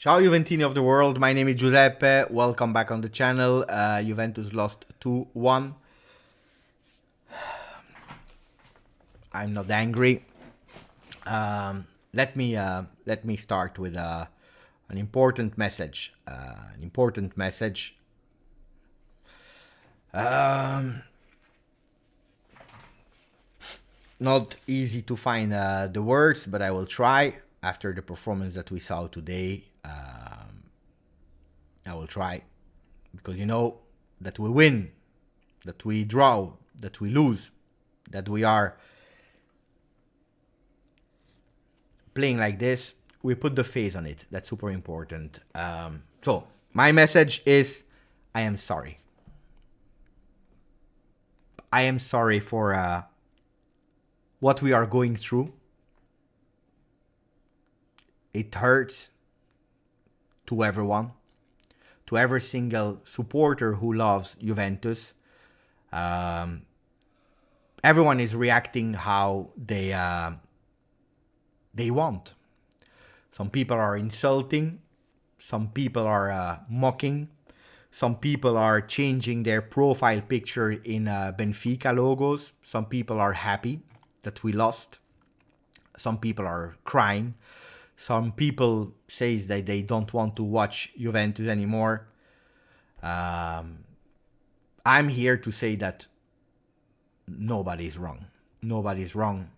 Ciao Juventini of the world, my name is Giuseppe, welcome back on the channel. Juventus lost 2-1. I'm not angry. Let me start with an important message. Not easy to find the words, but I will try. After the performance that we saw today, I will try. Because you know that we win, that we draw, that we lose, that we are playing like this, we put the face on it. That's super important. So my message is, I am sorry. I am sorry for what we are going through. It hurts to everyone, to every single supporter who loves Juventus. Everyone is reacting how they want. Some people are insulting, some people are mocking, some people are changing their profile picture in Benfica logos, some people are happy that we lost, some people are crying, some people say that they don't want to watch Juventus anymore. I'm here to say that nobody's wrong. Nobody's wrong.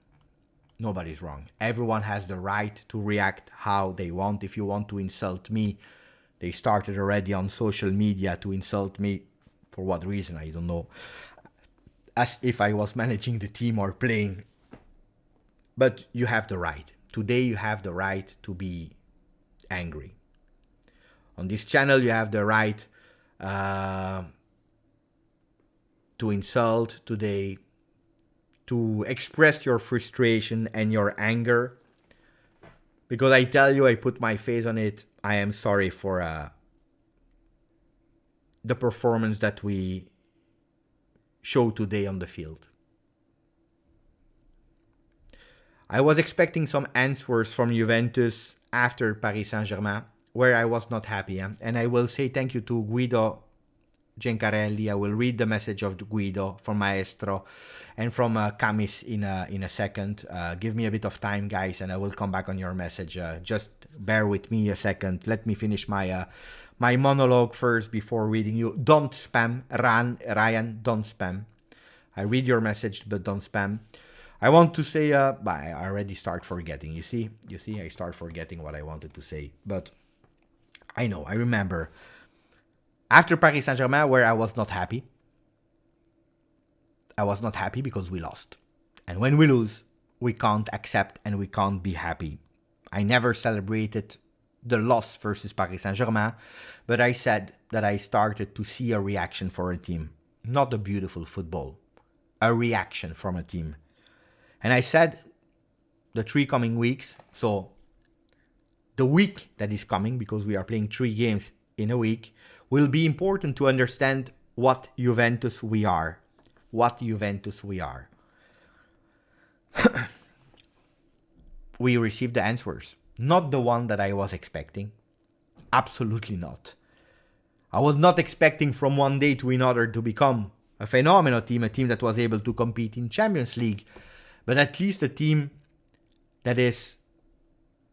Nobody's wrong. Everyone has the right to react how they want. If you want to insult me, they started already on social media to insult me. For what reason, I don't know. As if I was managing the team or playing. But you have the right. Today you have the right to be angry. On this channel you have the right to insult today, to express your frustration and your anger. Because I tell you, I put my face on it. I am sorry for the performance that we showed today on the field. I was expecting some answers from Juventus after Paris Saint-Germain, where I was not happy. And I will say thank you to Guido Gencarelli. I will read the message of Guido from Maestro and from Camis in a second. Give me a bit of time, guys, and I will come back on your message. Just bear with me a second. Let me finish my my monologue first before reading you. Don't spam, Ryan, don't spam. I read your message, but don't spam. I want to say, but I already start forgetting. You see, I start forgetting what I wanted to say. But I know, I remember. After Paris Saint-Germain, where I was not happy. I was not happy because we lost. And when we lose, we can't accept and we can't be happy. I never celebrated the loss versus Paris Saint-Germain, but I said that I started to see a reaction for a team. Not a beautiful football. A reaction from a team. And I said the 3 coming weeks, so the week that is coming, because we are playing 3 games in a week, will be important to understand what Juventus we are. What Juventus we are. We received the answers. Not the one that I was expecting. Absolutely not. I was not expecting from one day to another to become a phenomenal team, a team that was able to compete in Champions League, but at least a team that is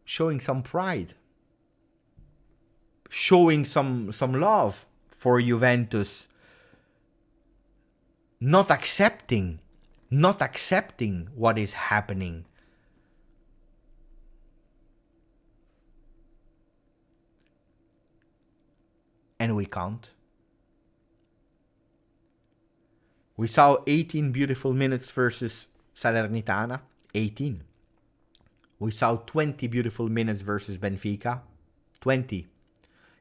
showing some pride, showing some love for Juventus, not accepting what is happening. And we can't. We saw 18 beautiful minutes versus Salernitana. 18. We saw 20 beautiful minutes versus Benfica. 20.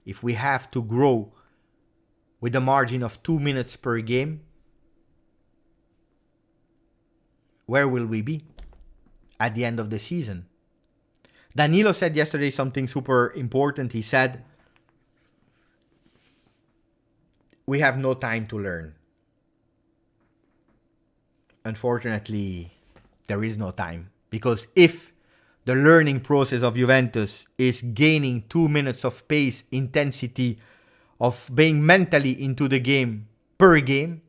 If we have to grow with a margin of 2 minutes per game, where will we be at the end of the season? Danilo said yesterday something super important. He said, we have no time to learn. Unfortunately, there is no time. Because if The learning process of Juventus is gaining 2 minutes of pace, intensity, of being mentally into the game per game.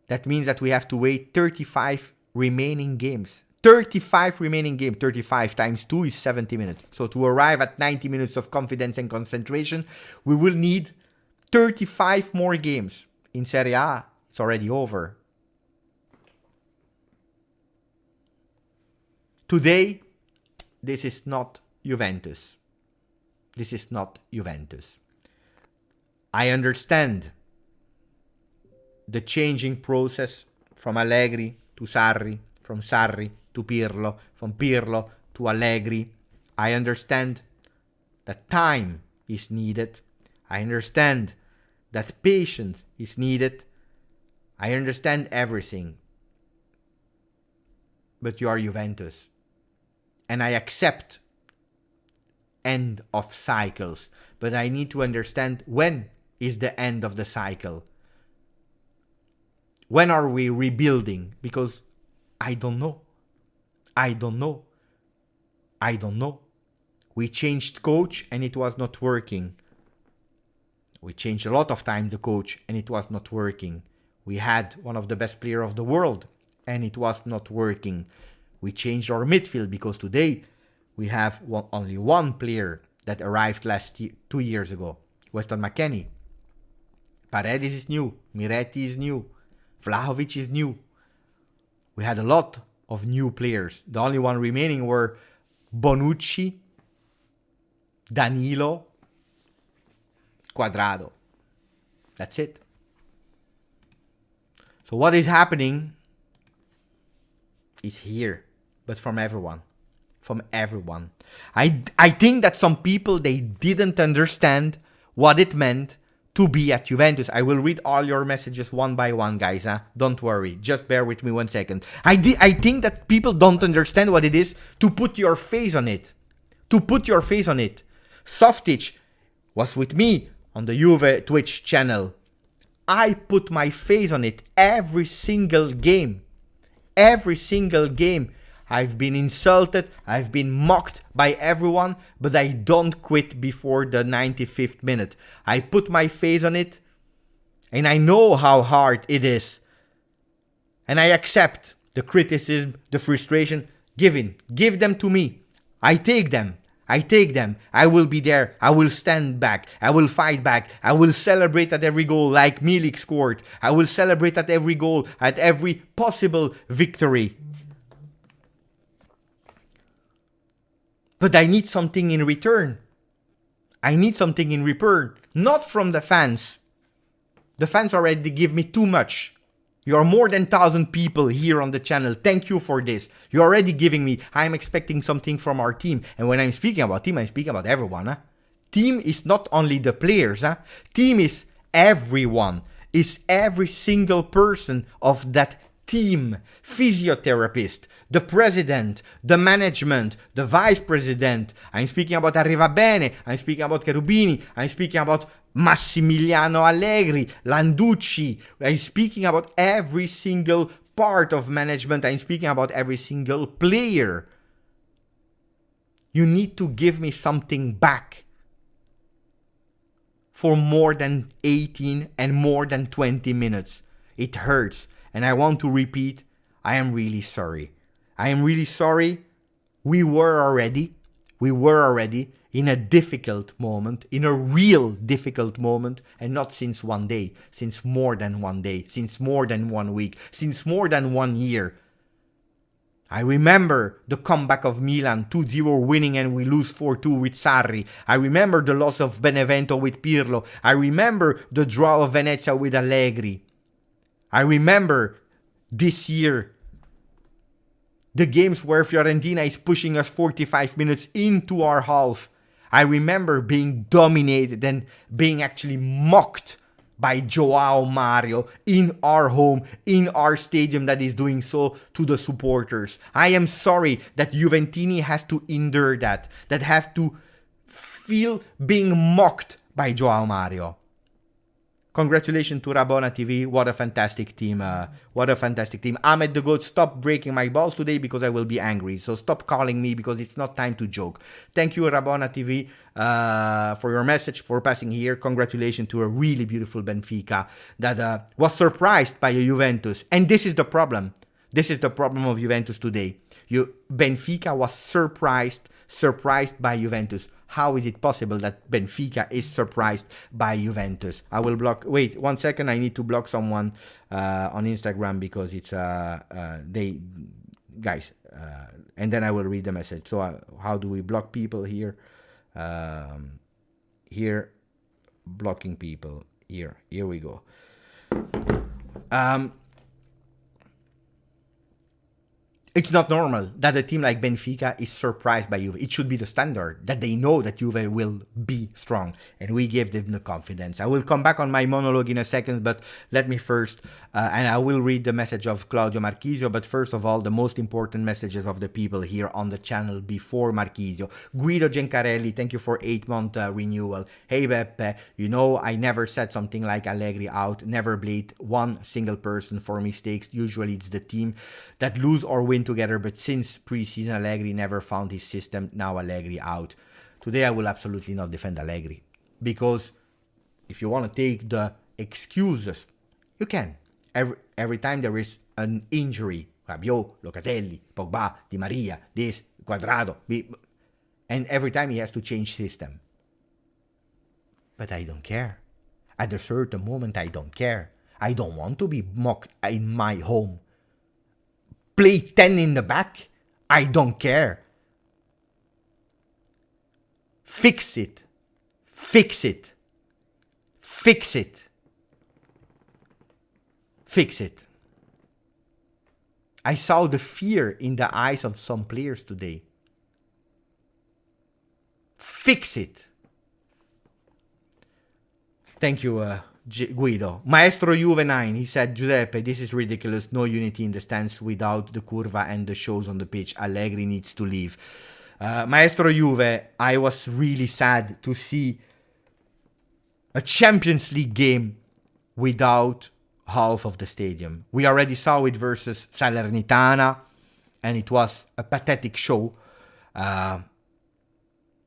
That means that we have to wait 35 remaining games. 35 remaining games. 35 times 2 is 70 minutes. So to arrive at 90 minutes of confidence and concentration, we will need 35 more games. In Serie A, it's already over. Today, this is not Juventus. This is not Juventus. I understand the changing process from Allegri to Sarri, from Sarri to Pirlo, from Pirlo to Allegri. I understand that time is needed. I understand that patience is needed. I understand everything. But you are Juventus. And I accept end of cycles. But I need to understand when is the end of the cycle. When are we rebuilding? Because I don't know. I don't know. I don't know. We changed coach and it was not working. We changed a lot of time the coach and it was not working. We had one of the best players of the world and it was not working. We changed our midfield because today we have only one player that arrived 2 years ago. Weston McKennie. Paredes is new. Miretti is new. Vlahovic is new. We had a lot of new players. The only one remaining were Bonucci, Danilo, Cuadrado. That's it. So what is happening is here, but from everyone. From everyone. I think that some people, they didn't understand what it meant to be at Juventus. I will read all your messages one by one, guys. Don't worry. Just bear with me 1 second. I think that people don't understand what it is to put your face on it. To put your face on it. Softic was with me on the Juve Twitch channel. I put my face on it every single game. Every single game. I've been insulted, I've been mocked by everyone, but I don't quit before the 95th minute. I put my face on it, and I know how hard it is. And I accept the criticism, the frustration. Give them to me. I take them. I will be there. I will stand back. I will fight back. I will celebrate at every goal like Milik scored. I will celebrate at every goal, at every possible victory. But I need something in return. I need something in return. Not from the fans. The fans already give me too much. You are more than 1,000 people here on the channel. Thank you for this. You're already giving me. I'm expecting something from our team. And when I'm speaking about team, I'm speaking about everyone. Team is not only the players. Team is everyone. Is every single person of that team. Physiotherapist, the president, the management, the vice president. I'm speaking about Arrivabene. I'm speaking about Cherubini. I'm speaking about Massimiliano Allegri, Landucci. I'm speaking about every single part of management. I'm speaking about every single player. You need to give me something back for more than 18 and more than 20 minutes. It hurts. And I want to repeat, I am really sorry. I am really sorry. We were already in a difficult moment, in a real difficult moment, and not since one day, since more than 1 day, since more than 1 week, since more than 1 year. I remember the comeback of Milan, 2-0 winning and we lose 4-2 with Sarri. I remember the loss of Benevento with Pirlo. I remember the draw of Venezia with Allegri. I remember this year the games where Fiorentina is pushing us 45 minutes into our half. I remember being dominated and being actually mocked by Joao Mario in our home, in our stadium that is doing so to the supporters. I am sorry that Juventini has to endure that have to feel being mocked by Joao Mario. Congratulations to Rabona TV. What a fantastic team. What a fantastic team. Ahmed the Goat, stop breaking my balls today because I will be angry. So stop calling me because it's not time to joke. Thank you, Rabona TV, for your message, for passing here. Congratulations to a really beautiful Benfica that was surprised by a Juventus. And this is the problem. This is the problem of Juventus today. Benfica was surprised by Juventus. How is it possible that Benfica is surprised by Juventus? I will block. Wait 1 second. I need to block someone on Instagram because it's they guys, and then I will read the message. So how do we block people here? Here, blocking people. Here we go. It's not normal that a team like Benfica is surprised by Juve. It should be the standard that they know that Juve will be strong, and we give them the confidence. I will come back on my monologue in a second, but let me first, and I will read the message of Claudio Marchisio, but first of all, the most important messages of the people here on the channel before Marchisio. Guido Gencarelli, thank you for 8-month renewal. Hey Beppe, you know I never said something like Allegri out, never blamed one single person for mistakes. Usually it's the team that lose or win together, but since pre-season Allegri never found his system. Now Allegri out. Today I will absolutely not defend Allegri, because if you want to take the excuses, you can. Every time there is an injury, Rabiot, Locatelli, Pogba, Di Maria, this, Quadrado, and every time he has to change system. But I don't care. At a certain moment I don't care. I don't want to be mocked in my home. Play 10 in the back. I don't care. Fix it. Fix it. Fix it. Fix it. I saw the fear in the eyes of some players today. Fix it. Thank you, Guido. Maestro Juve 9, he said, Giuseppe, this is ridiculous. No unity in the stands without the curva and the shows on the pitch. Allegri needs to leave. Maestro Juve, I was really sad to see a Champions League game without half of the stadium. We already saw it versus Salernitana, and it was a pathetic show. And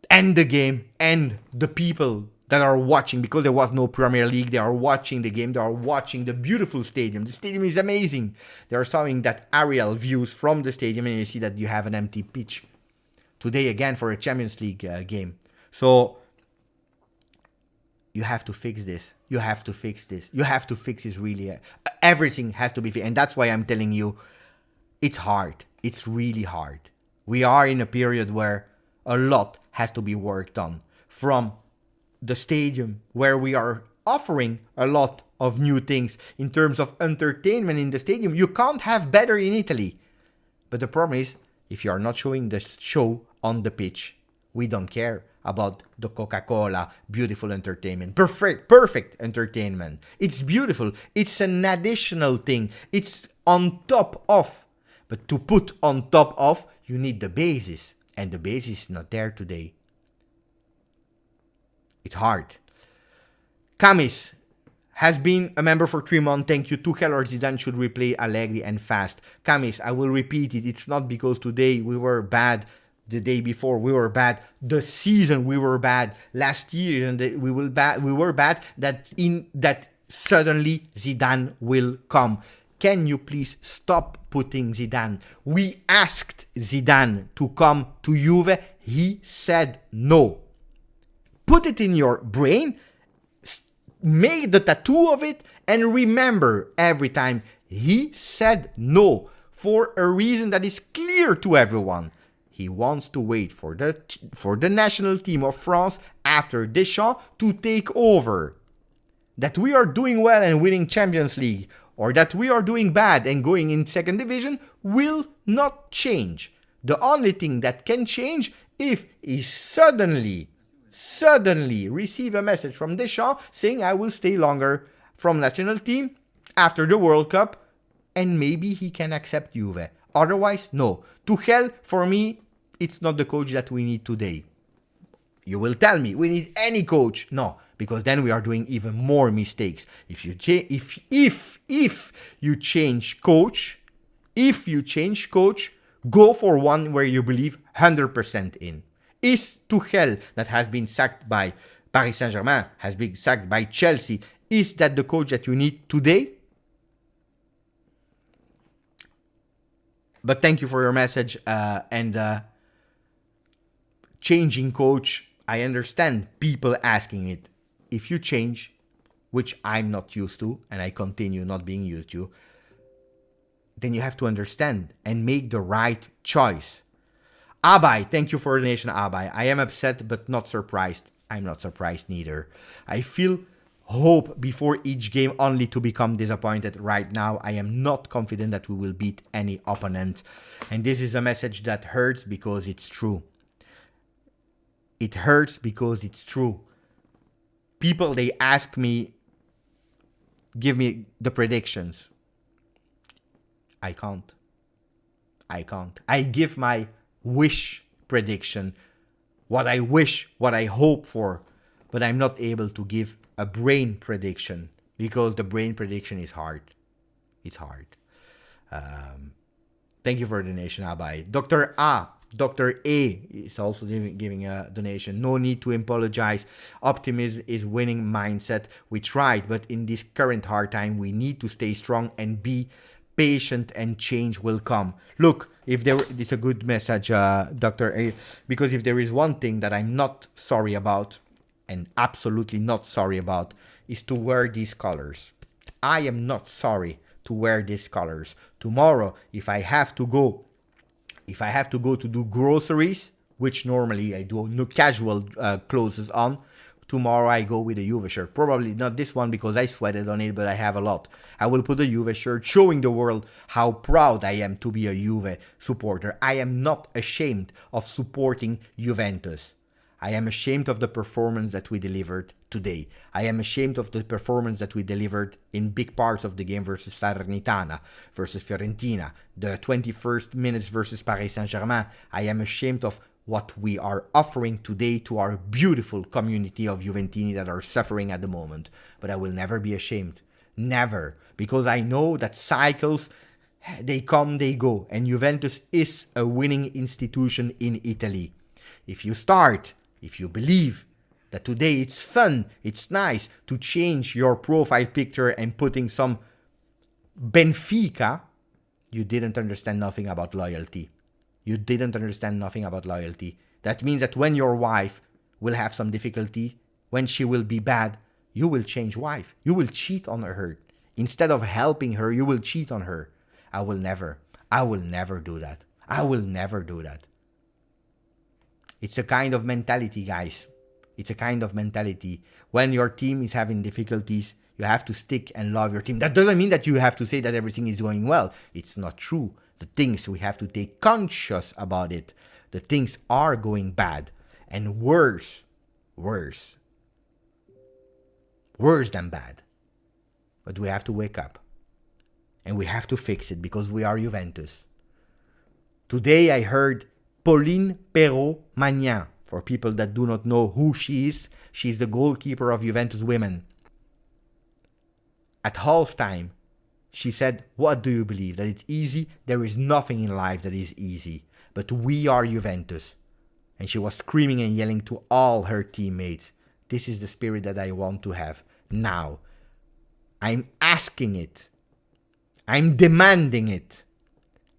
the game and the people that are watching, because there was no Premier League, they are watching the game, they are watching the beautiful stadium. The stadium is amazing. They are showing that aerial views from the stadium, and you see that you have an empty pitch. Today again for a Champions League game. So you have to fix this. You have to fix this. You have to fix this really. Everything has to be fixed. And that's why I'm telling you, it's hard. It's really hard. We are in a period where a lot has to be worked on. From the stadium, where we are offering a lot of new things in terms of entertainment in the stadium. You can't have better in Italy. But the problem is, if you are not showing the show on the pitch, we don't care about the Coca-Cola beautiful entertainment. Perfect entertainment. It's beautiful. It's an additional thing. It's on top of. But to put on top of, you need the basis. And the basis is not there today. It's hard. Kamis has been a member for 3 months. Thank you. Tuchel or Zidane should replay Allegri and fast. Kamis, I will repeat it. It's not because today we were bad. The day before we were bad. The season we were bad. Last year and we were bad. That suddenly Zidane will come. Can you please stop putting Zidane? We asked Zidane to come to Juve. He said no. Put it in your brain, make the tattoo of it, and remember every time he said no for a reason that is clear to everyone. He wants to wait for the national team of France after Deschamps to take over. That we are doing well and winning Champions League, or that we are doing bad and going in second division, will not change. The only thing that can change if he suddenly receive a message from Deschamps saying I will stay longer from national team after the World Cup, and maybe he can accept Juve. Otherwise, no. Tuchel, for me, it's not the coach that we need today. You will tell me, we need any coach. No, because then we are doing even more mistakes. If you change coach, go for one where you believe 100% in. Is Tuchel, that has been sacked by Paris Saint-Germain, has been sacked by Chelsea, is that the coach that you need today? But thank you for your message. Changing coach, I understand people asking it. If you change, which I'm not used to, and I continue not being used to, then you have to understand and make the right choice. Abai, thank you for the donation, Abai. I am upset but not surprised. I'm not surprised neither. I feel hope before each game only to become disappointed. Right now, I am not confident that we will beat any opponent. And this is a message that hurts because it's true. It hurts because it's true. People, they ask me, give me the predictions. I can't. I give my wish prediction, what I wish, what I hope for, but I'm not able to give a brain prediction because the brain prediction is hard. It's hard. Thank you for the donation, Abai. Dr. A is also giving a donation. No need to apologize. Optimism is winning mindset. We tried, but in this current hard time, we need to stay strong and be patient, and change will come. Look, it's a good message, Dr. A, because if there is one thing that I'm not sorry about, and absolutely not sorry about, is to wear these colors. I am not sorry to wear these colors. Tomorrow, if I have to go to do groceries, which normally I do no casual clothes on, tomorrow I go with a Juve shirt. Probably not this one because I sweated on it, but I have a lot. I will put a Juve shirt showing the world how proud I am to be a Juve supporter. I am not ashamed of supporting Juventus. I am ashamed of the performance that we delivered today. I am ashamed of the performance that we delivered in big parts of the game versus Salernitana, versus Fiorentina, the 21st minutes versus Paris Saint-Germain. I am ashamed of what we are offering today to our beautiful community of Juventini that are suffering at the moment. But I will never be ashamed. Never. Because I know that cycles, they come, they go. And Juventus is a winning institution in Italy. If you believe that today it's fun, it's nice to change your profile picture and putting some Benfica, you didn't understand nothing about loyalty. You didn't understand nothing about loyalty. That means that when your wife will have some difficulty, when she will be bad, you will change wife. You will cheat on her. Instead of helping her, you will cheat on her. I will never do that. I will never do that. It's a kind of mentality, guys. It's a kind of mentality. When your team is having difficulties, you have to stick and love your team. That doesn't mean that you have to say that everything is going well. It's not true. The things, we have to take conscious about it. The things are going bad. And worse than bad. But we have to wake up. And we have to fix it because we are Juventus. Today I heard Pauline Perrault-Magnan. For people that do not know who she is, she's the goalkeeper of Juventus women. At halftime, she said, "What do you believe? That it's easy? There is nothing in life that is easy. But we are Juventus." And she was screaming and yelling to all her teammates. This is the spirit that I want to have now. I'm asking it. I'm demanding it.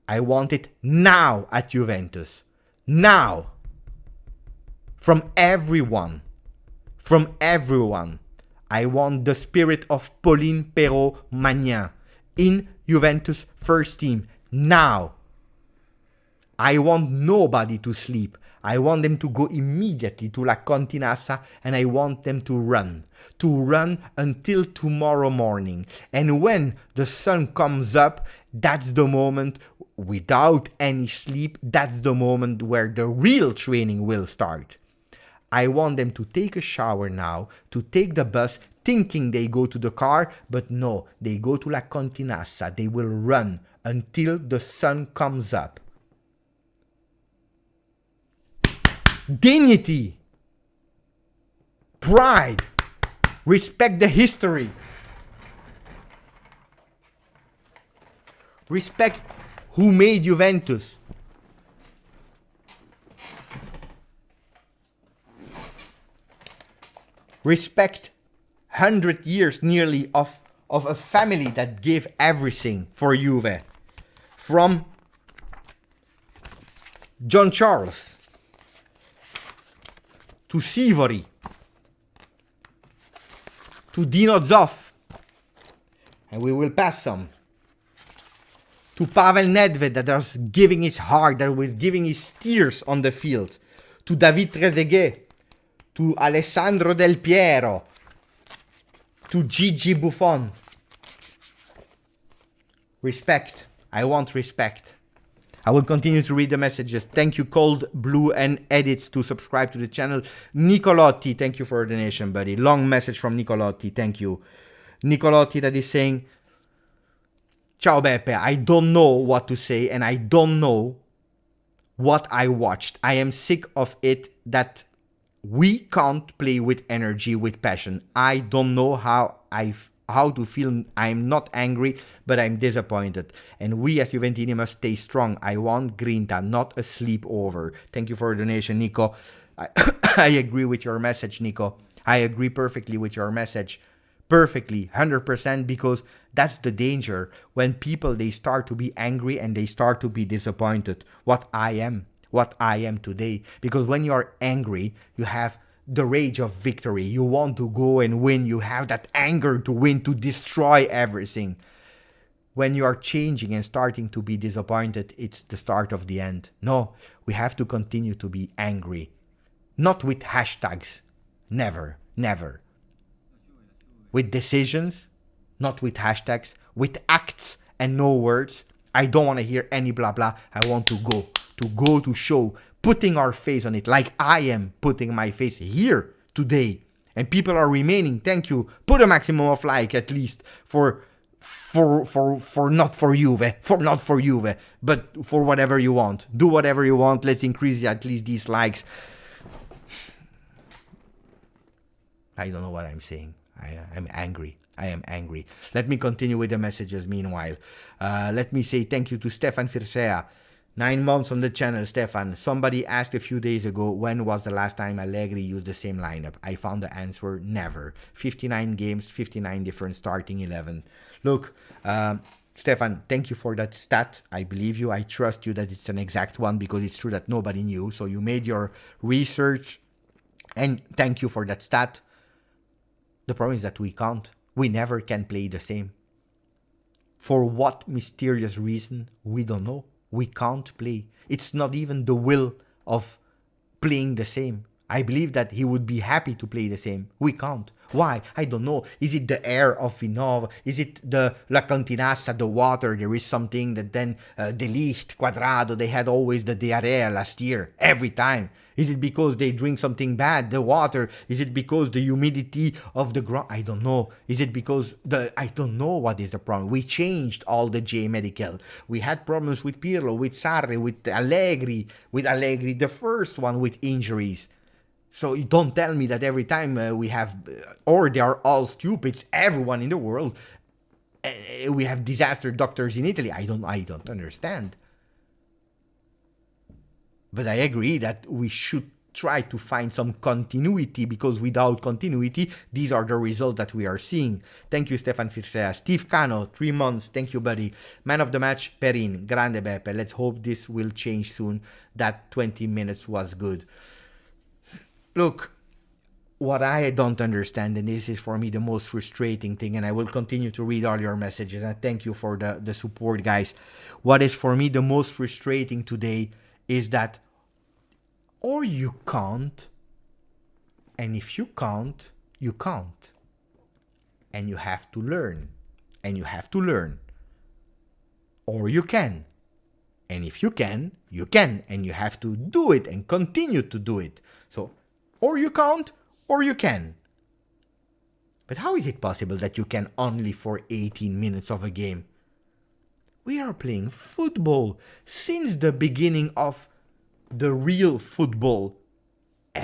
I want it now at Juventus. Now. From everyone. I want the spirit of Pauline Perrault-Magnan in Juventus first team now. I want nobody to sleep. I want them to go immediately to La Continassa and I want them to run until tomorrow morning. And when the sun comes up, that's the moment, without any sleep, that's the moment where the real training will start. I want them to take a shower now, to take the bus, thinking they go to the car, but no, they go to La Continassa. They will run until the sun comes up. Dignity, pride, Respect the history. Respect who made Juventus. Respect 100 years nearly of a family that gave everything for Juve. From John Charles to Sivori to Dino Zoff, and we will pass some, to Pavel Nedved that was giving his heart, that was giving his tears on the field, to David Trezeguet, to Alessandro Del Piero, to Gigi Buffon. Respect. I want respect. I will continue to read the messages. Thank you, Cold Blue and Edits, to subscribe to the channel. Nicolotti, thank you for a donation, buddy. Long message from Nicolotti. Thank you. Nicolotti that is saying, Ciao Beppe, I don't know what to say and I don't know what I watched. I am sick of it that we can't play with energy, with passion. I don't know how to feel. I'm not angry, but I'm disappointed. And we as Juventini must stay strong. I want Grinta, not a sleepover. Thank you for the donation, Nico. I agree with your message, Nico. I agree perfectly with your message. Perfectly, 100%, because that's the danger. When people, they start to be angry and they start to be disappointed. What I am today. Because when you are angry, you have the rage of victory. You want to go and win. You have that anger to win, to destroy everything. When you are changing and starting to be disappointed, it's the start of the end. No, we have to continue to be angry. Not with hashtags. Never, never. With decisions, not with hashtags. With acts and no words. I don't want to hear any blah blah. I want to go to show, putting our face on it, like I am putting my face here today. And people are remaining. Thank you. Put a maximum of like at least for not for Juve, but for whatever you want. Do whatever you want. Let's increase at least these likes. I don't know what I'm saying. I'm angry. I am angry. Let me continue with the messages meanwhile. Let me say thank you to Stefan Firsea. 9 months on the channel, Stefan. Somebody asked a few days ago, when was the last time Allegri used the same lineup? I found the answer, never. 59 games, 59 different starting 11. Look, Stefan, thank you for that stat. I believe you. I trust you that it's an exact one, because it's true that nobody knew. So you made your research, and thank you for that stat. The problem is that we can't. We never can play the same. For what mysterious reason, we don't know. We can't play. It's not even the will of playing the same. I believe that he would be happy to play the same. We can't. Why? I don't know. Is it the air of Vinova? Is it the La Cantinassa, the water? There is something that then De Ligt, Quadrado, they had always the diarrhea last year, every time. Is it because they drink something bad, the water? Is it because the humidity of the ground? I don't know. Is it because I don't know what is the problem. We changed all the J Medical. We had problems with Pirlo, with Sarri, with Allegri, the first one with injuries. So you don't tell me that every time we have, or they are all stupids, everyone in the world, we have disaster doctors in Italy. I don't understand. But I agree that we should try to find some continuity, because without continuity, these are the results that we are seeing. Thank you, Stefan Firsea. Steve Cano, 3 months. Thank you, buddy. Man of the match, Perin. Grande Beppe. Let's hope this will change soon. That 20 minutes was good. Look, what I don't understand, and this is for me the most frustrating thing, and I will continue to read all your messages, and thank you for the support, guys. What is for me the most frustrating today is that, or you can't, and if you can't, you can't. And you have to learn, and you have to learn. Or you can. And if you can, and you have to do it and continue to do it. So, or you can't, or you can. But how is it possible that you can only for 18 minutes of a game? We are playing football since the beginning of the real football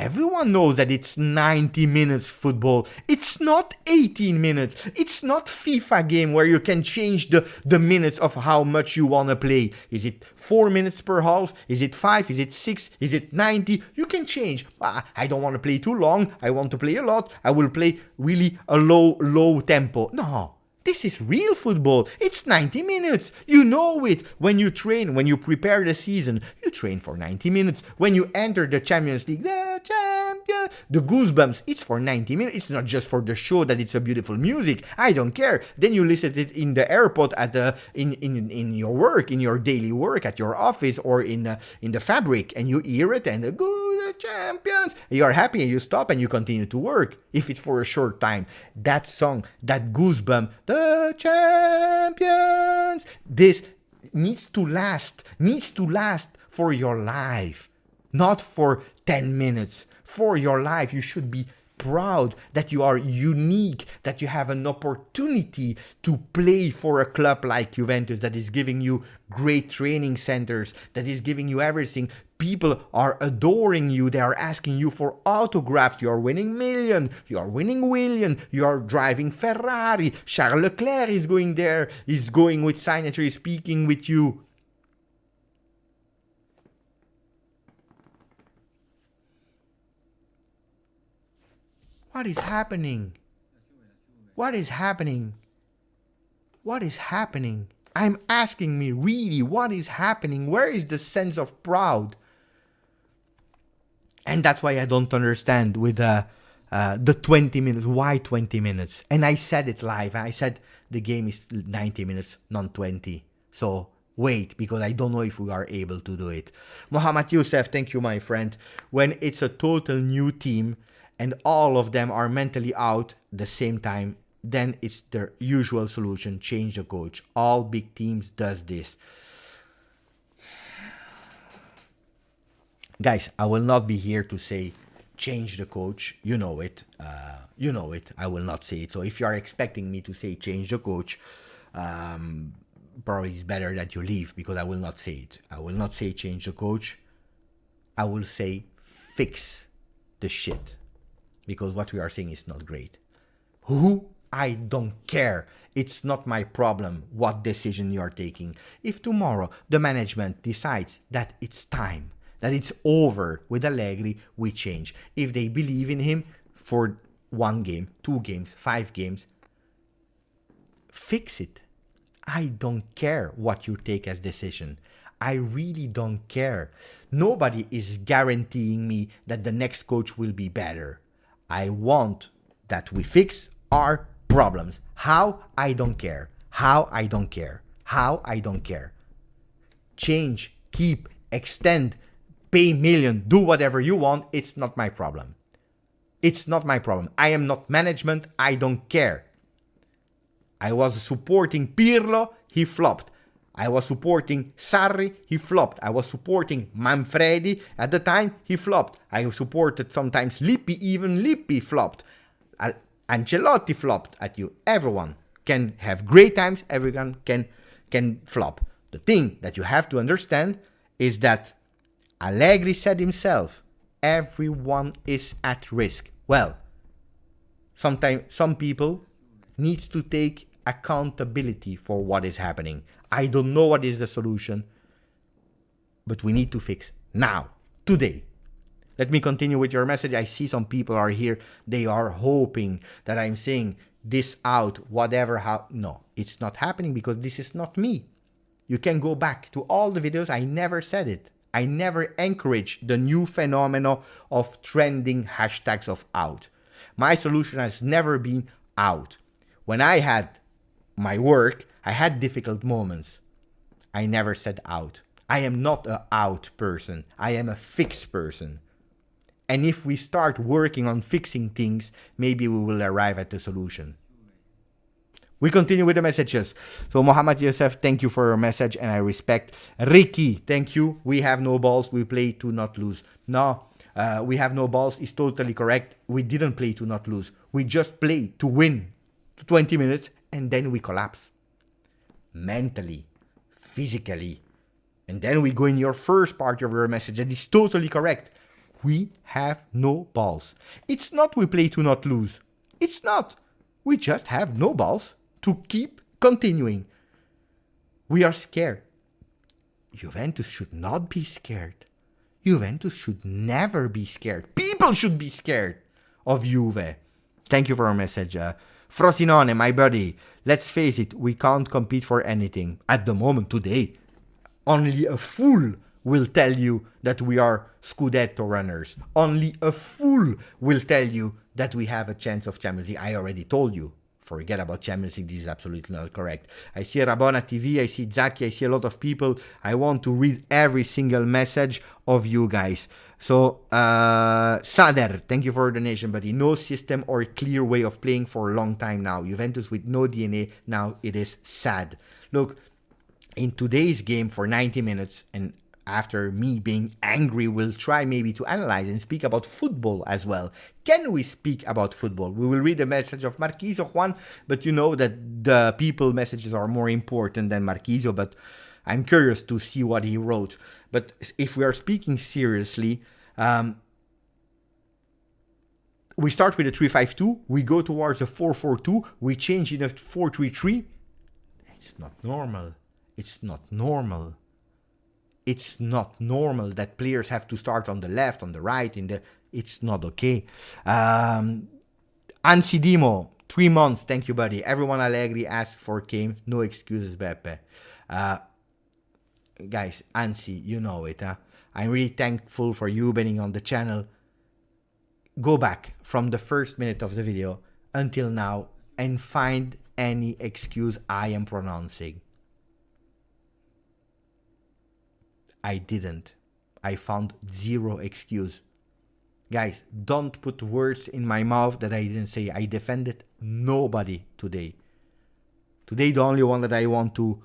Everyone knows that it's 90 minutes football. It's not 18 minutes. It's not FIFA game where you can change the minutes of how much you want to play. Is it 4 minutes per half? Is it 5? Is it 6? Is it 90? You can change. I don't want to play too long. I want to play a lot. I will play really a low tempo. No. This is real football. It's 90 minutes. You know it. When you train, when you prepare the season, you train for 90 minutes. When you enter the Champions League, the champion, the goosebumps, it's for 90 minutes. It's not just for the show that it's a beautiful music. I don't care. Then you listen to it in the airport, at the in your work, in your daily work, at your office, or in the fabric, and you hear it and the champions. You are happy and you stop and you continue to work. If it's for a short time, that song, that goosebump, the champions, this needs to last for your life, not for 10 minutes. For your life, you should be proud that you are unique, that you have an opportunity to play for a club like Juventus that is giving you great training centers, that is giving you everything. People are adoring you. They are asking you for autographs. You are winning million. You are winning William. You are driving Ferrari. Charles Leclerc is going there. He's going with signatory, speaking with you. What is happening? What is happening? What is happening? I'm asking me, really, what is happening? Where is the sense of pride? And that's why I don't understand with the 20 minutes. Why 20 minutes? And I said it live. I said the game is 90 minutes, not 20. So wait, because I don't know if we are able to do it. Mohamed Youssef, thank you, my friend. When it's a total new team and all of them are mentally out the same time, then it's the usual solution, change the coach. All big teams does this. Guys, I will not be here to say change the coach. You know it. I will not say it. So if you are expecting me to say change the coach, probably it's better that you leave, because I will not say it. I will not say change the coach. I will say fix the shit. Because what we are saying is not great. Who? I don't care. It's not my problem what decision you are taking. If tomorrow the management decides that it's time, that it's over with Allegri, we change. If they believe in him for 1 game, 2 games, 5 games, fix it. I don't care what you take as decision. I really don't care. Nobody is guaranteeing me that the next coach will be better. I want that we fix our problems. How? I don't care. How? I don't care. How? I don't care. Change, keep, extend, pay million, do whatever you want. It's not my problem. It's not my problem. I am not management. I don't care. I was supporting Pirlo. He flopped. I was supporting Sarri, he flopped. I was supporting Manfredi. At the time, he flopped. I supported sometimes Lippi, even Lippi flopped. Ancelotti flopped at you. Everyone can have great times, everyone can flop. The thing that you have to understand is that Allegri said himself, everyone is at risk. Well, sometimes some people need to take accountability for what is happening. I don't know what is the solution, but we need to fix now, today. Let me continue with your message. I see some people are here. They are hoping that I'm saying this out, whatever, how. No, it's not happening because this is not me. You can go back to all the videos. I never said it. I never encouraged the new phenomenon of trending hashtags of out. My solution has never been out. When I had my work, I had difficult moments. I never said out. I am not an out person. I am a fix person. And if we start working on fixing things, maybe we will arrive at the solution. We continue with the messages. So Mohamed Youssef, thank you for your message and I respect. Ricky, thank you. We have no balls. We play to not lose. No, we have no balls is totally correct. We didn't play to not lose. We just play to win 20 minutes and then we collapse. Mentally, physically. And then we go in your first part of your message. That is totally correct. We have no balls. It's not we play to not lose. It's not. We just have no balls to keep continuing. We are scared. Juventus should not be scared. Juventus should never be scared. People should be scared of Juve. Thank you for your message. Frosinone, my buddy. Let's face it, we can't compete for anything. At the moment, today, only a fool will tell you that we are Scudetto runners. Only a fool will tell you that we have a chance of Champions League. I already told you. Forget about Champions League. This is absolutely not correct. I see Rabona TV. I see Zaki. I see a lot of people. I want to read every single message of you guys. So, Sader, thank you for the donation, buddy. No system or clear way of playing for a long time now. Juventus with no DNA. Now it is sad. Look, in today's game for 90 minutes, and after me being angry, we'll try maybe to analyze and speak about football as well. Can we speak about football? We will read the message of Marquisio, Juan, but you know that the people messages are more important than Marquisio, but I'm curious to see what he wrote. But if we are speaking seriously, we start with a 3-5-2, we go towards a 4-4-2, we change in a 4-3-3. It's not normal. It's not normal. It's not normal that players have to start on the left, on the right, it's not okay. Ansidimo, 3 months, thank you, buddy. Everyone Allegri asked for came, no excuses, Beppe. Guys, Ansi, you know it, huh? I'm really thankful for you being on the channel. Go back from the first minute of the video until now and find any excuse I am pronouncing. I didn't. I found zero excuse. Guys, don't put words in my mouth that I didn't say. I defended nobody today. Today, the only one that I want to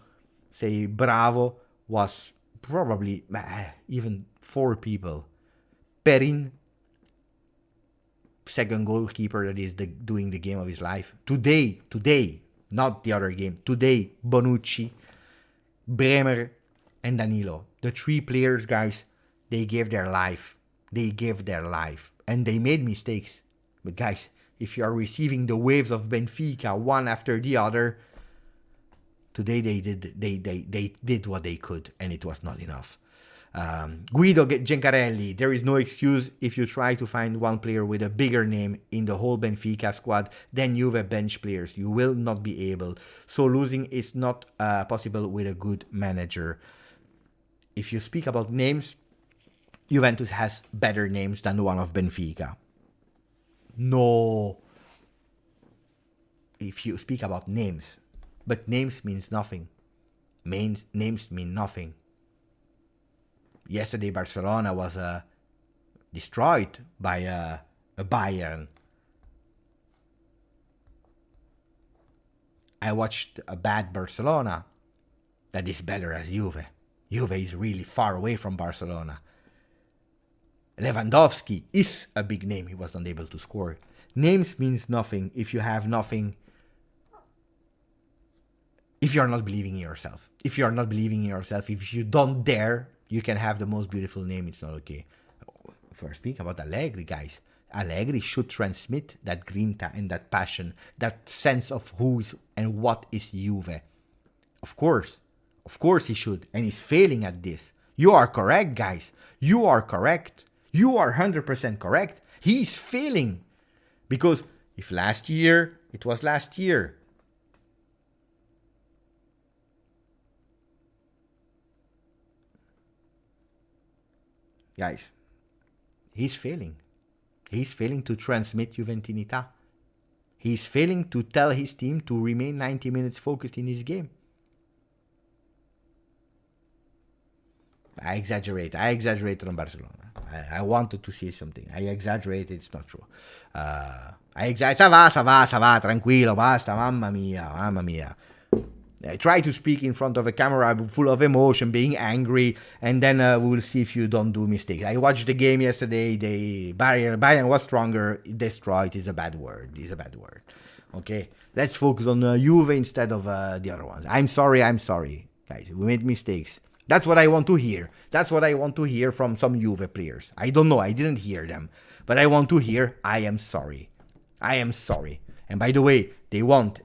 say bravo was probably even 4 people. Perin, second goalkeeper that is doing the game of his life. Today, not the other game. Today, Bonucci, Bremer, and Danilo. The 3 players, guys, they gave their life. They gave their life. And they made mistakes. But guys, if you are receiving the waves of Benfica one after the other, today they did what they could, and it was not enough. Guido Gencarelli, there is no excuse if you try to find one player with a bigger name in the whole Benfica squad than Juve bench players. You will not be able. So losing is not possible with a good manager. If you speak about names, Juventus has better names than the one of Benfica. No. If you speak about names, but names means nothing. Names mean nothing. Yesterday, Barcelona was destroyed by a Bayern. I watched a bad Barcelona that is better as Juve. Juve is really far away from Barcelona. Lewandowski is a big name. He was not able to score. Names means nothing if you have nothing. If you are not believing in yourself. If you are not believing in yourself, if you don't dare, you can have the most beautiful name. It's not okay. If we're speaking about Allegri, guys, Allegri should transmit that grinta and that passion, that sense of who's and what is Juve. Of course he should, and he's failing at this. You are correct, guys. You are correct. You are 100% correct. He's failing. Because if last year, it was last year. Guys, he's failing. He's failing to transmit Juventinità. He's failing to tell his team to remain 90 minutes focused in his game. I exaggerated on Barcelona. I wanted to say something. I exaggerated, it's not true. Ça va, tranquillo, basta, mamma mia. I try to speak in front of a camera full of emotion, being angry, and then we will see if you don't do mistakes. I watched the game yesterday. Bayern was stronger. Destroyed is a bad word. Okay, let's focus on Juve instead of the other ones. I'm sorry, guys. We made mistakes. That's what I want to hear. That's what I want to hear from some Juve players. I don't know. I didn't hear them. But I want to hear, I am sorry. I am sorry. And by the way, they went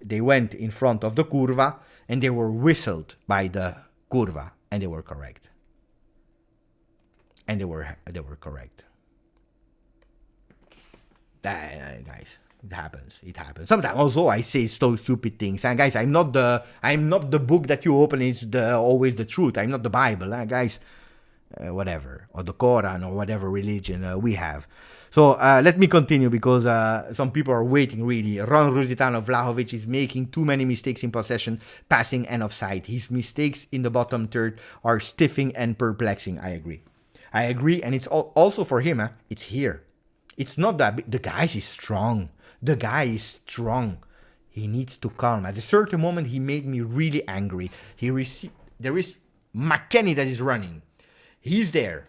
in front of the curva and they were whistled by the curva and they were correct. And they were correct. Guys, it happens. It happens. Sometimes also I say so stupid things. And guys, I'm not the book that you open is always the truth. I'm not the Bible, guys. Whatever, or the Quran, or whatever religion we have. So let me continue because some people are waiting really. Ron Rusitano Vlahovic is making too many mistakes in possession, passing, and offside. His mistakes in the bottom third are stiffing and perplexing. I agree, and it's also for him. It's here. It's not that the guy is strong. The guy is strong. He needs to calm. At a certain moment, he made me really angry. There is McKennie that is running. He's there.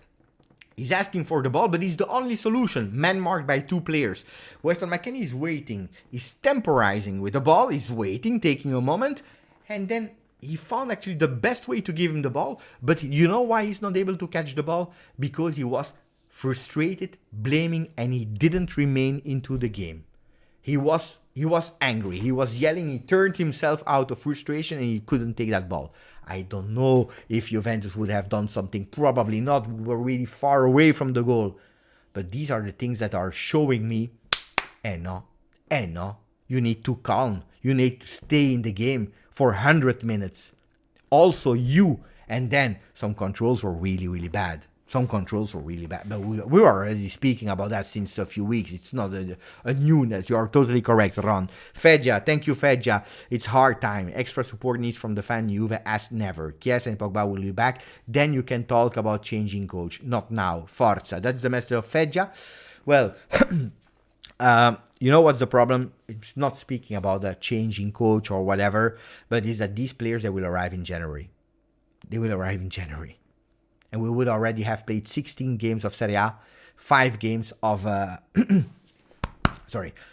He's asking for the ball, but he's the only solution. Man marked by two players. Weston McKennie is waiting. He's temporizing with the ball. He's waiting, taking a moment. And then he found actually the best way to give him the ball. But you know why he's not able to catch the ball? Because he was frustrated, blaming, and he didn't remain into the game. He was angry. He was yelling. He turned himself out of frustration and he couldn't take that ball. I don't know if Juventus would have done something. Probably not. We were really far away from the goal. But these are the things that are showing me, no, you need to calm. You need to stay in the game for 100 minutes. Also you. And then some controls were really, really bad. But we were already speaking about that since a few weeks. It's not a newness. You are totally correct, Ron. Fedja, thank you, Fedja. It's hard time. Extra support needs from the fan Juve as never. Chiesa and Pogba will be back. Then you can talk about changing coach. Not now. Forza. That's the message of Fedja. Well, you know what's the problem? It's not speaking about the changing coach or whatever, but it's that these players, they will arrive in January. And we would already have played 16 games of Serie A, 5 games of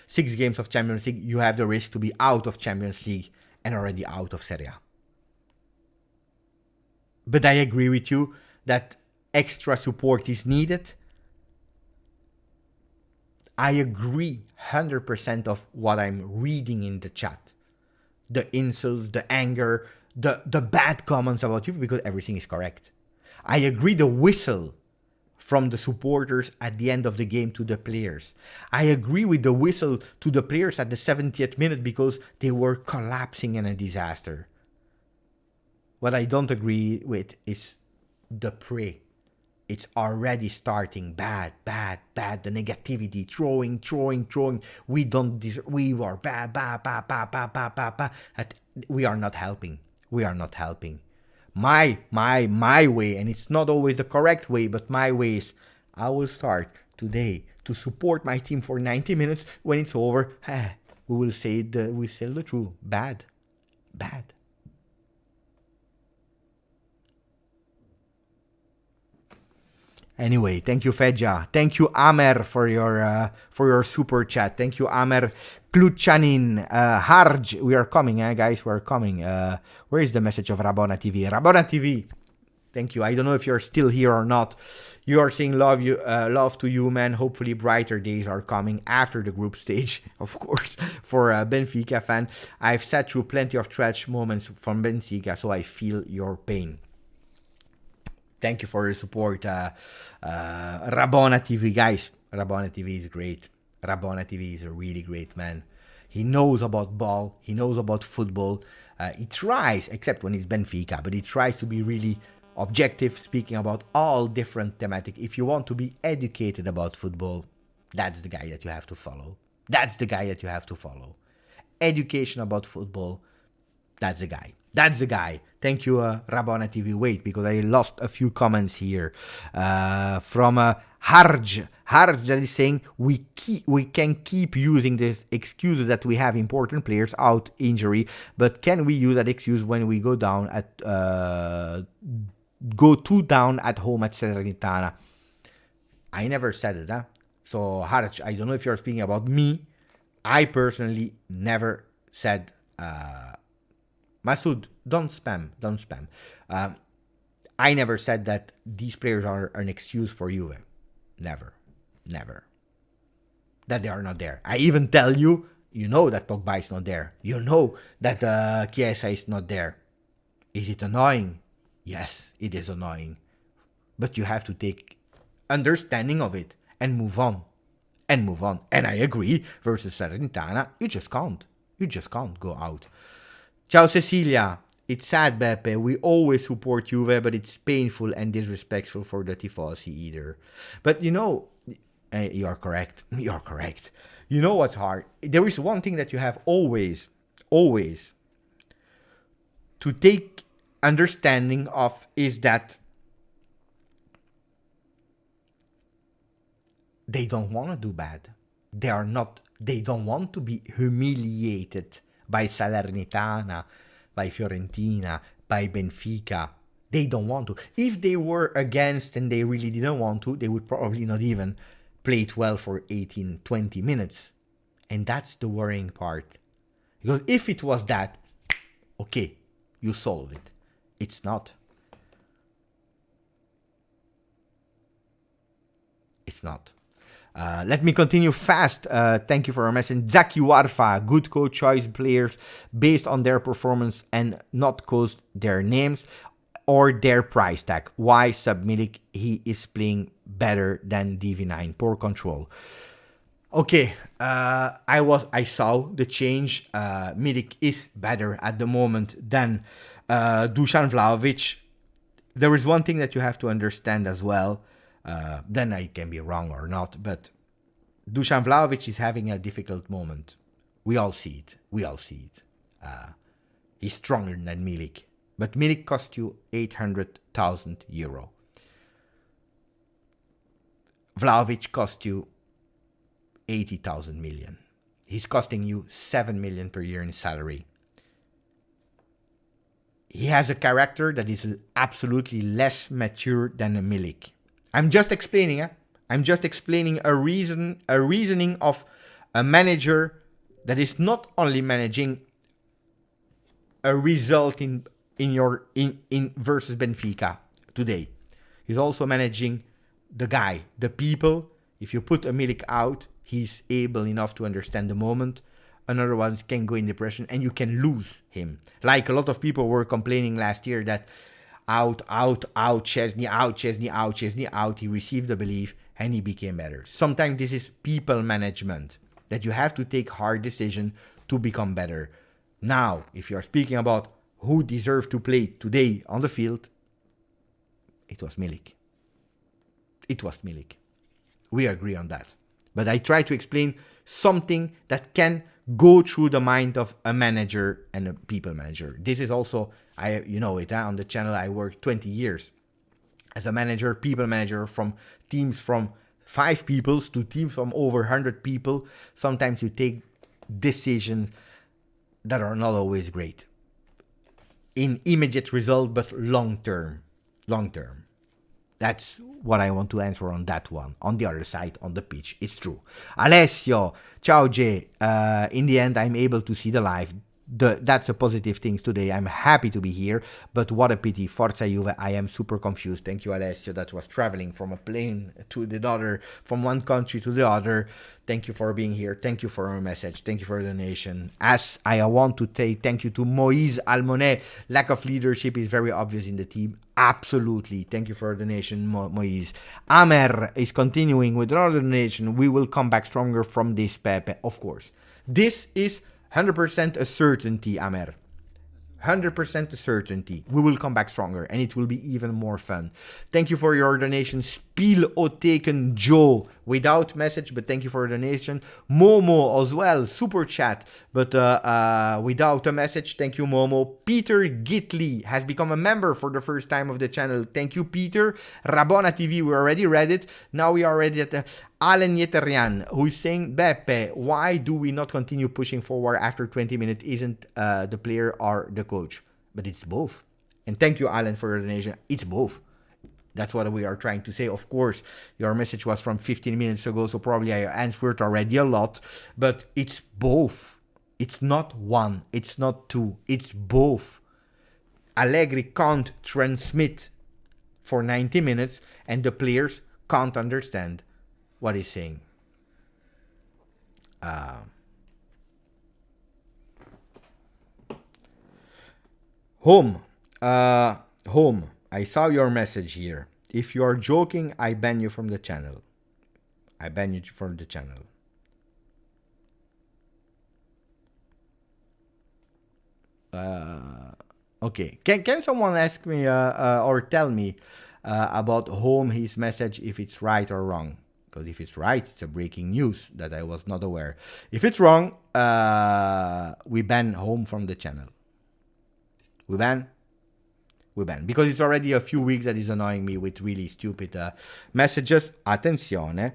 6 games of Champions League. You have the risk to be out of Champions League and already out of Serie A. But I agree with you that extra support is needed. I agree 100% of what I'm reading in the chat. The insults, the anger, the bad comments about you, because everything is correct. I agree the whistle from the supporters at the end of the game to the players. I agree with the whistle to the players at the 70th minute because they were collapsing in a disaster. What I don't agree with is the prey. It's already starting bad. The negativity, throwing. We don't deserve, we are bad. We are not helping. My way, and it's not always the correct way, but my way is I will start today to support my team for 90 minutes. When it's over, we will say the truth. Bad. Anyway, thank you, Fedja. Thank you, Amer, for your super chat. Thank you, Amer. Kluchanin, Harj, we are coming, guys. We're coming. Where is the message of Rabona TV? Rabona TV, thank you. I don't know if you're still here or not. You are saying love to you, man. Hopefully, brighter days are coming after the group stage, of course, for a Benfica fan. I've sat through plenty of trash moments from Benfica, so I feel your pain. Thank you for your support, Rabona TV, guys. Rabona TV is great. Rabona TV is a really great man. He knows about ball. He knows about football. He tries, except when it's Benfica, but he tries to be really objective, speaking about all different thematic. If you want to be educated about football, that's the guy that you have to follow. Education about football, that's the guy. Thank you, Rabona TV. Wait, because I lost a few comments here from Harj. Harj that is saying we can keep using this excuse that we have important players out injury, but can we use that excuse when we go down at go 2 down at home at Salernitana? I never said it, So Harj, I don't know if you're speaking about me. I personally never said. Masood, don't spam. I never said that these players are an excuse for Juve. Never. Never. That they are not there. I even tell you, you know that Pogba is not there. You know that Chiesa is not there. Is it annoying? Yes, it is annoying. But you have to take understanding of it and move on. And move on. And I agree, versus Salernitana, you just can't. You just can't go out. Ciao Cecilia. It's sad, Beppe. We always support Juve, but it's painful and disrespectful for the Tifosi either. But you know, you're correct. You're correct. You know what's hard? There is one thing that you have always to take understanding of is that they don't want to do bad. They don't want to be humiliated by Salernitana, by Fiorentina, by Benfica. They don't want to. If they were against and they really didn't want to, they would probably not even play it well for 18, 20 minutes. And that's the worrying part. Because if it was that, okay, you solve it. It's not. It's not. Let me continue fast. Thank you for our message. Zaki Warfa, good coach choice players based on their performance and not cause their names or their price tag. Why Submilik? He is playing better than DV9. Poor control. Okay, I saw the change. Milik is better at the moment than Dusan Vlahovic. There is one thing that you have to understand as well. Then I can be wrong or not, but Dusan Vlahovic is having a difficult moment. We all see it. He's stronger than Milik. But Milik cost you 800,000 euro. Vlahovic cost you 80,000 million. He's costing you 7 million per year in salary. He has a character that is absolutely less mature than a Milik. I'm just explaining. I'm just explaining a reasoning of a manager that is not only managing a result in versus Benfica today. He's also managing the people. If you put a Milik out, he's able enough to understand the moment. Another one can go in depression and you can lose him. Like a lot of people were complaining last year that out, Chesney out. He received the belief and he became better. Sometimes this is people management, that you have to take hard decisions to become better. Now, if you're speaking about who deserved to play today on the field, it was Milik. We agree on that. But I try to explain something that can go through the mind of a manager and a people manager. This is also, on the channel I worked 20 years as a manager, people manager, from teams from 5 people to teams from over 100 people. Sometimes you take decisions that are not always great in immediate result, but long term. That's what I want to answer on that one. On the other side, on the pitch, it's true. Alessio, ciao Jay. In the end, I'm able to see the live. That's a positive thing today. I'm happy to be here, but what a pity. Forza Juve, I am super confused. Thank you, Alessio. That was traveling from a plane to the other, from one country to the other. Thank you for being here. Thank you for your message. Thank you for the donation. As I want to say thank you to Moise Almonet. Lack of leadership is very obvious in the team. Absolutely. Thank you for the donation, Moise. Amer is continuing with another donation. We will come back stronger from this, Pepe. Of course. This is 100% a certainty, Amer. 100% a certainty. We will come back stronger and it will be even more fun. Thank you for your donation. Spiel Oteken Joe. Without message, but thank you for the donation. Momo as well. Super chat, but without a message. Thank you, Momo. Peter Gitley has become a member for the first time of the channel. Thank you, Peter. Rabona TV, we already read it. Now we are already at Alan Yeterian, who is saying, Beppe, why do we not continue pushing forward after 20 minutes? Isn't the player or the coach? But it's both. And thank you, Alan, for your donation. It's both. That's what we are trying to say. Of course, your message was from 15 minutes ago, so probably I answered already a lot. But it's both. It's not one. It's not two. It's both. Allegri can't transmit for 90 minutes and the players can't understand what he's saying. Home. Home. I saw your message here. If you are joking, I ban you from the channel. I ban you from the channel. Okay. Can someone ask me or tell me about Home, his message, if it's right or wrong? Because if it's right, it's a breaking news that I was not aware. If it's wrong, we ban Home from the channel. We ban? We ban. Because it's already a few weeks that is annoying me with really stupid messages. Attenzione.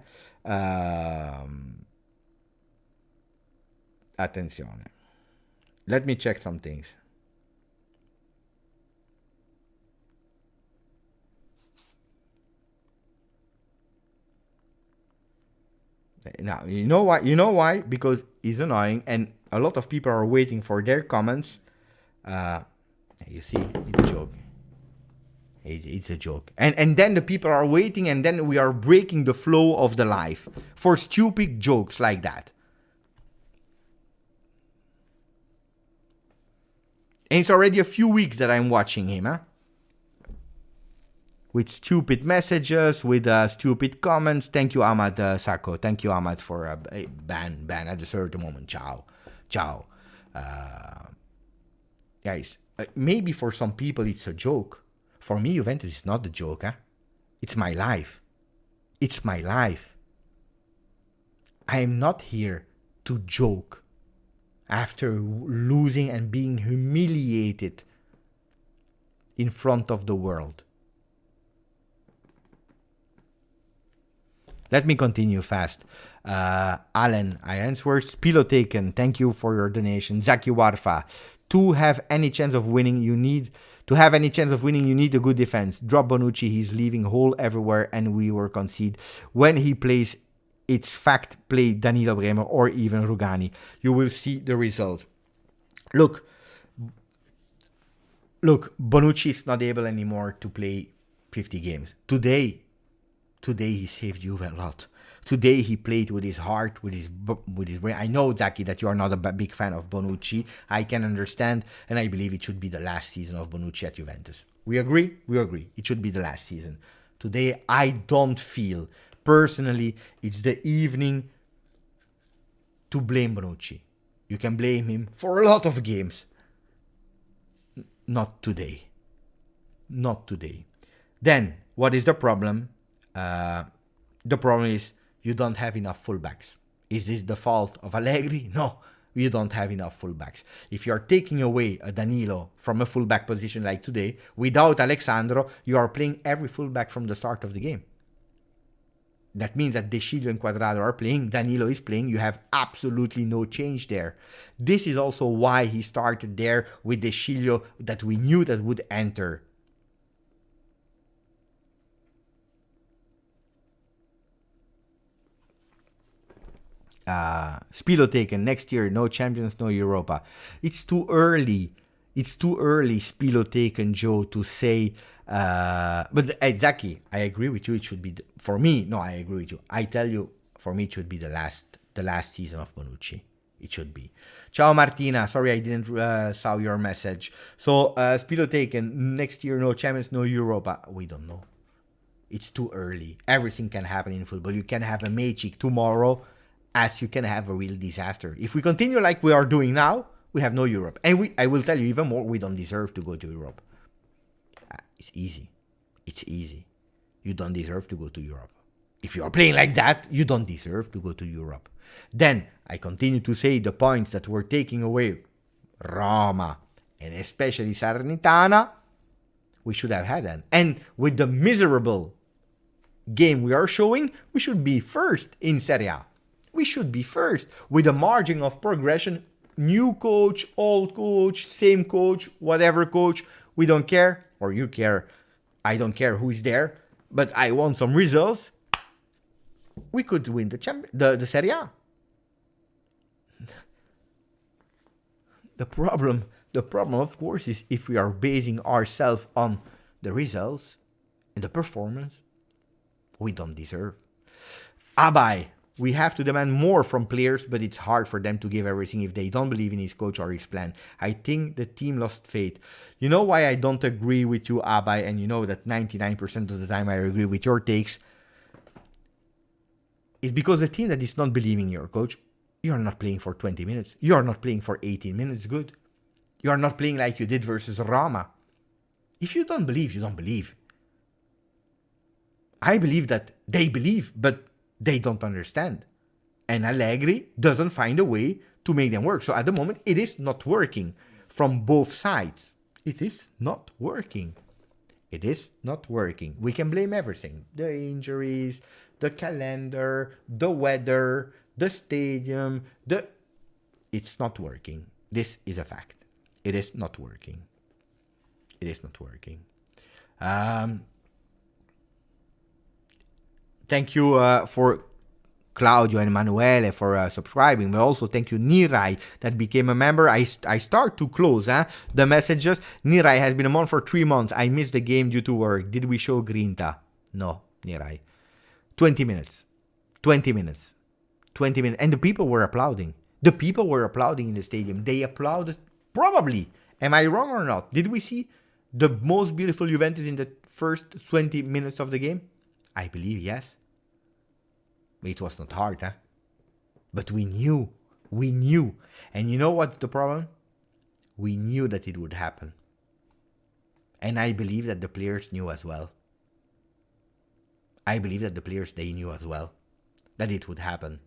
Attenzione. Let me check some things. Now, you know why? You know why? Because it's annoying and a lot of people are waiting for their comments. You see, it's a joke. It's a joke. And then the people are waiting and then we are breaking the flow of the live for stupid jokes like that. And it's already a few weeks that I'm watching him, huh? With stupid messages, with stupid comments. Thank you, Ahmad Sako. Thank you, Ahmad, for a ban at a certain moment. Ciao. Guys, maybe for some people it's a joke. For me, Juventus is not a joke, huh? It's my life. It's my life. I am not here to joke after losing and being humiliated in front of the world. Let me continue fast. Alan, I answer. Spilo taken. Thank you for your donation. Zaki Warfa. To have any chance of winning, you need a good defense. Drop Bonucci. He's leaving hole everywhere, and we will concede. When he plays, it's fact. Play Danilo Bremer or even Rugani. You will see the results. Look. Bonucci is not able anymore to play 50 games. Today he saved Juve a lot. Today he played with his heart, with his brain. I know, Zaki, that you are not a big fan of Bonucci. I can understand, and I believe it should be the last season of Bonucci at Juventus. We agree? We agree. It should be the last season. Today, I don't feel, personally, it's the evening to blame Bonucci. You can blame him for a lot of games. Not today. Not today. Then, what is the problem? The problem is you don't have enough fullbacks. Is this the fault of Allegri? No, you don't have enough fullbacks. If you are taking away a Danilo from a fullback position like today, without Alexandro, you are playing every fullback from the start of the game. That means that De Sciglio and Quadrado are playing, Danilo is playing, you have absolutely no change there. This is also why he started there with De Sciglio, that we knew that would enter. Spilo taken. Next year, no Champions, no Europa. It's too early. It's too early, Spilo taken, Joe, to say. But exactly, I agree with you. It should be for me. No, I agree with you. I tell you, for me, it should be the last season of Bonucci. It should be. Ciao, Martina. Sorry, I didn't saw your message. So, Spilo taken. Next year, no Champions, no Europa. We don't know. It's too early. Everything can happen in football. You can have a magic tomorrow, as you can have a real disaster. If we continue like we are doing now, we have no Europe. And I will tell you even more, we don't deserve to go to Europe. It's easy. It's easy. You don't deserve to go to Europe. If you are playing like that, you don't deserve to go to Europe. Then, I continue to say the points that were taking away Roma, and especially Salernitana, we should have had them. And with the miserable game we are showing, we should be first in Serie A. We should be first with a margin of progression. New coach, old coach, same coach, whatever coach. We don't care, or you care. I don't care who is there, but I want some results. We could win the Serie A. The problem, of course, is if we are basing ourselves on the results, And the performance, we don't deserve. Abai, we have to demand more from players, but it's hard for them to give everything if they don't believe in his coach or his plan. I think the team lost faith. You know why I don't agree with you, Abai, and you know that 99% of the time I agree with your takes. It's because the team that is not believing in your coach, you're not playing for 20 minutes. You're not playing for 18 minutes good. You're not playing like you did versus Roma. If you don't believe, you don't believe. I believe that they believe, but they don't understand. And Allegri doesn't find a way to make them work. So at the moment, it is not working from both sides. It is not working. It is not working. We can blame everything. The injuries, the calendar, the weather, the stadium, It's not working. This is a fact. It is not working. It is not working. Thank you for Claudio and Emanuele for subscribing, but also thank you Nirai that became a member. I start to close the messages. Nirai has been a month for 3 months. I missed the game due to work. Did we show Grinta? No, Nirai. 20 minutes. 20 minutes. 20 minutes. And the people were applauding. The people were applauding in the stadium. They applauded, probably. Am I wrong or not? Did we see the most beautiful Juventus in the first 20 minutes of the game? I believe yes. It was not hard, But we knew. We knew. And you know what's the problem? We knew that it would happen. And I believe that the players knew as well. I believe that the players, they knew as well that it would happen.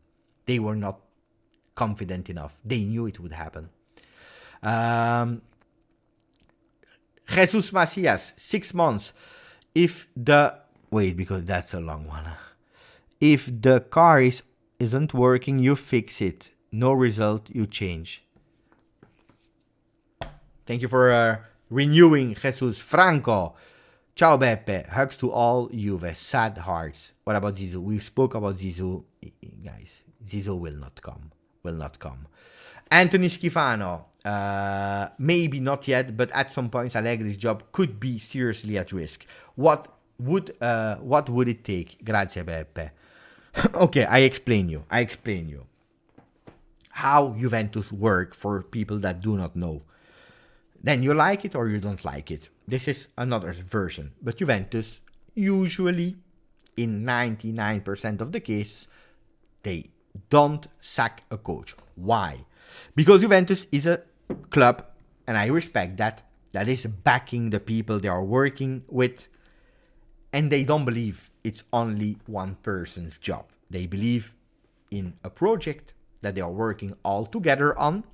They were not confident enough. They knew it would happen. Jesus Macias, 6 months. Wait, because that's a long one. If the car isn't working, you fix it. No result, you change. Thank you for renewing, Jesus. Franco. Ciao Beppe. Hugs to all Juve. Sad hearts. What about Zizou? We spoke about Zizou. Guys, Zizou will not come. Will not come. Anthony Schifano. Maybe not yet, but at some point Allegri's job could be seriously at risk. What would it take? Grazie Beppe. Okay, I explain you. How Juventus work for people that do not know. Then you like it or you don't like it. This is another version. But Juventus, usually, in 99% of the cases, they don't sack a coach. Why? Because Juventus is a club, and I respect that is backing the people they are working with, and they don't believe it's only one person's job. They believe in a project that they are working all together on,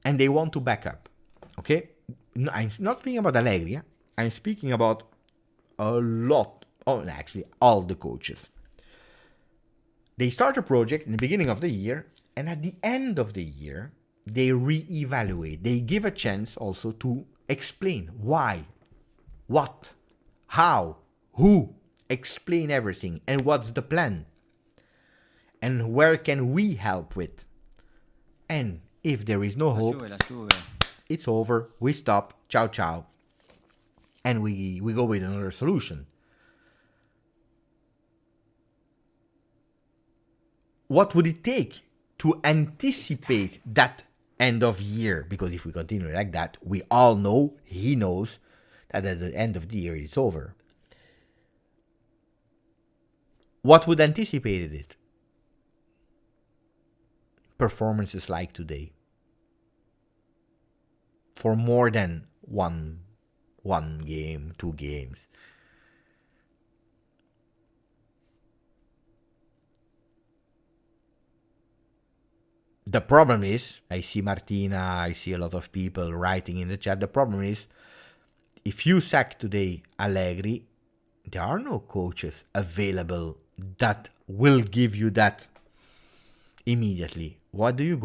and they want to back up. Okay? No, I'm not speaking about Allegri. I'm speaking about actually all the coaches. They start a project in the beginning of the year, and at the end of the year, they reevaluate. They give a chance also to explain why, what, how, who, explain everything, and what's the plan, and where can we help with. And if there is no hope, it's over, we stop, ciao ciao, and we go with another solution. What would it take to anticipate that end of year? Because if we continue like that, we all know, he knows, that at the end of the year it's over. What would anticipate it? Performances like today. For more than one game, 2 games. The problem is, I see Martina, I see a lot of people writing in the chat. The problem is, if you sack today Allegri, there are no coaches available that will give you that immediately. Who do you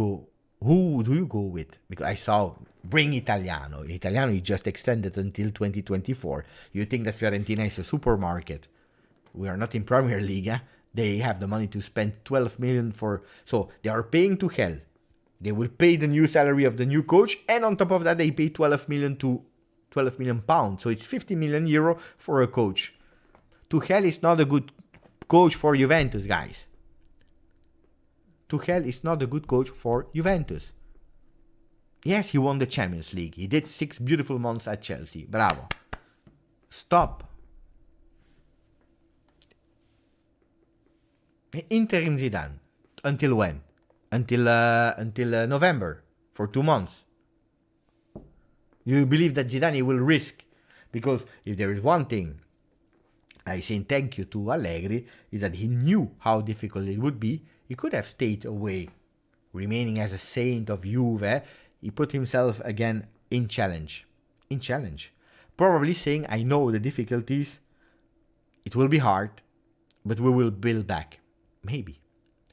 go with? Because I saw, bring Italiano. Italiano is just extended until 2024. You think that Fiorentina is a supermarket. We are not in Premier League. They have the money to spend 12 million so they are paying to hell. They will pay the new salary of the new coach, and on top of that, they pay 12 million to 12 million pounds. So it's 50 million euro for a coach. Tuchel is not a good coach for Juventus, guys. Tuchel is not a good coach for Juventus. Yes, he won the Champions League. He did 6 beautiful months at Chelsea. Bravo. Stop. Interim Zidane. Until when? Until November. For 2 months. You believe that Zidane will risk? Because if there is one thing I say thank you to Allegri, is that he knew how difficult it would be. He could have stayed away, remaining as a saint of Juve. He put himself again in challenge. Probably saying, I know the difficulties, it will be hard, but we will build back. Maybe.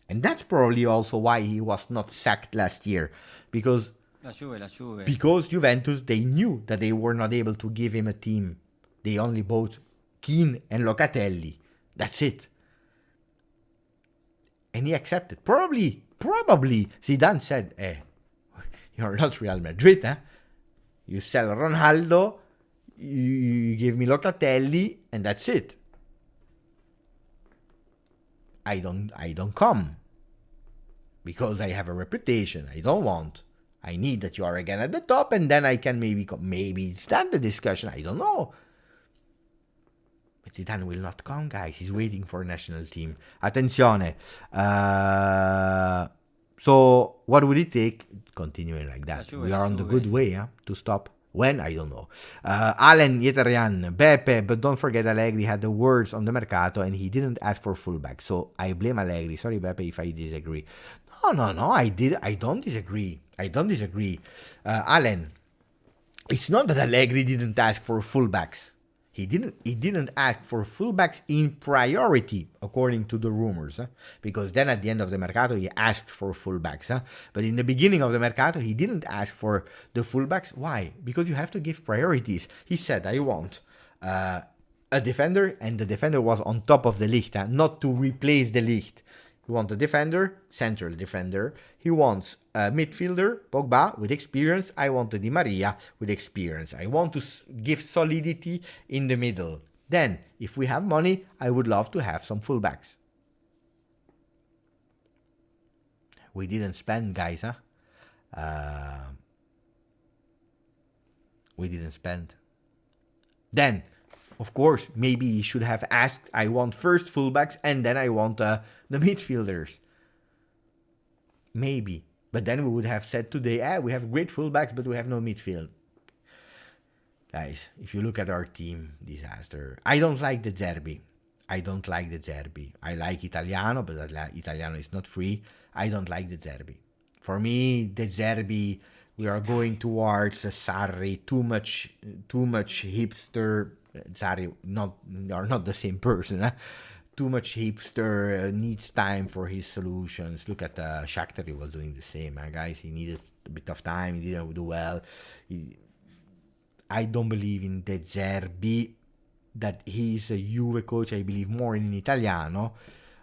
And that's probably also why he was not sacked last year. Because La Juve. Because Juventus, they knew that they were not able to give him a team. They only bought Keane and Locatelli. That's it. And he accepted. Probably Zidane said, you're not Real Madrid, huh? You sell Ronaldo, you give me Locatelli, and that's it. I don't come. Because I have a reputation. I don't want. I need that you are again at the top, and then I can maybe stand the discussion. I don't know. But Zidane will not come, guys. He's waiting for a national team. Attenzione. So, what would it take? Continuing like that. We are on the good way to stop. When? I don't know. Allen Yeterian, Beppe, but don't forget Allegri had the words on the mercato and he didn't ask for fullback. So I blame Allegri. Sorry, Beppe, if I disagree. No. I don't disagree. Allen, it's not that Allegri didn't ask for fullbacks. He didn't ask for fullbacks in priority, according to the rumors. Because then at the end of the mercato, he asked for fullbacks. But in the beginning of the mercato, he didn't ask for the fullbacks. Why? Because you have to give priorities. He said, I want a defender, and the defender was on top of the list, not to replace the list. He wants a defender, central defender. He wants a midfielder, Pogba, with experience. I want a Di Maria with experience. I want to give solidity in the middle. Then, if we have money, I would love to have some fullbacks. We didn't spend, guys, we didn't spend. Then, of course, maybe he should have asked, I want first fullbacks and then I want the midfielders. Maybe. But then we would have said today, we have great fullbacks, but we have no midfield. Guys, if you look at our team, disaster. I don't like the Zerbi. I like Italiano, but Italiano is not free. I don't like the Zerbi. For me, the Zerbi, we are going towards Sarri, too much hipster. Sorry, are not the same person. Too much hipster, needs time for his solutions. Look at Shakhtar, he was doing the same, guys. He needed a bit of time. He didn't do well. I don't believe in De Zerbi, that he's a Juve coach. I believe more in Italiano.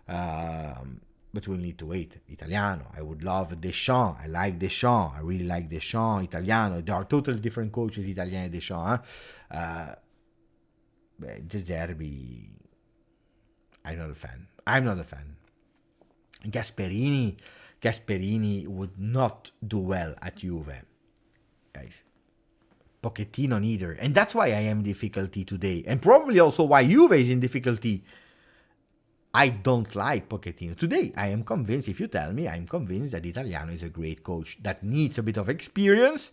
But we'll need to wait. Italiano. I would love Deschamps. I like Deschamps. I really like Deschamps. Italiano. There are totally different coaches, Italiano and Deschamps. De Zerbi, I'm not a fan. Gasperini would not do well at Juve, guys. Pochettino neither. And that's why I am in difficulty today. And probably also why Juve is in difficulty. I don't like Pochettino. Today, I am convinced, if you tell me, I'm convinced that Italiano is a great coach that needs a bit of experience,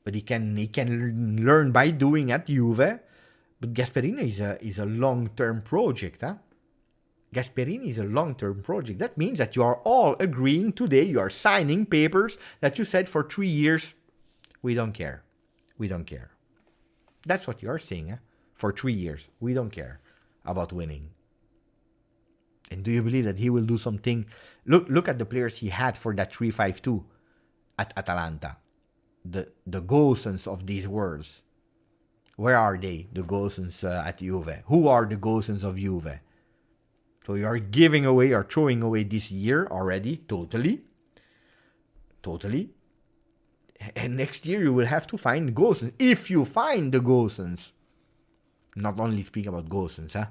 but he can learn by doing at Juve. But Gasperini is a long-term project, Gasperini is a long-term project. That means that you are all agreeing today, you are signing papers that you said for 3 years, we don't care. That's what you are saying, For 3 years, we don't care about winning. And do you believe that he will do something? Look at the players he had for that 3-5-2 at Atalanta. The Gosens of these worlds. Where are they, the Gosens at Juve? Who are the Gosens of Juve? So you are giving away or throwing away this year already, totally. And next year you will have to find Gosens. If you find the Gosens. Not only speak about Gosens, huh?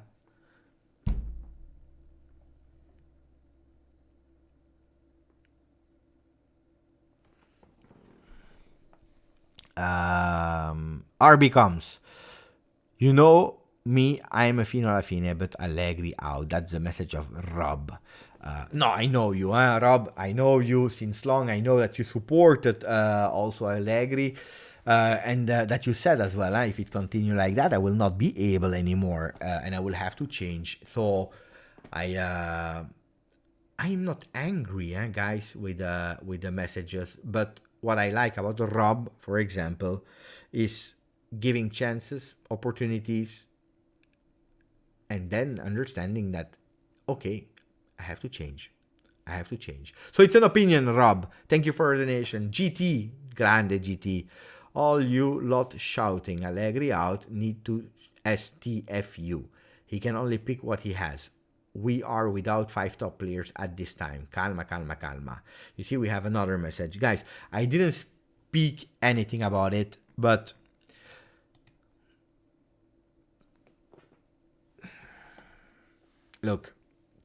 RB comes. You know me, I'm a fino alla fine, but Allegri out. That's the message of Rob. No, I know you, Rob. I know you since long. I know that you supported also Allegri. And that you said as well, if it continue like that, I will not be able anymore, and I will have to change. So, I'm not angry, guys, with the messages. But what I like about Rob, for example, is giving chances, opportunities, and then understanding that, okay, I have to change. I have to change. So it's an opinion, Rob. Thank you for the donation. GT, grande GT. All you lot shouting Allegri out need to STFU. He can only pick what he has. We are without 5 top players at this time. Calma, calma, calma. You see, we have another message. Guys, I didn't speak anything about it, but look,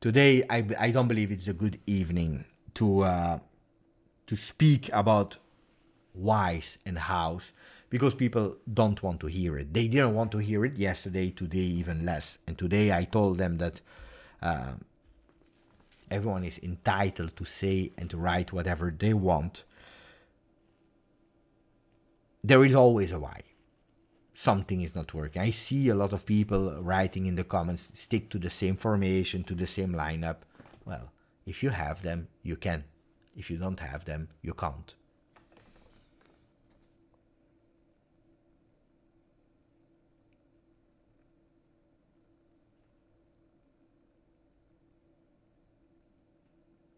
today I don't believe it's a good evening to speak about whys and hows, because people don't want to hear it. They didn't want to hear it yesterday, today even less. And today I told them that everyone is entitled to say and to write whatever they want. There is always a why. Something is not working. I see a lot of people writing in the comments, stick to the same formation, to the same lineup. Well, if you have them, you can. If you don't have them, you can't.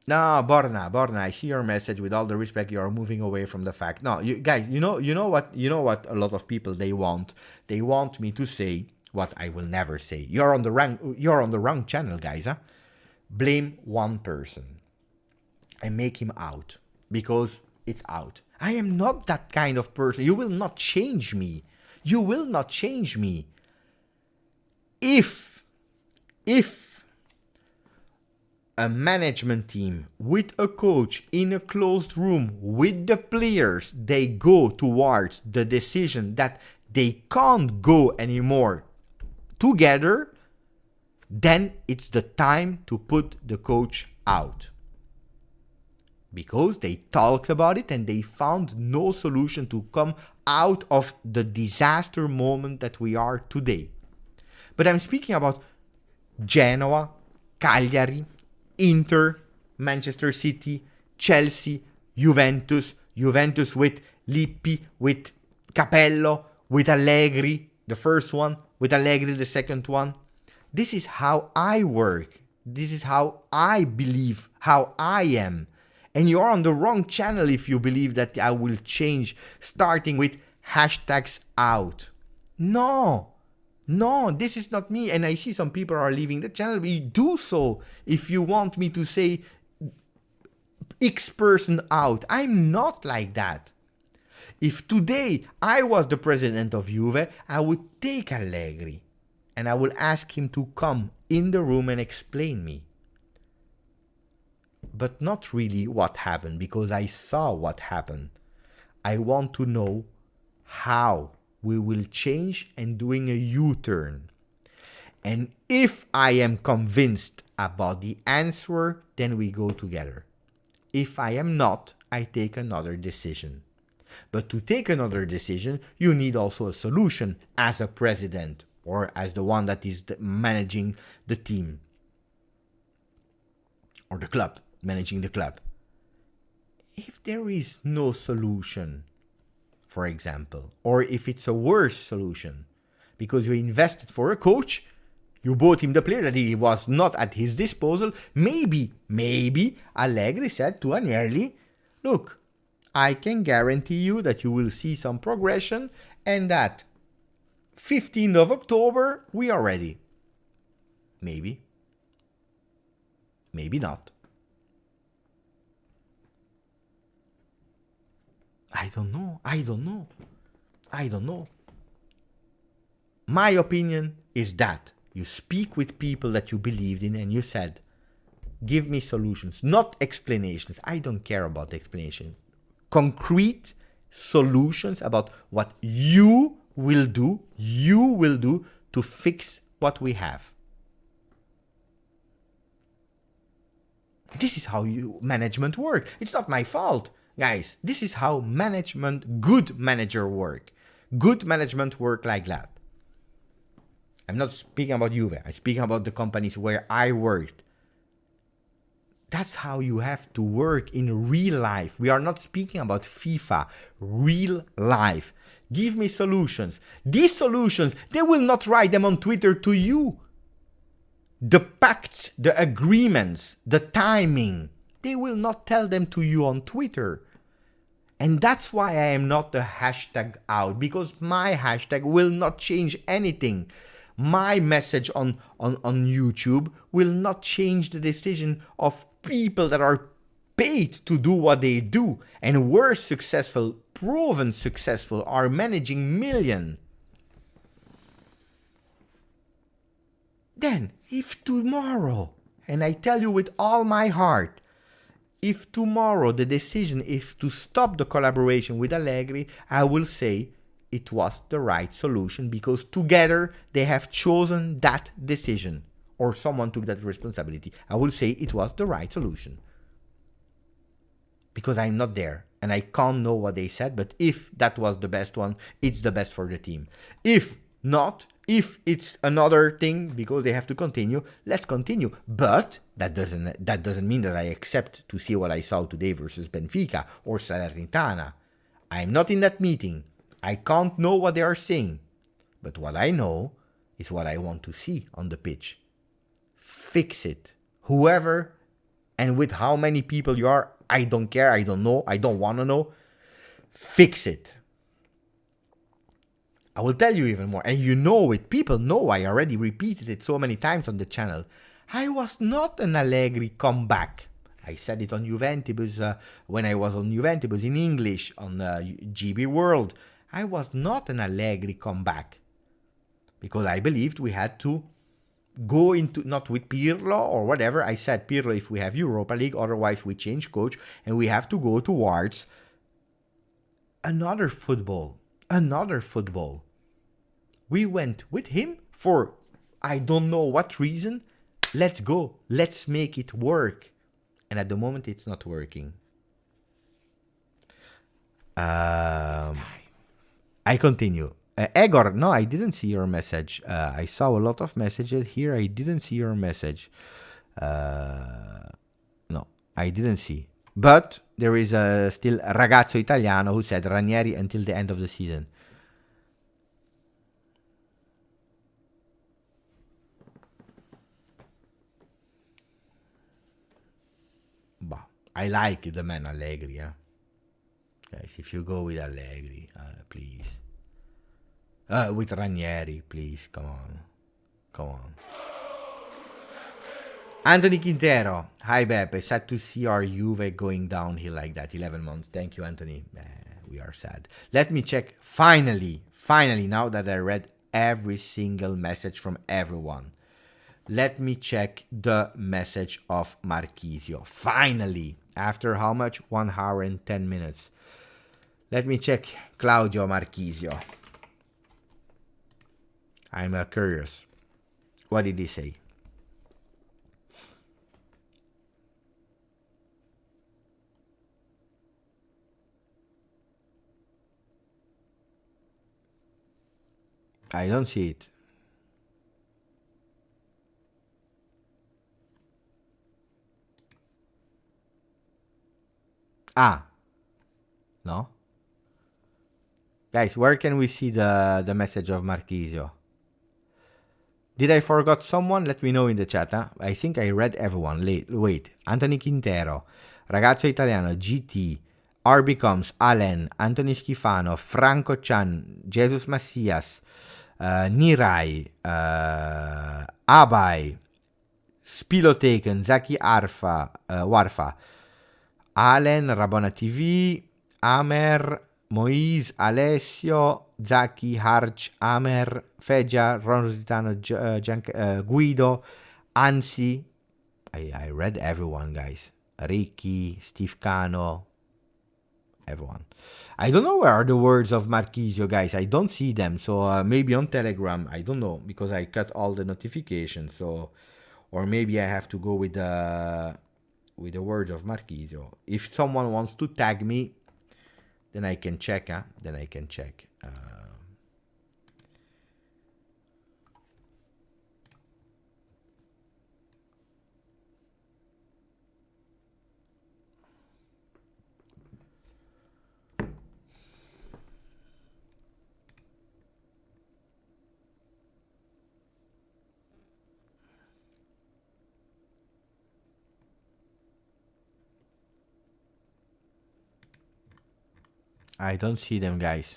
No, Borna, I see your message. With all the respect, you are moving away from the fact. No, you guys, you know what a lot of people they want. They want me to say what I will never say. You're on the wrong channel, guys, huh? Blame one person and make him out because it's out. I am not that kind of person. You will not change me. You will not change me. If a management team with a coach in a closed room with the players, they go towards the decision that they can't go anymore together, then it's the time to put the coach out. Because they talked about it and they found no solution to come out of the disaster moment that we are today. But I'm speaking about Genoa, Cagliari, Inter, Manchester City, Chelsea, Juventus with Lippi, with Capello, with Allegri, the first one, with Allegri, the second one. This is how I work. This is how I believe, how I am. And you're on the wrong channel if you believe that I will change starting with hashtags out. No, this is not me. And I see some people are leaving the channel. We do so if you want me to say X person out. I'm not like that. If today I was the president of Juve, I would take Allegri and I will ask him to come in the room and explain me. But not really what happened, because I saw what happened. I want to know how we will change and doing a U-turn. And if I am convinced about the answer, then we go together. If I am not, I take another decision. But to take another decision, you need also a solution as a president or as the one that is managing the team or the club, managing the club. If there is no solution, for example, or if it's a worse solution, because you invested for a coach, you bought him the player that he was not at his disposal, maybe Allegri said to Agnelli, look, I can guarantee you that you will see some progression and that 15th of October, we are ready. Maybe not. I don't know. My opinion is that you speak with people that you believed in and you said, give me solutions, not explanations. I don't care about explanation. Concrete solutions about what you will do to fix what we have. This is how management work. It's not my fault, guys. This is how good manager work. Good management work like that. I'm not speaking about Juve. I'm speaking about the companies where I worked. That's how you have to work in real life. We are not speaking about FIFA. Real life. Give me solutions. These solutions, they will not write them on Twitter to you. The pacts, the agreements, the timing, they will not tell them to you on Twitter. And that's why I am not the hashtag out, because my hashtag will not change anything. My message on YouTube will not change the decision of people that are paid to do what they do and were successful, proven successful, are managing millions. Then, if tomorrow, and I tell you with all my heart, if tomorrow the decision is to stop the collaboration with Allegri, I will say it was the right solution because together they have chosen that decision or someone took that responsibility. I will say it was the right solution because I'm not there and I can't know what they said, but if that was the best one, it's the best for the team. If not, if it's another thing because they have to continue, let's continue. But that doesn't mean that I accept to see what I saw today versus Benfica or Salernitana. I'm not in that meeting. I can't know what they are saying. But what I know is what I want to see on the pitch. Fix it. Whoever and with how many people you are, I don't care, I don't know, I don't want to know. Fix it. I will tell you even more. And you know it. People know. I already repeated it so many times on the channel. I was not an Allegri comeback. I said it on Juventus when I was on Juventus in English on GB World. I was not an Allegri comeback. Because I believed we had to go into, not with Pirlo or whatever. I said, Pirlo, if we have Europa League, otherwise we change coach. And we have to go towards another football. We went with him for I don't know what reason. Let's go. Let's make it work. And at the moment, it's not working. I continue. Egor, no, I didn't see your message. I saw a lot of messages here. I didn't see your message. No, I didn't see. But there is still a ragazzo italiano who said Ranieri until the end of the season. Bah, I like the man Allegri. Guys, if you go with Allegri, please. With Ranieri, please. Come on. Anthony Quintero. Hi, Beppe. Sad to see our Juve going downhill like that. 11 months. Thank you, Anthony. We are sad. Let me check. Finally, now that I read every single message from everyone. Let me check the message of Marchisio. Finally. After how much? 1 hour and 10 minutes. Let me check Claudio Marchisio. I'm curious. What did he say? I don't see it. No? Guys, where can we see the message of Marchisio? Did I forgot someone? Let me know in the chat. I think I read everyone. Wait. Anthony Quintero, Ragazzo Italiano, GT, RB Combs, Allen, Anthony Schifano, Franco Chan, Jesus Macias, Nirai, Abai, Spiloteken, Zaki Warfa, Allen, Rabona TV, Amer, Moise, Alessio, Zaki, Harch, Amer, Feja, Ron Rositano, Guido, Ansi. I read everyone, guys. Ricky, Steve Cano, everyone. I don't know where are the words of Marquisio, guys. I don't see them. So maybe on Telegram. I don't know because I cut all the notifications. So, or maybe I have to go with the words of Marquisio. If someone wants to tag me, then I can check. Then I can check. I don't see them, guys.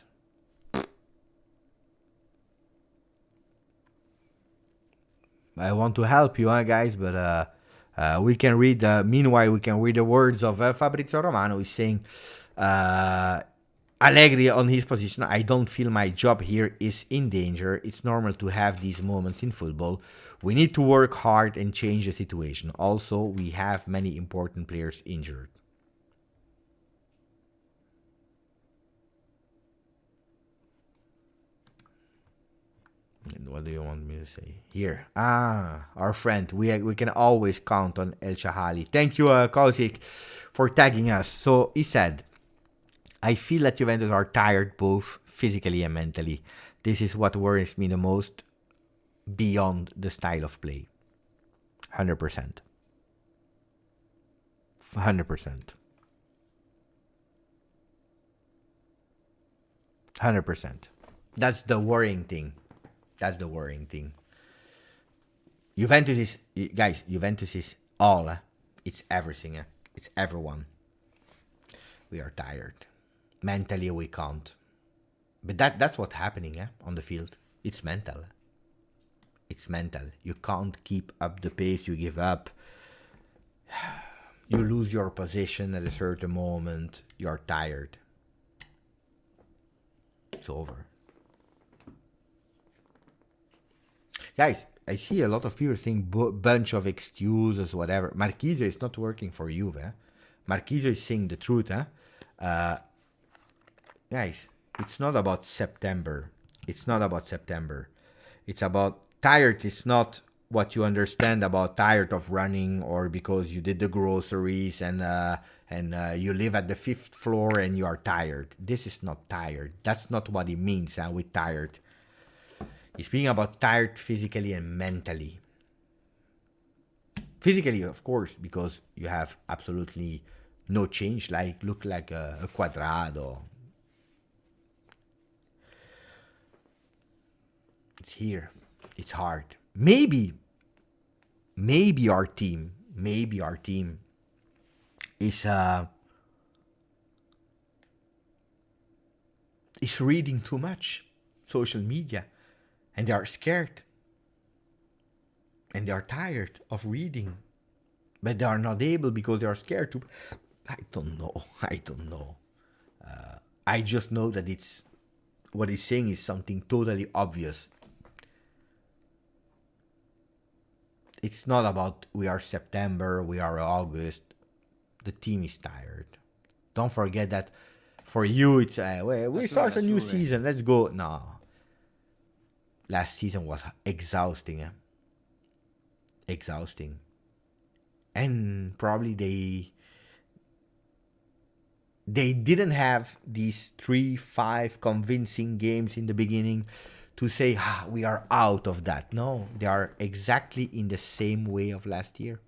I want to help you, guys, but we can read. Meanwhile, we can read the words of Fabrizio Romano. He's saying, Allegri on his position. I don't feel my job here is in danger. It's normal to have these moments in football. We need to work hard and change the situation. Also, we have many important players injured. What do you want me to say? Here. Our friend. We can always count on El Shahali. Thank you, Kauzik, for tagging us. So he said, I feel that Juventus are tired both physically and mentally. This is what worries me the most beyond the style of play. 100%. 100%. 100%. That's the worrying thing. That's the worrying thing. Juventus is, guys, Juventus is all. It's everything. It's everyone. We are tired. Mentally, we can't. But that's what's happening on the field. It's mental. It's mental. You can't keep up the pace. You give up. You lose your position at a certain moment. You're tired. It's over. Guys, I see a lot of people saying bunch of excuses, whatever. Marquisio is not working for Juve. Marquisio is saying the truth. Guys, it's not about September. It's not about September. It's about tired. It's not what you understand about tired of running or because you did the groceries and you live at the 5th floor and you are tired. This is not tired. That's not what it means with tired. He's speaking about tired physically and mentally. Physically, of course, because you have absolutely no change, look like a Quadrado. It's here. It's hard. Maybe our team is reading too much social media. And they are scared. And they are tired of reading. But they are not able because they are scared to. I don't know. I just know that what he's saying is something totally obvious. It's not about we are September, we are August. The team is tired. Don't forget that for you it's we start a new season. Let's go. No. Last season was exhausting. Exhausting. And probably they didn't have these 3-5 convincing games in the beginning to say, we are out of that. No, they are exactly in the same way of last year.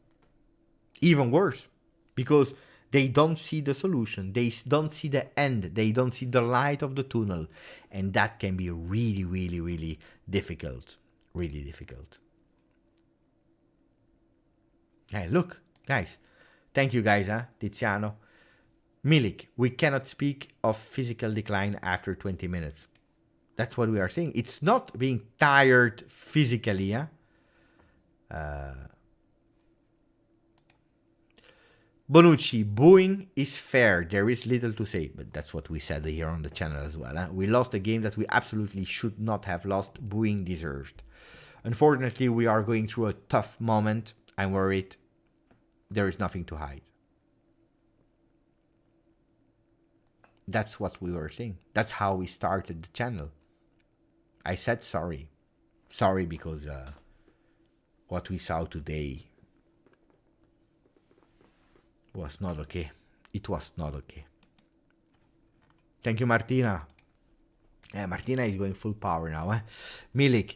Even worse, because they don't see the solution. They don't see the end. They don't see the light of the tunnel. And that can be really, really, really difficult. Really difficult. Hey, look, guys. Thank you, guys, Tiziano. Milik, we cannot speak of physical decline after 20 minutes. That's what we are saying. It's not being tired physically. Bonucci, booing is fair. There is little to say, but that's what we said here on the channel as well. We lost a game that we absolutely should not have lost. Booing deserved. Unfortunately, we are going through a tough moment. I'm worried. There is nothing to hide. That's what we were saying. That's how we started the channel. I said sorry. Sorry because what we saw today was not okay. It was not okay. Thank you, Martina. Martina is going full power now. Milik,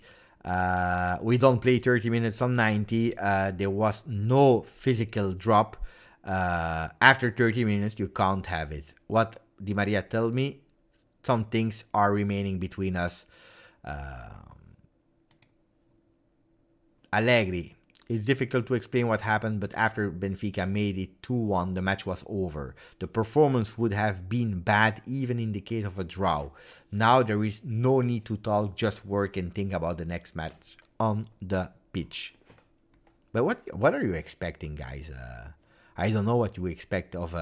we don't play 30 minutes on 90. There was no physical drop. After 30 minutes, you can't have it. What Di Maria tell me? Some things are remaining between us. Allegri. It's difficult to explain what happened, but after Benfica made it 2-1, the match was over. The performance would have been bad even in the case of a draw. Now there is no need to talk, just work and think about the next match on the pitch. But what are you expecting, guys? I don't know what you expect of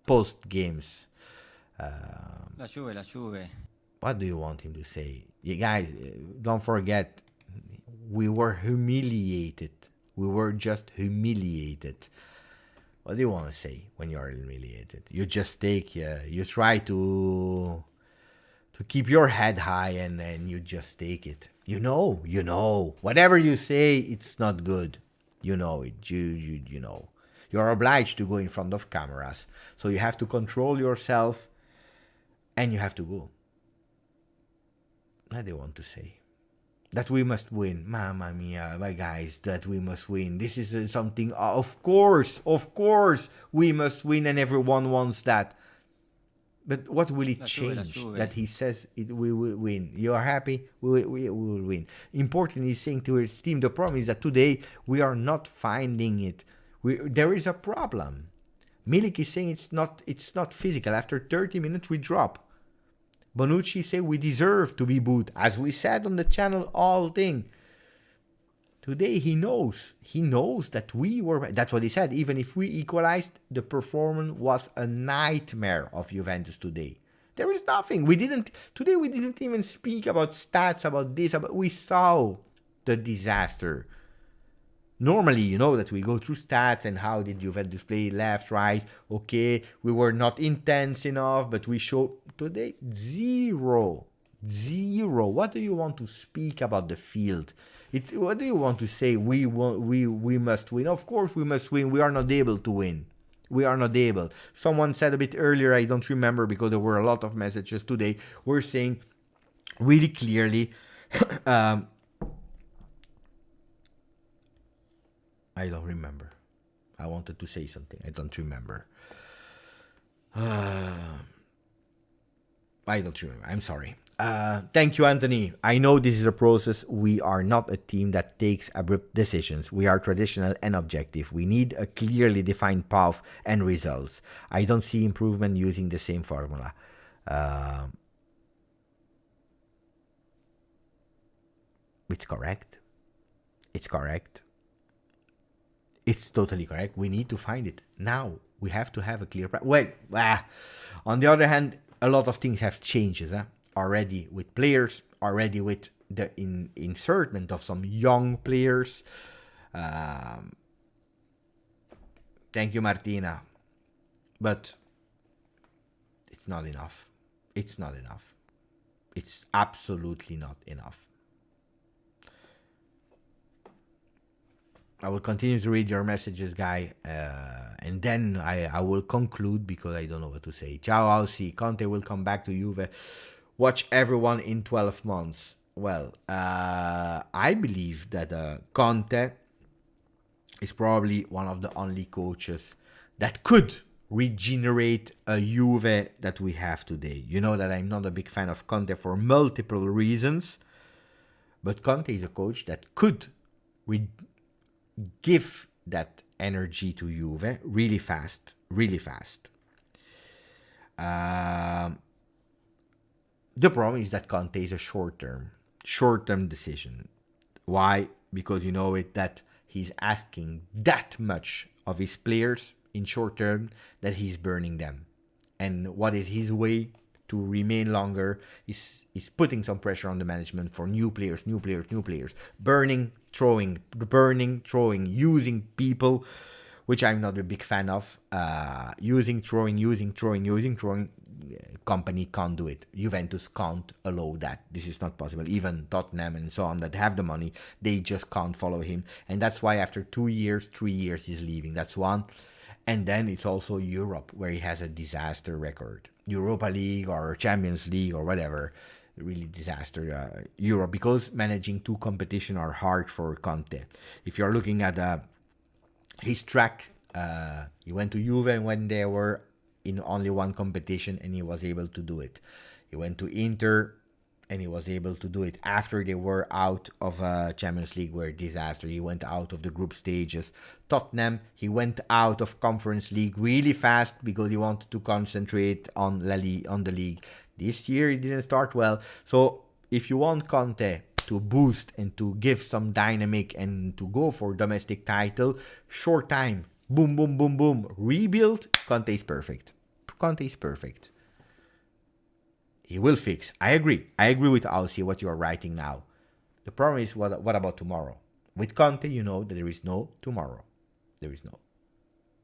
post games. La Juve. What do you want him to say? You guys, don't forget, we were humiliated. We were just humiliated. What do you want to say when you are humiliated? You just take, you try to keep your head high and then you just take it. You know. Whatever you say, it's not good. You know it. You know. You're obliged to go in front of cameras. So you have to control yourself and you have to go. What do you want to say? That we must win. Mamma mia, my guys, that we must win. This is something, of course, we must win and everyone wants that. But what will it change that he says we will win? You are happy? We will win. Important is saying to his team, the problem is that today we are not finding it. There is a problem. Milik is saying it's not physical. After 30 minutes we drop. Bonucci say we deserve to be booed. As we said on the channel, all thing. Today he knows that we were, that's what he said, even if we equalized, the performance was a nightmare of Juventus today. There is nothing. Today we didn't even speak about stats, about this, we saw the disaster. Normally, you know that we go through stats and how did Juventus play left, right, okay, we were not intense enough, but we showed today zero. What do you want to speak about the field? What do you want to say? We must win. Of course we must win. We are not able to win. We are not able. Someone said a bit earlier, I don't remember because there were a lot of messages today. We're saying really clearly, I don't remember. I wanted to say something. I don't remember. I don't remember. I'm sorry. Thank you, Anthony. I know this is a process. We are not a team that takes abrupt decisions. We are traditional and objective. We need a clearly defined path and results. I don't see improvement using the same formula. It's correct. It's correct. It's totally correct. We need to find it now. We have to have a clear plan. On the other hand, a lot of things have changed already with players, already with the insertion of some young players. Thank you, Martina. But it's not enough. It's not enough. It's absolutely not enough. I will continue to read your messages, guy, and then I will conclude because I don't know what to say. Ciao, I'll see. Conte will come back to Juve. Watch everyone in 12 months. Well, I believe that Conte is probably one of the only coaches that could regenerate a Juve that we have today. You know that I'm not a big fan of Conte for multiple reasons, but Conte is a coach that could give that energy to Juve really fast. The problem is that Conte is a short-term decision. Why? Because you know it that he's asking that much of his players in short term that he's burning them. And what is his way to remain longer is putting some pressure on the management for new players. Burning, throwing, using people, which I'm not a big fan of. Using, throwing. Company can't do it. Juventus can't allow that. This is not possible. Even Tottenham and so on that have the money, they just can't follow him. And that's why after 2 years, 3 years, he's leaving. That's one. And then it's also Europe, where he has a disaster record. Europa League or Champions League or whatever, really disaster. Europe, because managing two competition are hard for Conte. If you're looking at his track, he went to Juve when they were in only one competition, and he was able to do it. He went to Inter, and he was able to do it after they were out of Champions League, were disaster. He went out of the group stages. Tottenham, he went out of Conference League really fast because he wanted to concentrate on the league. This year he didn't start well. So if you want Conte to boost and to give some dynamic and to go for domestic title, short time, boom, boom, boom, boom, rebuild, Conte is perfect. He will fix. I agree with Aussie what you are writing now. The problem is, what about tomorrow? With Conte, you know that there is no tomorrow.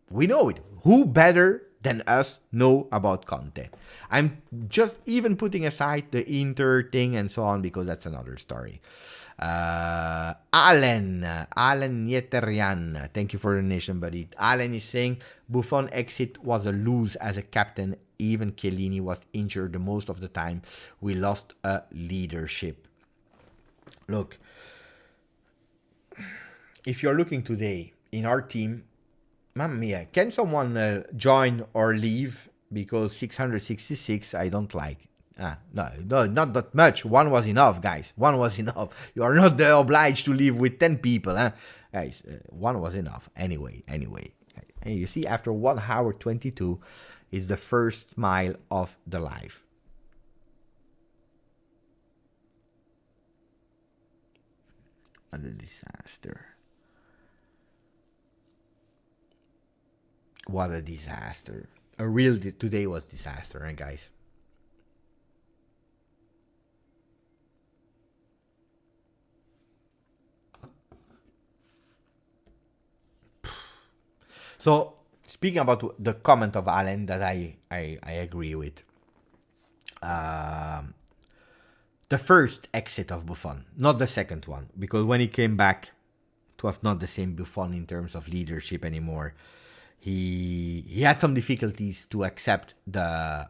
We know it. Who better than us know about Conte? I'm just even putting aside the Inter thing and so on, because that's another story. Alan Yeterian, thank you for the donation, buddy. Alan is saying Buffon exit was a lose as a captain. Even Chiellini was injured the most of the time. We lost a leadership. Look, if you're looking today in our team, mamma mia, can someone join or leave? Because 666 I don't like. No, not that much. One was enough, guys. One was enough. You are not obliged to live with 10 people, guys. One was enough. Anyway. And you see, after 1 hour 22, it's the first smile of the life. What a disaster. What a disaster. Today was disaster, guys. So, speaking about the comment of Alan that I agree with. The first exit of Buffon, not the second one. Because when he came back, it was not the same Buffon in terms of leadership anymore. He had some difficulties to accept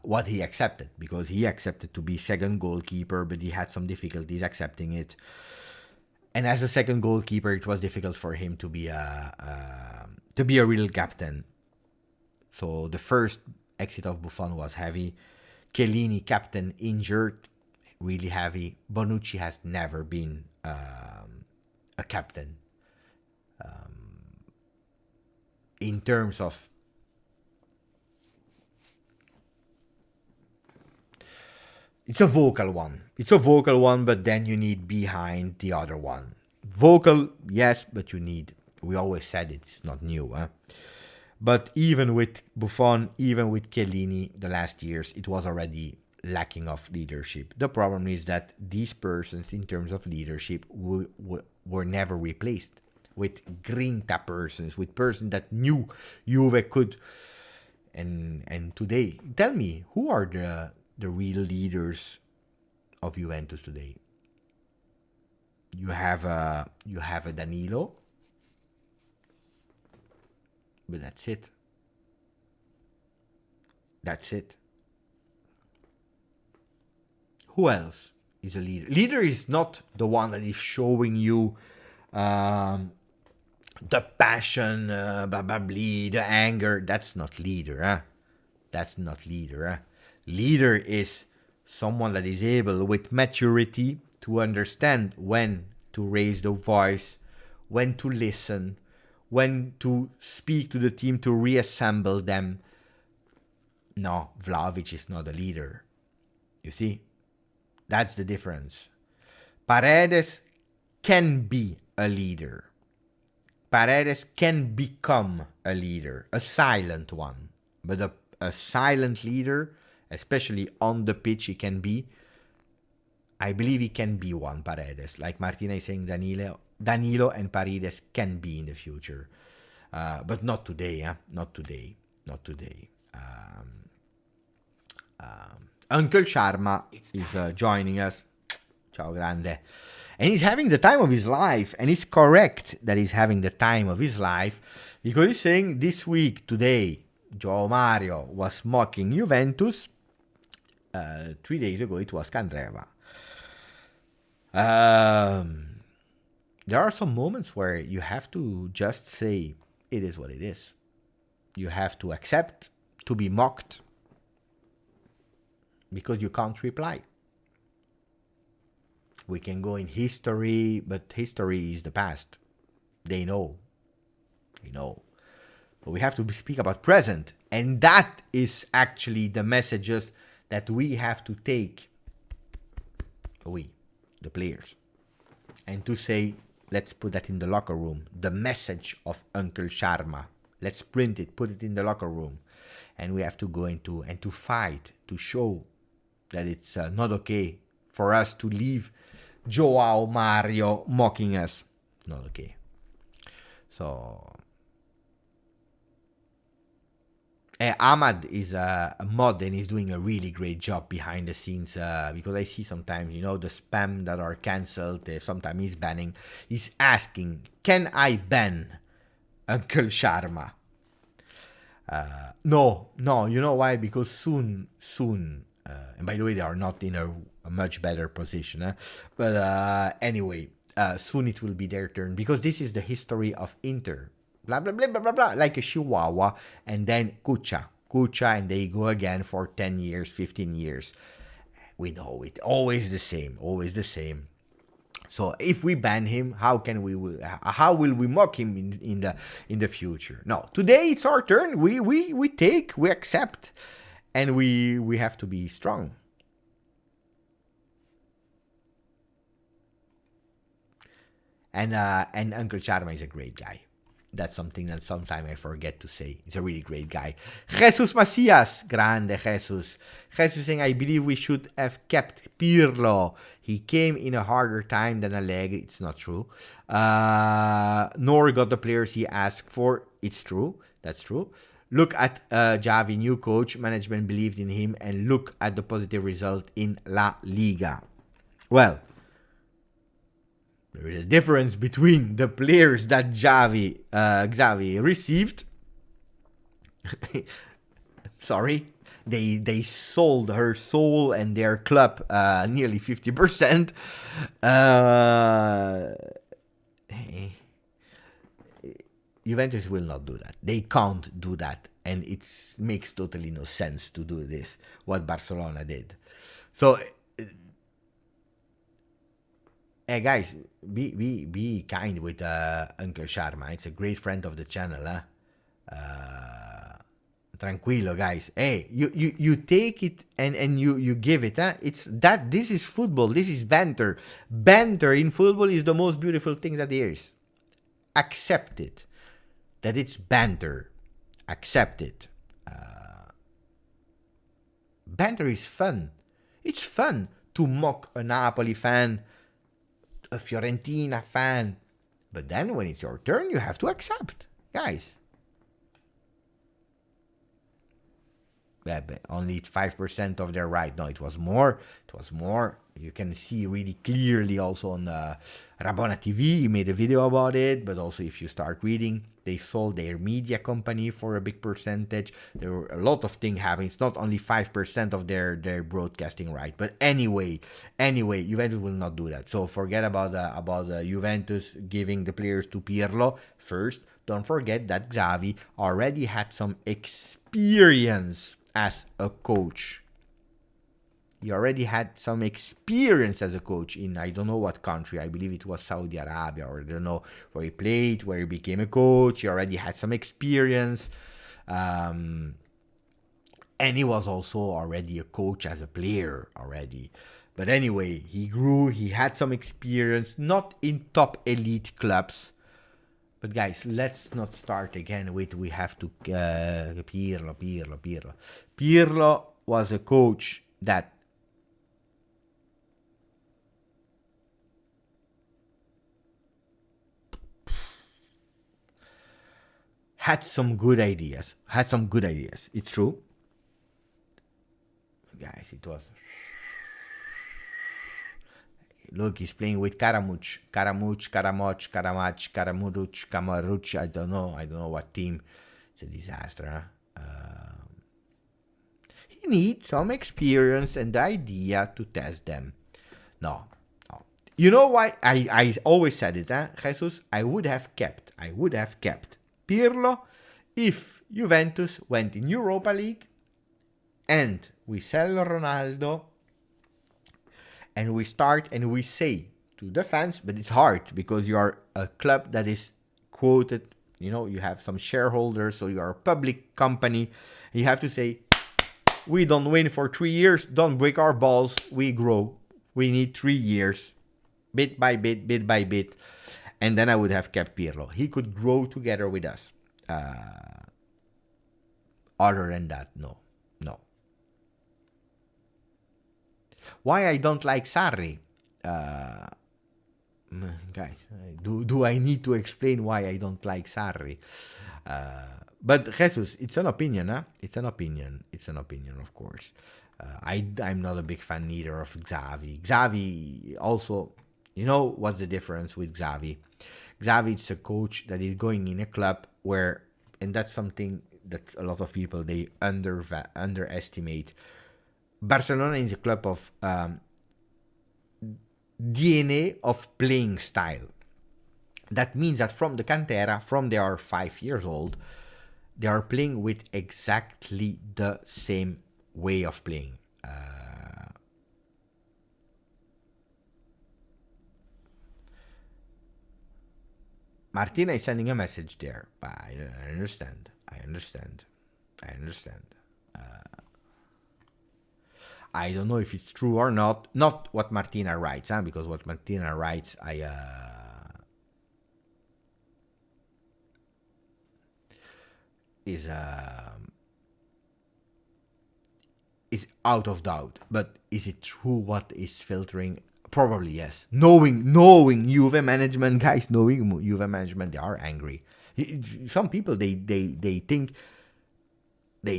what he accepted. Because he accepted to be second goalkeeper, but he had some difficulties accepting it. And as a second goalkeeper, it was difficult for him to be a real captain. So the first exit of Buffon was heavy. Chiellini, captain, injured, really heavy. Bonucci has never been a captain. In terms of it's a vocal one, but then you need behind the other one. Vocal, yes, but you need, we always said it's not new, But even with Buffon, even with Chiellini, the last years, it was already lacking of leadership. The problem is that these persons, in terms of leadership, were never replaced with grinta persons, with persons that knew Juve could. And today, tell me, who are the real leaders of Juventus today? You have a Danilo. But that's it. Who else is a leader? Leader is not the one that is showing you the passion, the anger. That's not leader. Leader is someone that is able, with maturity, to understand when to raise the voice, when to listen, when to speak to the team to reassemble them. No, Vlahovic is not a leader. You see? That's the difference. Paredes can be a leader. Paredes can become a leader, a silent one, but a silent leader, especially on the pitch, he can be. I believe he can be one, Paredes. Like Martina is saying, Danilo and Paredes can be in the future. But not today, huh? Not today. Not today. Uncle Sharma is joining us. Ciao, grande. And he's having the time of his life. And it's correct that he's having the time of his life. Because he's saying this week, today, Joao Mario was mocking Juventus. 3 days ago, it was Candreva. There are some moments where you have to just say, it is what it is. You have to accept to be mocked because you can't reply. We can go in history, but history is the past. They know. We know. But we have to speak about present. And that is actually the messages that we have to take. We, the players. And to say, let's put that in the locker room. The message of Uncle Sharma. Let's print it, put it in the locker room. And we have to go into and to fight, to show that it's not okay for us to leave Joao Mario mocking us. Not okay. So, Ahmad is a mod and he's doing a really great job behind the scenes because I see sometimes, the spam that are cancelled, sometimes he's banning. He's asking, can I ban Uncle Sharma? No, you know why? Because soon, and by the way, they are not in a much better position. But anyway, soon it will be their turn because this is the history of Inter. Blah, blah, blah, blah, blah, blah, like a chihuahua, and then Kucha, and they go again for 10 years, 15 years. We know it. Always the same. So if we ban him, how will we mock him in the future? No, today it's our turn. We take, we accept, and we have to be strong. And Uncle Charma is a great guy. That's something that sometimes I forget to say. He's a really great guy. Jesus Macias, grande Jesus. Jesus saying, I believe we should have kept Pirlo. He came in a harder time than Allegri. It's not true. Nor got the players he asked for. It's true. That's true. Look at Xavi, new coach. Management believed in him. And look at the positive result in La Liga. Well, there is a difference between the players that Xavi received. Sorry. They sold her soul and their club nearly 50%. Juventus will not do that. They can't do that. And it makes totally no sense to do this, what Barcelona did. So, hey guys, be kind with Uncle Sharma. It's a great friend of the channel. Tranquilo, guys. Hey, you take it and you give it. It's that. This is football. This is banter. Banter in football is the most beautiful thing that there is. Accept it. That it's banter. Accept it. Banter is fun. It's fun to mock a Napoli fan, a Fiorentina fan. But then when it's your turn, you have to accept. Guys. But only 5% of their right. No, it was more. You can see really clearly also on Rabona TV. He made a video about it. But also if you start reading, they sold their media company for a big percentage. There were a lot of things happening. It's not only 5% of their broadcasting right. But anyway, Juventus will not do that. So forget about Juventus giving the players to Pirlo. First, don't forget that Xavi already had some experience as a coach. He already had some experience as a coach in I don't know what country. I believe it was Saudi Arabia, or I don't know where he played, where he became a coach. He already had some experience. And he was also already a coach as a player already. But anyway, he grew, he had some experience, not in top elite clubs, But guys, let's not start again with we have to Pirlo, Pirlo, Pirlo. Pirlo was a coach that had some good ideas. It's true. Guys, it was. Look, he's playing with Karamuch. I don't know what team. It's a disaster, huh? He needs some experience and idea to test them. No. You know why? I always said it, huh? Jesus, I would have kept Pirlo if Juventus went in Europa League and we sell Ronaldo and we start and we say to the fans, but it's hard because you are a club that is quoted, you have some shareholders, so you are a public company. You have to say, we don't win for 3 years, don't break our balls, we grow. We need 3 years, bit by bit. And then I would have kept Pirlo. He could grow together with us. Other than that, no. Why I don't like Sarri? Guys, do I need to explain why I don't like Sarri? But Jesus, it's an opinion, huh? It's an opinion, of course. I'm not a big fan neither of Xavi. Xavi also, what's the difference with Xavi? Xavi is a coach that is going in a club where, and that's something that a lot of people, they underestimate. Barcelona is a club of DNA of playing style. That means that from the cantera, from they are 5 years old, they are playing with exactly the same way of playing. Martina is sending a message there. I understand. I don't know if it's true or not. Not what Martina writes, because what Martina writes, is out of doubt. But is it true what is filtering? Probably yes. Knowing Juve management, guys, they are angry. Some people they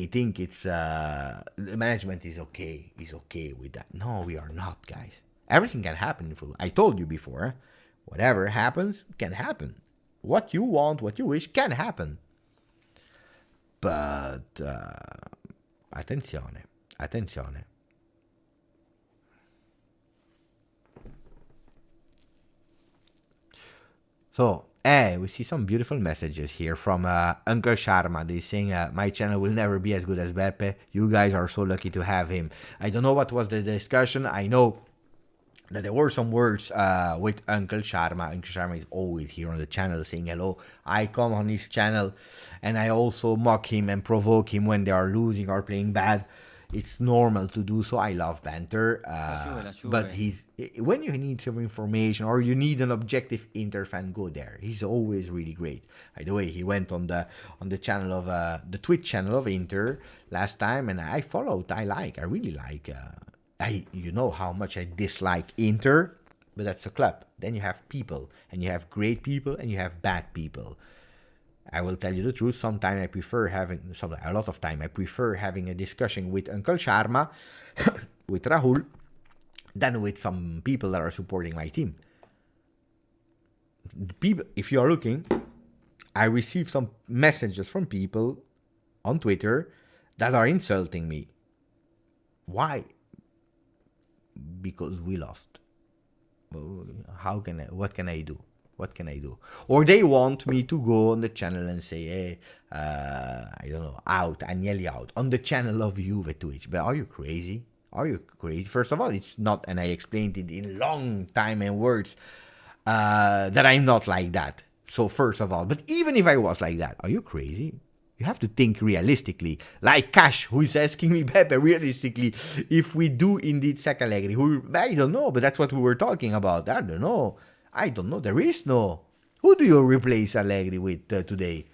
think it's the management is okay with that. No, we are not, guys. Everything can happen. I told you before, whatever happens can happen. What you want, what you wish can happen. But attenzione. So, we see some beautiful messages here from Uncle Sharma. They're saying, my channel will never be as good as Beppe. You guys are so lucky to have him. I don't know what was the discussion. I know that there were some words with Uncle Sharma. Uncle Sharma is always here on the channel saying hello. I come on his channel and I also mock him and provoke him when they are losing or playing bad. It's normal to do so. I love banter. But when you need some information or you need an objective Inter fan, go there. He's always really great. By the way, he went on the channel of the Twitch channel of Inter last time, and I followed. I really like. You know how much I dislike Inter, but that's a club. Then you have people, and you have great people, and you have bad people. I will tell you the truth. A lot of time I prefer having a discussion with Uncle Sharma, with Rahul, than with some people that are supporting my team. People, if you are looking, I receive some messages from people on Twitter that are insulting me. Why? Because we lost. What can I do? Or they want me to go on the channel and say, hey, I don't know, Agnelli out, on the channel of Juve Twitch. But are you crazy? First of all, it's not, and I explained it in long time and words, that I'm not like that. So first of all, but even if I was like that, are you crazy? You have to think realistically. Like Cash, who is asking me, Pepe, realistically, if we do indeed sack Allegri. I don't know, but that's what we were talking about. I don't know. There is no Who do you replace Allegri with today?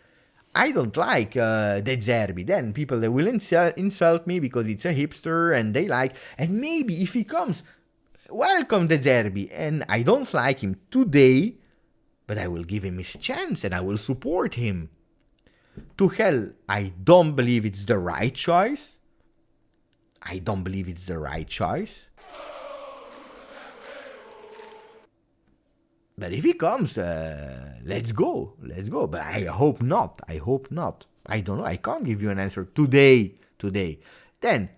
I don't like De Zerbi. Then people they will insult me because it's a hipster and they like. And maybe if he comes, welcome De Zerbi. And I don't like him today, but I will give him his chance and I will support him. Tuchel, I don't believe it's the right choice. I don't believe it's the right choice. But if he comes, let's go. Let's go. But I hope not. I hope not. I don't know. I can't give you an answer today. Then,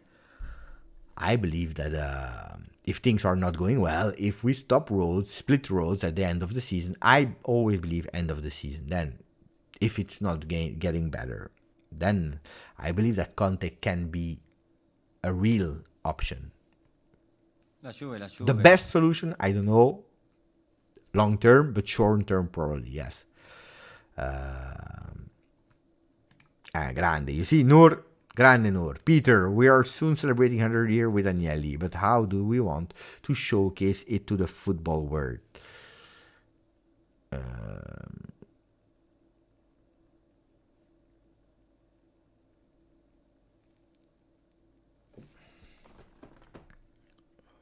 I believe that if things are not going well, if we split roads at the end of the season, I always believe end of the season. Then, if it's not getting better, then I believe that Conte can be a real option. La Juve. The best solution, I don't know, long term, but short term probably, yes. Grande. You see, Noor, grande Noor. Peter, we are soon celebrating 100 years with Agnelli, but how do we want to showcase it to the football world?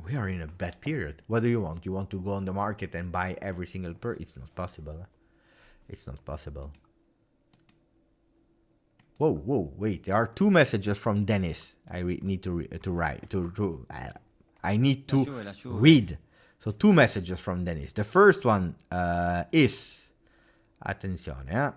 We are in a bad period. What do you want? You want to go on the market and buy every single It's not possible. It's not possible. Whoa, wait. There are two messages from Dennis. I need to write. I need to read. So two messages from Dennis. The first one is attenzione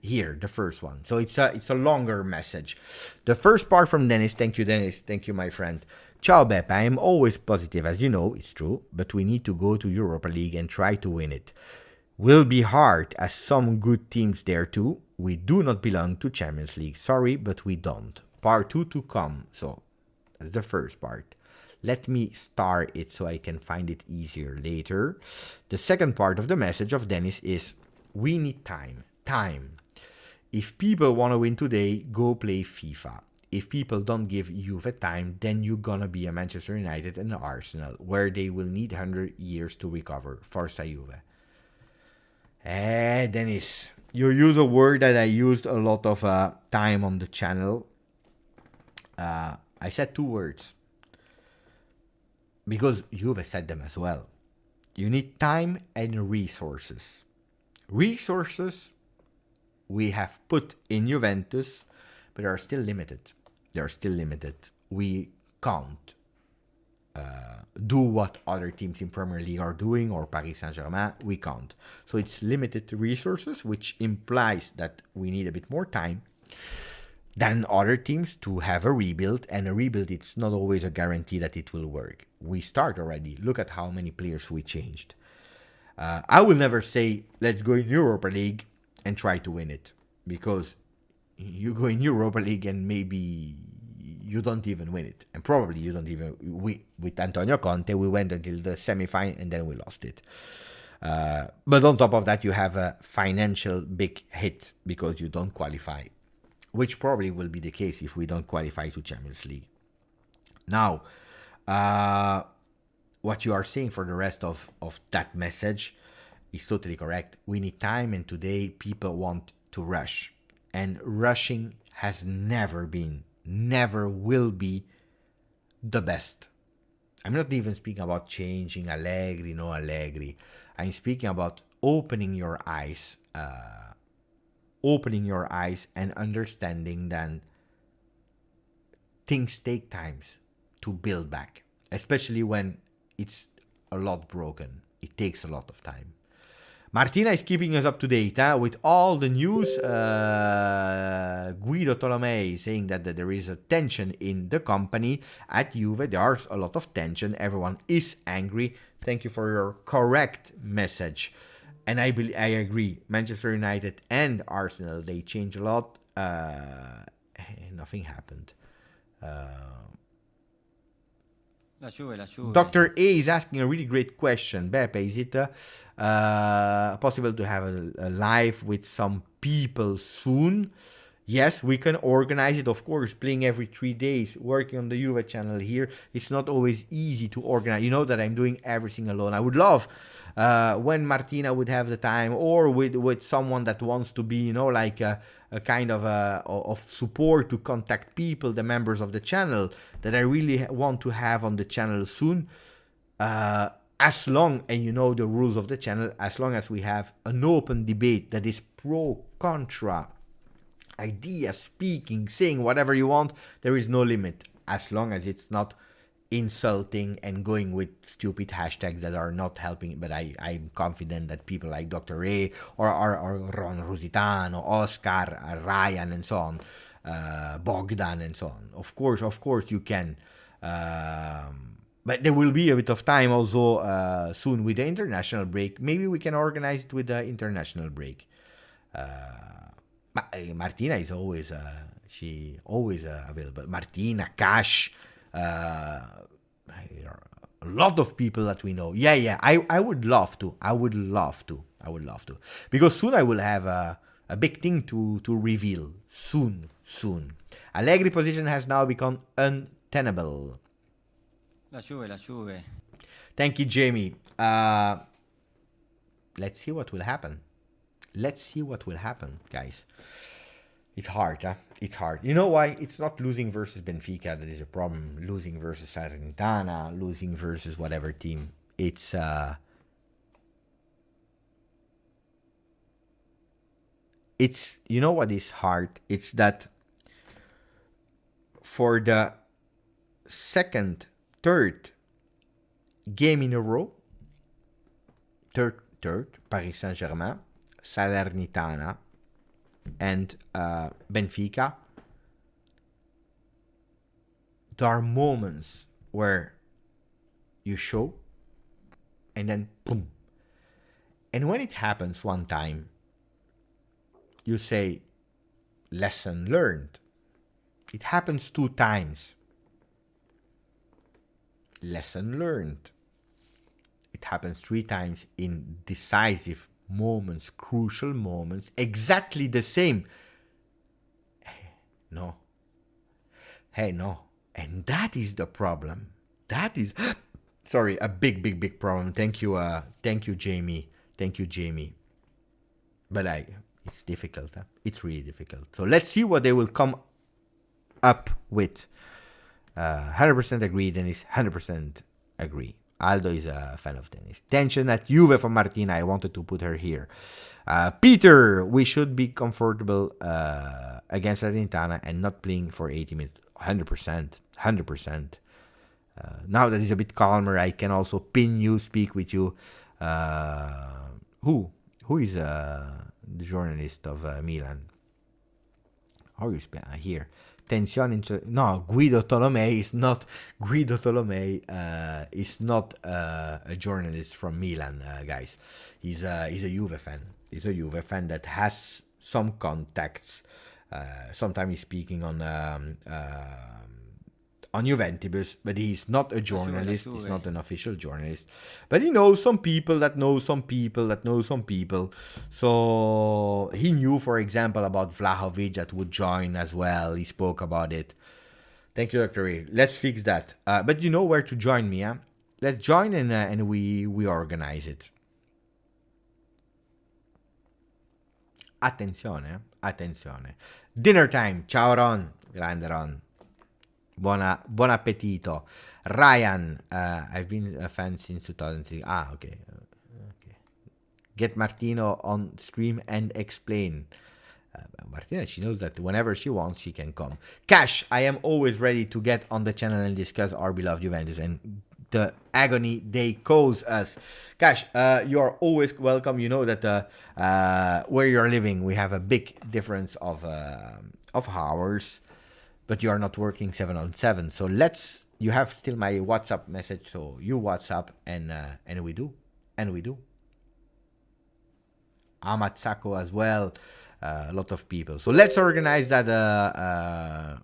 here, the first one. So it's a longer message. The first part from Dennis. Thank you, Dennis. Thank you, my friend. Ciao Beppe, I am always positive, as you know, it's true, but we need to go to Europa League and try to win it. Will be hard, as some good teams there too. We do not belong to Champions League, sorry, but we don't. Part 2 to come, so that's the first part. Let me star it so I can find it easier later. The second part of the message of Dennis is, we need time. If people want to win today, go play FIFA. If people don't give Juve time, then you're gonna be a Manchester United and Arsenal, where they will need 100 years to recover. Forza Juve. Dennis, you use a word that I used a lot of time on the channel. I said two words. Because Juve said them as well. You need time and resources. Resources we have put in Juventus, but they are still limited. We can't do what other teams in Premier League are doing, or Paris Saint-Germain. We can't. So it's limited resources, which implies that we need a bit more time than other teams to have a rebuild. And a rebuild, it's not always a guarantee that it will work. We start already. Look at how many players we changed. I will never say, let's go in Europa League and try to win it, because you go in Europa League and maybe you don't even win it, and probably you don't even. With Antonio Conte, we went until the semi-final and then we lost it. But on top of that, you have a financial big hit because you don't qualify, which probably will be the case if we don't qualify to Champions League. Now, what you are saying for the rest of that message is totally correct. We need time, and today people want to rush. And rushing has never will be the best. I'm not even speaking about changing Allegri, no Allegri. I'm speaking about opening your eyes and understanding that things take time to build back, especially when it's a lot broken. It takes a lot of time. Martina is keeping us up to date with all the news. Guido Tolomei saying that there is a tension in the company at Juve. There's a lot of tension. Everyone is angry. Thank you for your correct message. And I agree. Manchester United and Arsenal, they change a lot. Nothing happened. La Juve. Dr. A is asking a really great question. Beppe, is it possible to have a live with some people soon? Yes, we can organize it, of course, playing every 3 days, working on the Juve channel here. It's not always easy to organize. You know that I'm doing everything alone. I would love when Martina would have the time, or with someone that wants to be, like a kind of support to contact people, the members of the channel that I really want to have on the channel soon. As long, and you know the rules of the channel, as long as we have an open debate that is pro, contra, idea, speaking, saying whatever you want, there is no limit, as long as it's not insulting and going with stupid hashtags that are not helping. But I'm confident that people like Dr. Ray or Ron Rusitano, Oscar, Ryan, and so on, Bogdan, and so on. Of course, you can. But there will be a bit of time also soon with the international break. Maybe we can organize it with the international break. Martina is always available. Martina, Cash, a lot of people that we know. Yeah. I would love to. Because soon I will have a big thing to reveal. Soon. Allegri position has now become untenable. La Juve. Thank you, Jamie. Let's see what will happen. Guys. It's hard, huh? It's hard. You know why? It's not losing versus Benfica that is a problem. Losing versus Salernitana, losing versus whatever team. It's you know what is hard? It's that for the third game in a row, third, Paris Saint-Germain, Salernitana, and Benfica, there are moments where you show and then boom. And when it happens one time, you say, lesson learned. It happens 2 times. Lesson learned. It happens 3 times in decisive moments, crucial moments, exactly the same. No. And that is the problem. That is, sorry, a big problem. Thank you, Jamie. But it's difficult. Huh? It's really difficult. So let's see what they will come up with. 100% agree, Dennis. 100% agree. Aldo is a fan of tennis. Tension at Juve for Martina. I wanted to put her here. Peter, we should be comfortable against Salernitana and not playing for 80 minutes. 100%. Now that it's a bit calmer, I can also pin you, speak with you. Who is the journalist of Milan? How you spell here? Tensione. No, Guido Tolomei is not. Guido Tolomei is not a journalist from Milan, guys. He's a Juve fan. He's a Juve fan that has some contacts. Sometimes he's speaking on Juventus, but he's not a journalist. He's not an official journalist. But he knows some people that know some people that know some people. So he knew, for example, about Vlahovic that would join as well. He spoke about it. Thank you, Dr. Ray. Let's fix that. But you know where to join me, huh? Let's join and we organize it. Attenzione. Dinner time. Ciao, Ron. Grande Ron. Buon appetito. Ryan, I've been a fan since 2006. Okay. Get Martino on stream and explain. Martina, she knows that whenever she wants, she can come. Cash, I am always ready to get on the channel and discuss our beloved Juventus and the agony they cause us. Cash, you are always welcome. You know that where you're living, we have a big difference of hours. But you are not working 7 on 7. So you have still my WhatsApp message. So you WhatsApp and we do. Ahmad Sako as well. A lot of people. So let's organize that.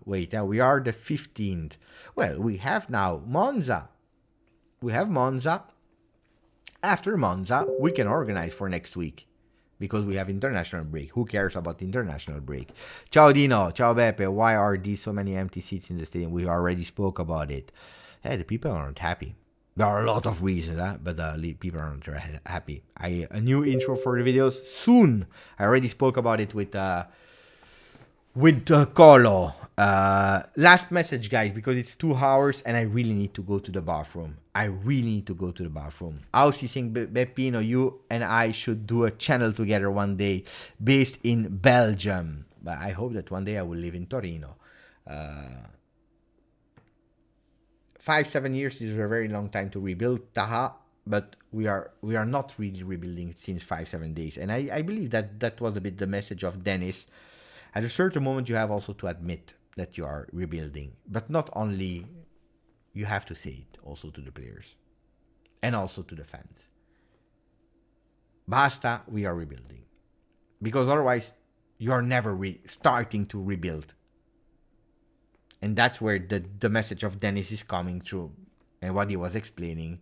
We are the 15th. Well, we have now Monza. After Monza, we can organize for next week. because we have international break. Who cares about international break? Ciao Dino, ciao Beppe. Why are these so many empty seats in the stadium? We already spoke about it. Hey, the people aren't happy. There are a lot of reasons, but people aren't happy. A new intro for the videos soon. I already spoke about it with Colo. Last message, guys, because it's 2 hours and I really need to go to the bathroom. I was saying, Beppino, you and I should do a channel together one day based in Belgium. But I hope that one day I will live in Torino. 5-7 years is a very long time to rebuild, Taha, but we are not really rebuilding since 5-7 days. And I believe that was a bit the message of Dennis. At a certain moment, you have also to admit that you are rebuilding. But not only, you have to say it also to the players. And also to the fans. Basta, we are rebuilding. Because otherwise, you're never starting to rebuild. And that's where the message of Dennis is coming through. And what he was explaining.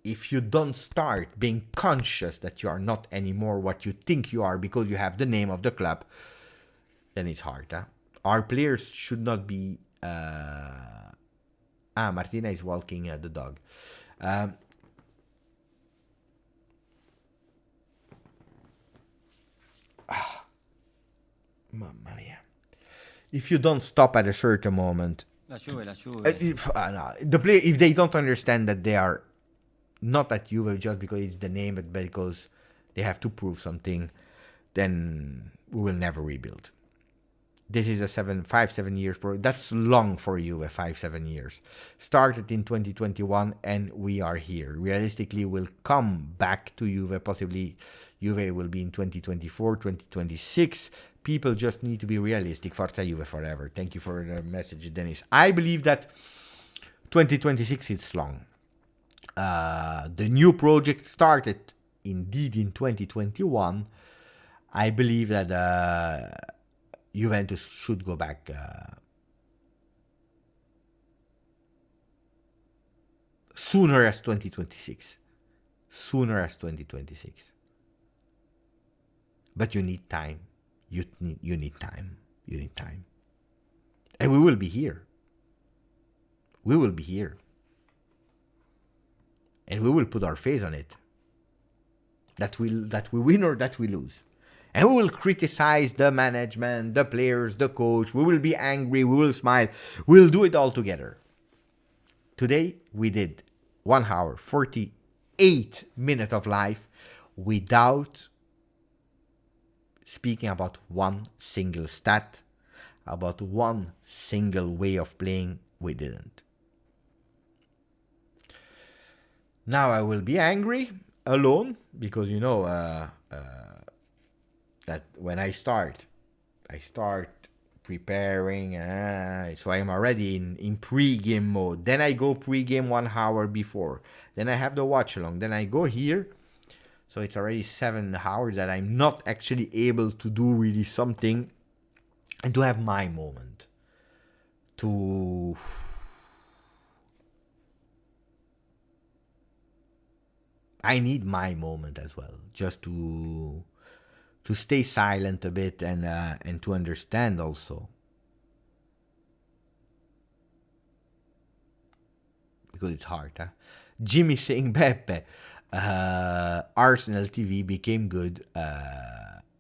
If you don't start being conscious that you are not anymore what you think you are because you have the name of the club, then it's hard. Huh? Our players should not be... Martina is walking the dog. Mamma mia. If you don't stop at a certain moment... La Juve. The player, if they don't understand that they are not at Juve just because it's the name, but because they have to prove something, then we will never rebuild. This is a 5-7 years pro. That's long for Juve, 5-7 years. Started in 2021 and we are here. Realistically, we'll come back to Juve. Possibly Juve will be in 2024, 2026. People just need to be realistic. Forza Juve forever. Thank you for the message, Dennis. I believe that 2026 is long. The new project started indeed in 2021. I believe that Juventus should go back sooner as 2026. But you need time. You need time. And we will be here. And we will put our face on it. That we win or that we lose. And we will criticize the management, the players, the coach. We will be angry. We will smile. We'll do it all together. Today, we did 1 hour, 48 minutes of live without speaking about one single stat, about one single way of playing. We didn't. Now I will be angry alone because you know that when I start preparing, so I'm already in pre-game mode. Then I go pre-game 1 hour before. Then I have the watch along. Then I go here. So it's already 7 hours that I'm not actually able to do really something and to have my moment. I need my moment as well, just to stay silent a bit and to understand also. Because it's hard, huh? Jimmy saying, Beppe, Arsenal TV became good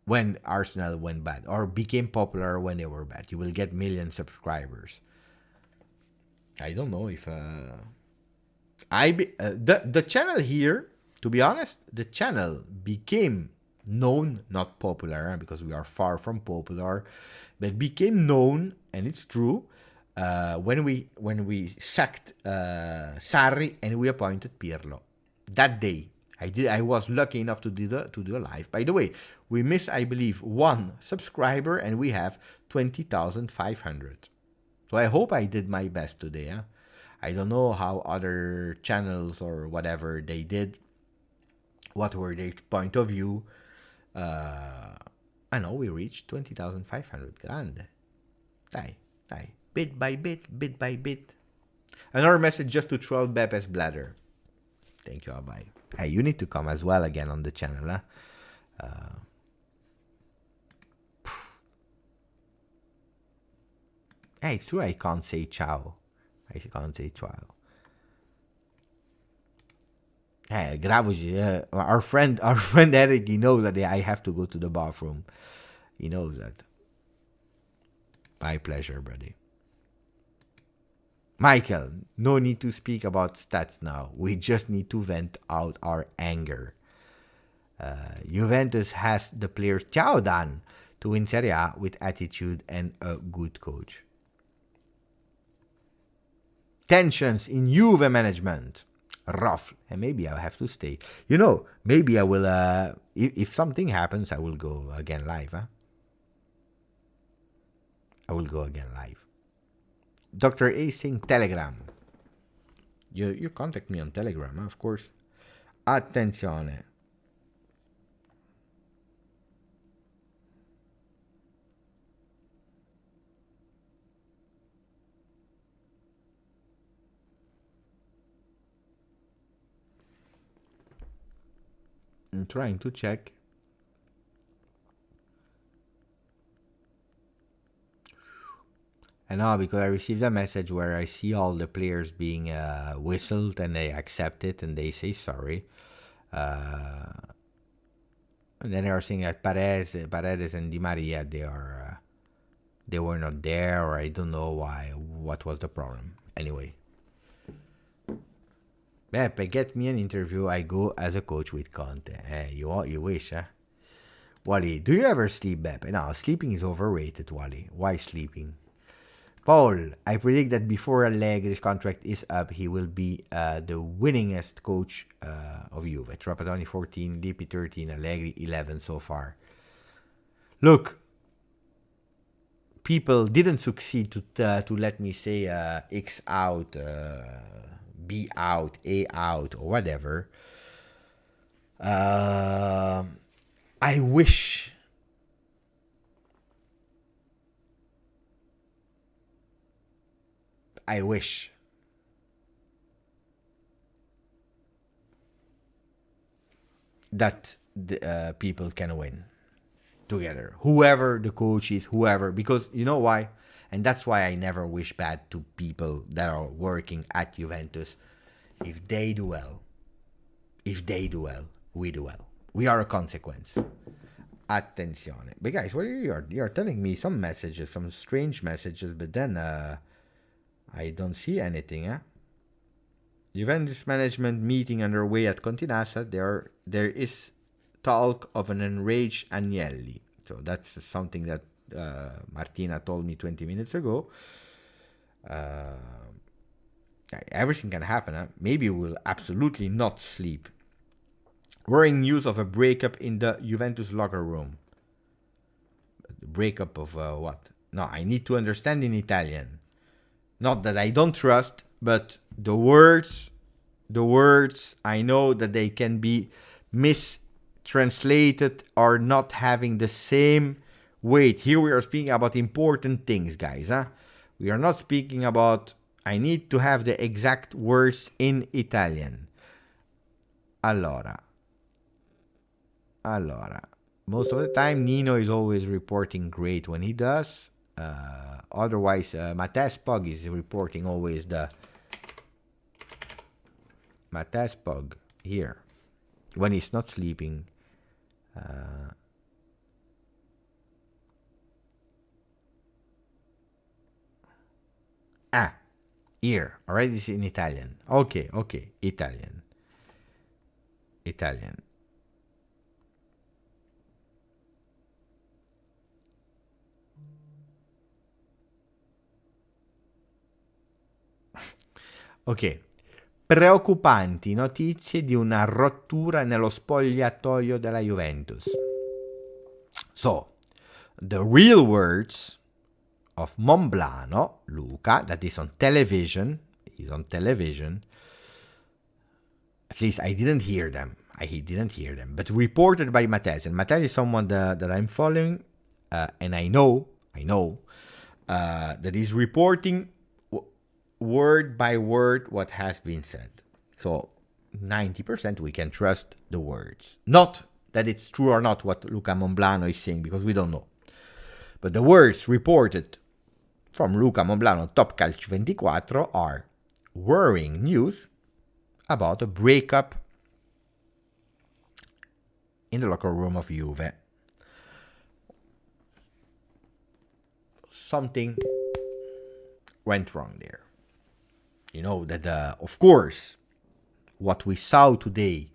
when Arsenal went bad, or became popular when they were bad. You will get million subscribers. I don't know if the channel here, to be honest, the channel became known, not popular, because we are far from popular, but became known, and it's true, when we sacked Sarri and we appointed Pirlo. That day, I was lucky enough to do a live. By the way, we missed, I believe, 1 subscriber, and we have 20,500. So I hope I did my best today. Huh? I don't know how other channels or whatever they did. What were their point of view? I know we reached 20,500. Grande. Dai. Bit by bit. Another message just to troll Beppe's bladder. Thank you, bye. Hey, you need to come as well again on the channel, huh? Hey, it's true I can't say ciao. I can't say ciao. Hey, Gravoji, our friend Eric, he knows that I have to go to the bathroom. He knows that. My pleasure, buddy. Michael, no need to speak about stats now. We just need to vent out our anger. Juventus has the players ciao Dan to win Serie A with attitude and a good coach. Tensions in Juve management. Rough. And maybe I'll have to stay. Maybe I will, if something happens, I will go again live. Huh? I will go again live. Dr. A saying Telegram. You contact me on Telegram, huh? Of course. Attenzione. I'm trying to check. And now because I received a message where I see all the players being whistled and they accept it and they say sorry. And then they are saying that Paredes and Di Maria, they were not there, or I don't know why. What was the problem? Anyway. Beppe, get me an interview. I go as a coach with Conte. You wish, huh? Wally, do you ever sleep, Beppe? No, sleeping is overrated, Wally. Why sleeping? Paul, I predict that before Allegri's contract is up, he will be the winningest coach of Juve. Trapattoni 14, Lippi 13, Allegri 11 so far. Look, people didn't succeed to let me say X out, B out, A out, or whatever. I wish that the people can win together. Whoever the coach is, because you know why? And that's why I never wish bad to people that are working at Juventus. If they do well, we do well. We are a consequence. Attenzione. But guys, what you're telling me some messages, some strange messages, but then I don't see anything, huh? Juventus management meeting underway at Continassa. There is talk of an enraged Agnelli. So that's something that Martina told me 20 minutes ago. Everything can happen, huh? Maybe we'll absolutely not sleep. Worrying news of a breakup in the Juventus locker room. Breakup of what? No, I need to understand in Italian. Not that I don't trust, but the words, I know that they can be mistranslated or not having the same weight. Here we are speaking about important things, guys. Huh? We are not speaking about, I need to have the exact words in Italian. Allora. Most of the time, Nino is always reporting great when he does. Otherwise, Matthias Pug is reporting always the Matthias Pug here when he's not sleeping. Here already it's in Italian. Okay, Italian. Ok. Preoccupanti notizie di una rottura nello spogliatoio della Juventus. So, the real words of Monblano, Luca, that is on television. He's on television. At least I didn't hear them. But reported by Matthias. And Matthias is someone that I'm following. And I know that he's reporting word by word what has been said. So 90% we can trust the words. Not that it's true or not what Luca Monblano is saying, because we don't know. But the words reported from Luca Monblano, Top Calcio 24, are worrying news about a breakup in the locker room of Juve. Something went wrong there. You know that, of course, what we saw today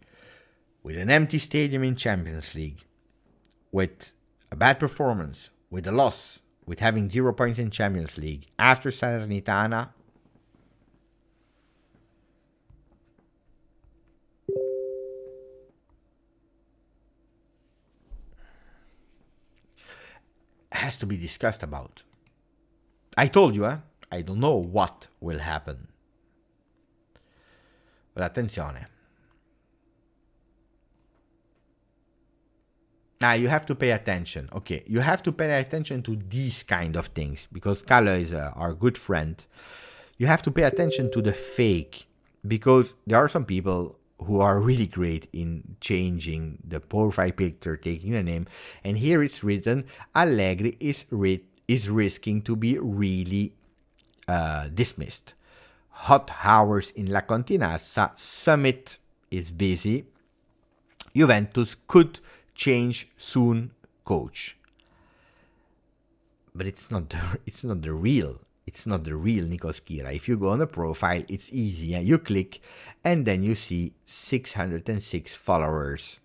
with an empty stadium in Champions League, with a bad performance, with a loss, with having 0 points in Champions League, after Salernitana, has to be discussed about. I told you, I don't know what will happen. But attenzione. Now you have to pay attention. Okay, you have to pay attention to these kind of things, because Carlo is our good friend. You have to pay attention to the fake, because there are some people who are really great in changing the profile picture, taking the name, and here it's written Allegri is risking to be really dismissed. Hot hours in La Continassa, Summit is busy, Juventus could change soon coach. But it's not the real Nico Schira. If you go on the profile, it's easy. You click and then you see 606 followers.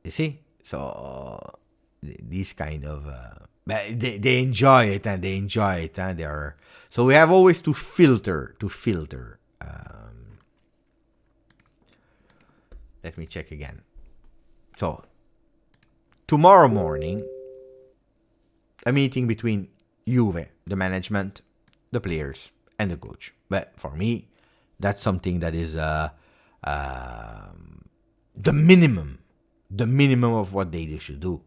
You see? So these kind of they enjoy it, and they enjoy it, and they are. So we have always to filter. Let me check again. So tomorrow morning, a meeting between Juve, the management, the players, and the coach. But for me, that's something that is the minimum of what they should do.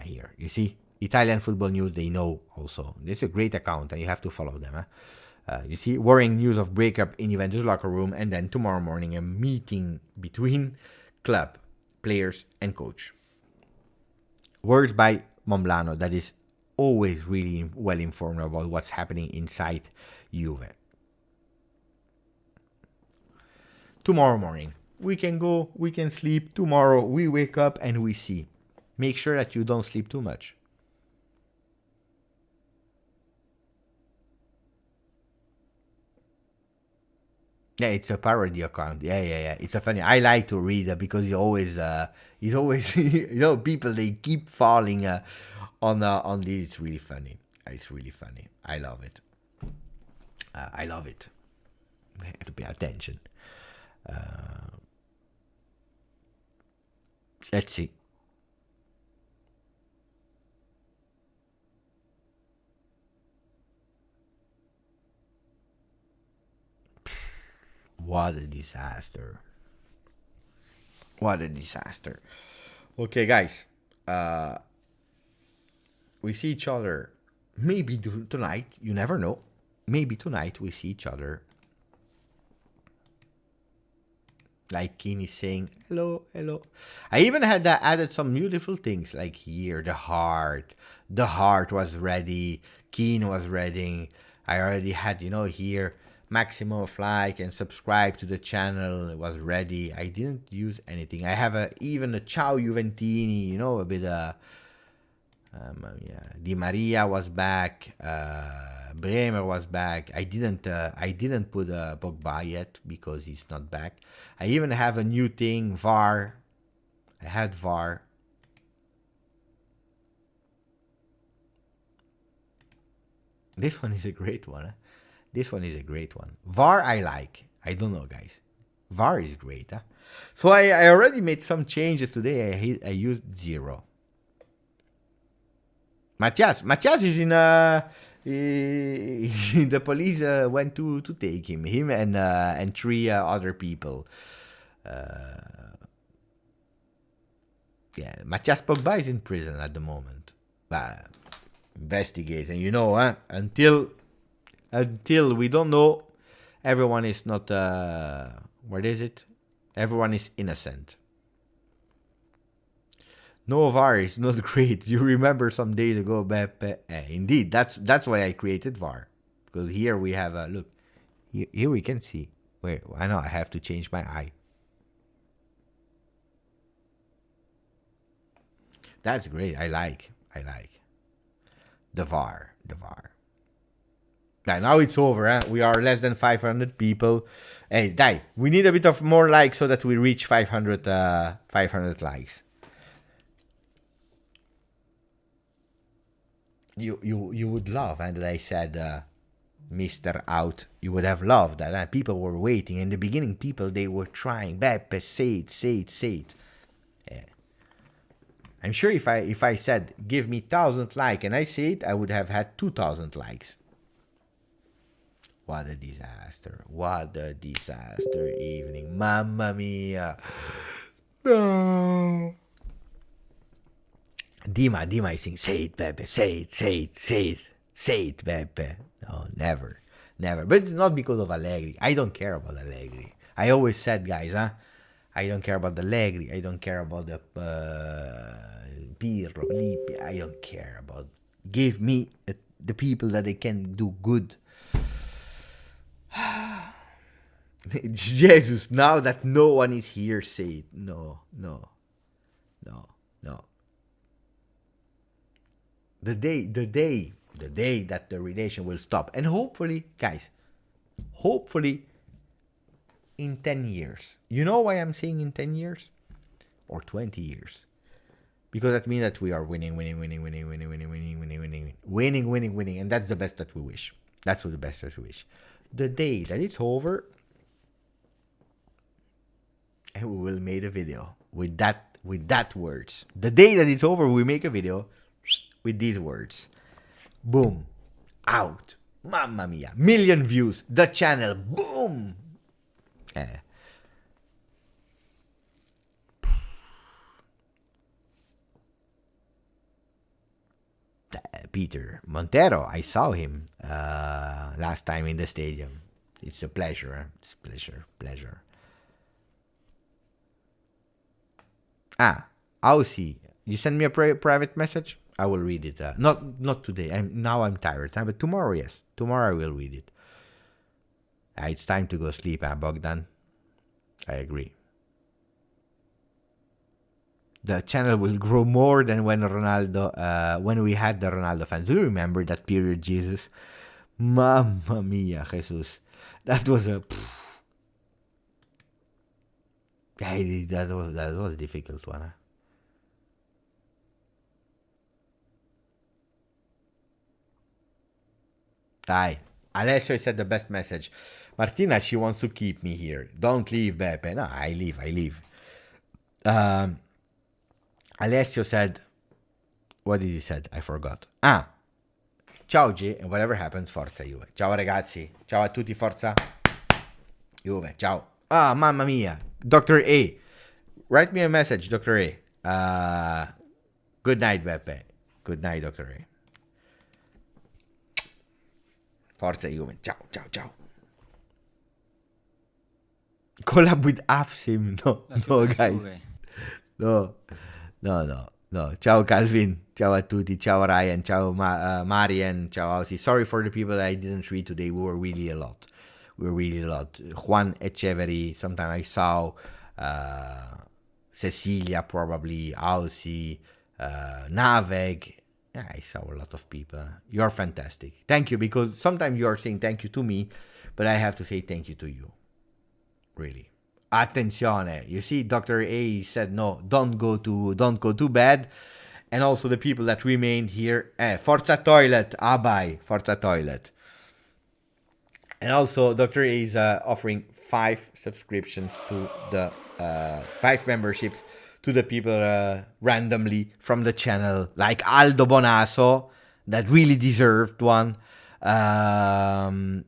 Here, you see, Italian football news, they know also. This is a great account, and you have to follow them. You see, worrying news of breakup in Juventus locker room, and then tomorrow morning, a meeting between club, players, and coach. Words by Monblano, that is always really well informed about what's happening inside Juve. Tomorrow morning, we can go, we can sleep. Tomorrow, we wake up and we see. Make sure that you don't sleep too much. Yeah, it's a parody account. Yeah. It's a funny. I like to read it because he's always, people, they keep falling on this. It's really funny. It's really funny. I love it. I love it. We have to pay attention. Let's see. What a disaster. What a disaster. Okay, guys. We see each other maybe tonight. You never know. Maybe tonight we see each other. Like Keane is saying, hello, hello. I even had added some beautiful things, like here, the heart. The heart was ready. Keane was ready. I already had, here, maximum of like and subscribe to the channel. It was ready. I didn't use anything. I have even a Ciao Juventini, a bit Di Maria was back. Bremer was back. I didn't put Pogba yet because he's not back. I even have a new thing, VAR. I had VAR. This one is a great one. This one is a great one. VAR I like. I don't know, guys. VAR is great. So I already made some changes today. I used 0. Matias is in the police went to take him and 3 other people. Yeah, Matias Pogba is in prison at the moment. But investigating, until we don't know, everyone is not. What is it? Everyone is innocent. No, VAR is not great. You remember some days ago, Beppe? Indeed, that's why I created VAR, because here we have a look. Here we can see. Wait, I know I have to change my eye. That's great. I like the VAR. Yeah, now it's over. We are less than 500 people. Hey, we need a bit of more likes so that we reach 500 likes. You would love, and I said, Mr. Out, you would have loved that. People were waiting. In the beginning, they were trying. Beppe, say it. Yeah. I'm sure if I said, give me 1,000 likes, and I say it, I would have had 2,000 likes. What a disaster. Evening. Mamma mia. No. Dima is saying, say it, Beppe, say it, Beppe. No, never. But it's not because of Allegri. I don't care about Allegri. I always said, guys, I don't care about Allegri. I don't care about the Pirlo, Lippi. I don't care about. Give me the people that they can do good. Jesus, now that no one is here, say it. No. The day that the relation will stop. And hopefully, guys, in 10 years. You know why I'm saying in 10 years? Or 20 years. Because that means that we are winning. And that's the best that we wish. The day that it's over, and we will make a video with that words. The day that it's over, we make a video with these words. Boom. Out. Mamma mia. 1,000,000 views. The channel. Boom. Peter Montero, I saw him last time in the stadium. It's a pleasure. Pleasure. I'll see. You send me a private message? I will read it. Not today. I'm tired. But tomorrow, yes. Tomorrow I will read it. It's time to go sleep, Bogdan. I agree. The channel will grow more than when we had the Ronaldo fans. Do you remember that period, Jesus? Mamma mia, Jesus. That was a... That was a difficult one. Alessio said the best message. Martina, she wants to keep me here. Don't leave, Beppe. No, I leave. Alessio said, what did he said? I forgot. Ciao G, and whatever happens, forza Juve. Ciao ragazzi. Ciao a tutti, forza Juve. Ciao. Mamma mia. Dr. A. Write me a message, Dr. A. Good night, Beppe. Good night, Dr. A. Forza Juve. Ciao. Collab with Afsim. No, guys. No. Ciao, Calvin. Ciao a tutti. Ciao, Ryan. Ciao, Marian. Ciao, Aussie. Sorry for the people that I didn't read today. We were really a lot. Juan Echeverry. Sometimes I saw Cecilia, probably. Aussie. Naveg. Yeah, I saw a lot of people. You're fantastic. Thank you, because sometimes you are saying thank you to me, but I have to say thank you to you. Really. Attenzione. You see, Dr. A said no, don't go to bed. And also the people that remained here. Forza Toilet. Bye. Forza Toilet. And also Dr. A is offering 5 subscriptions to the 5 memberships to the people randomly from the channel, like Aldo Bonasso, that really deserved one.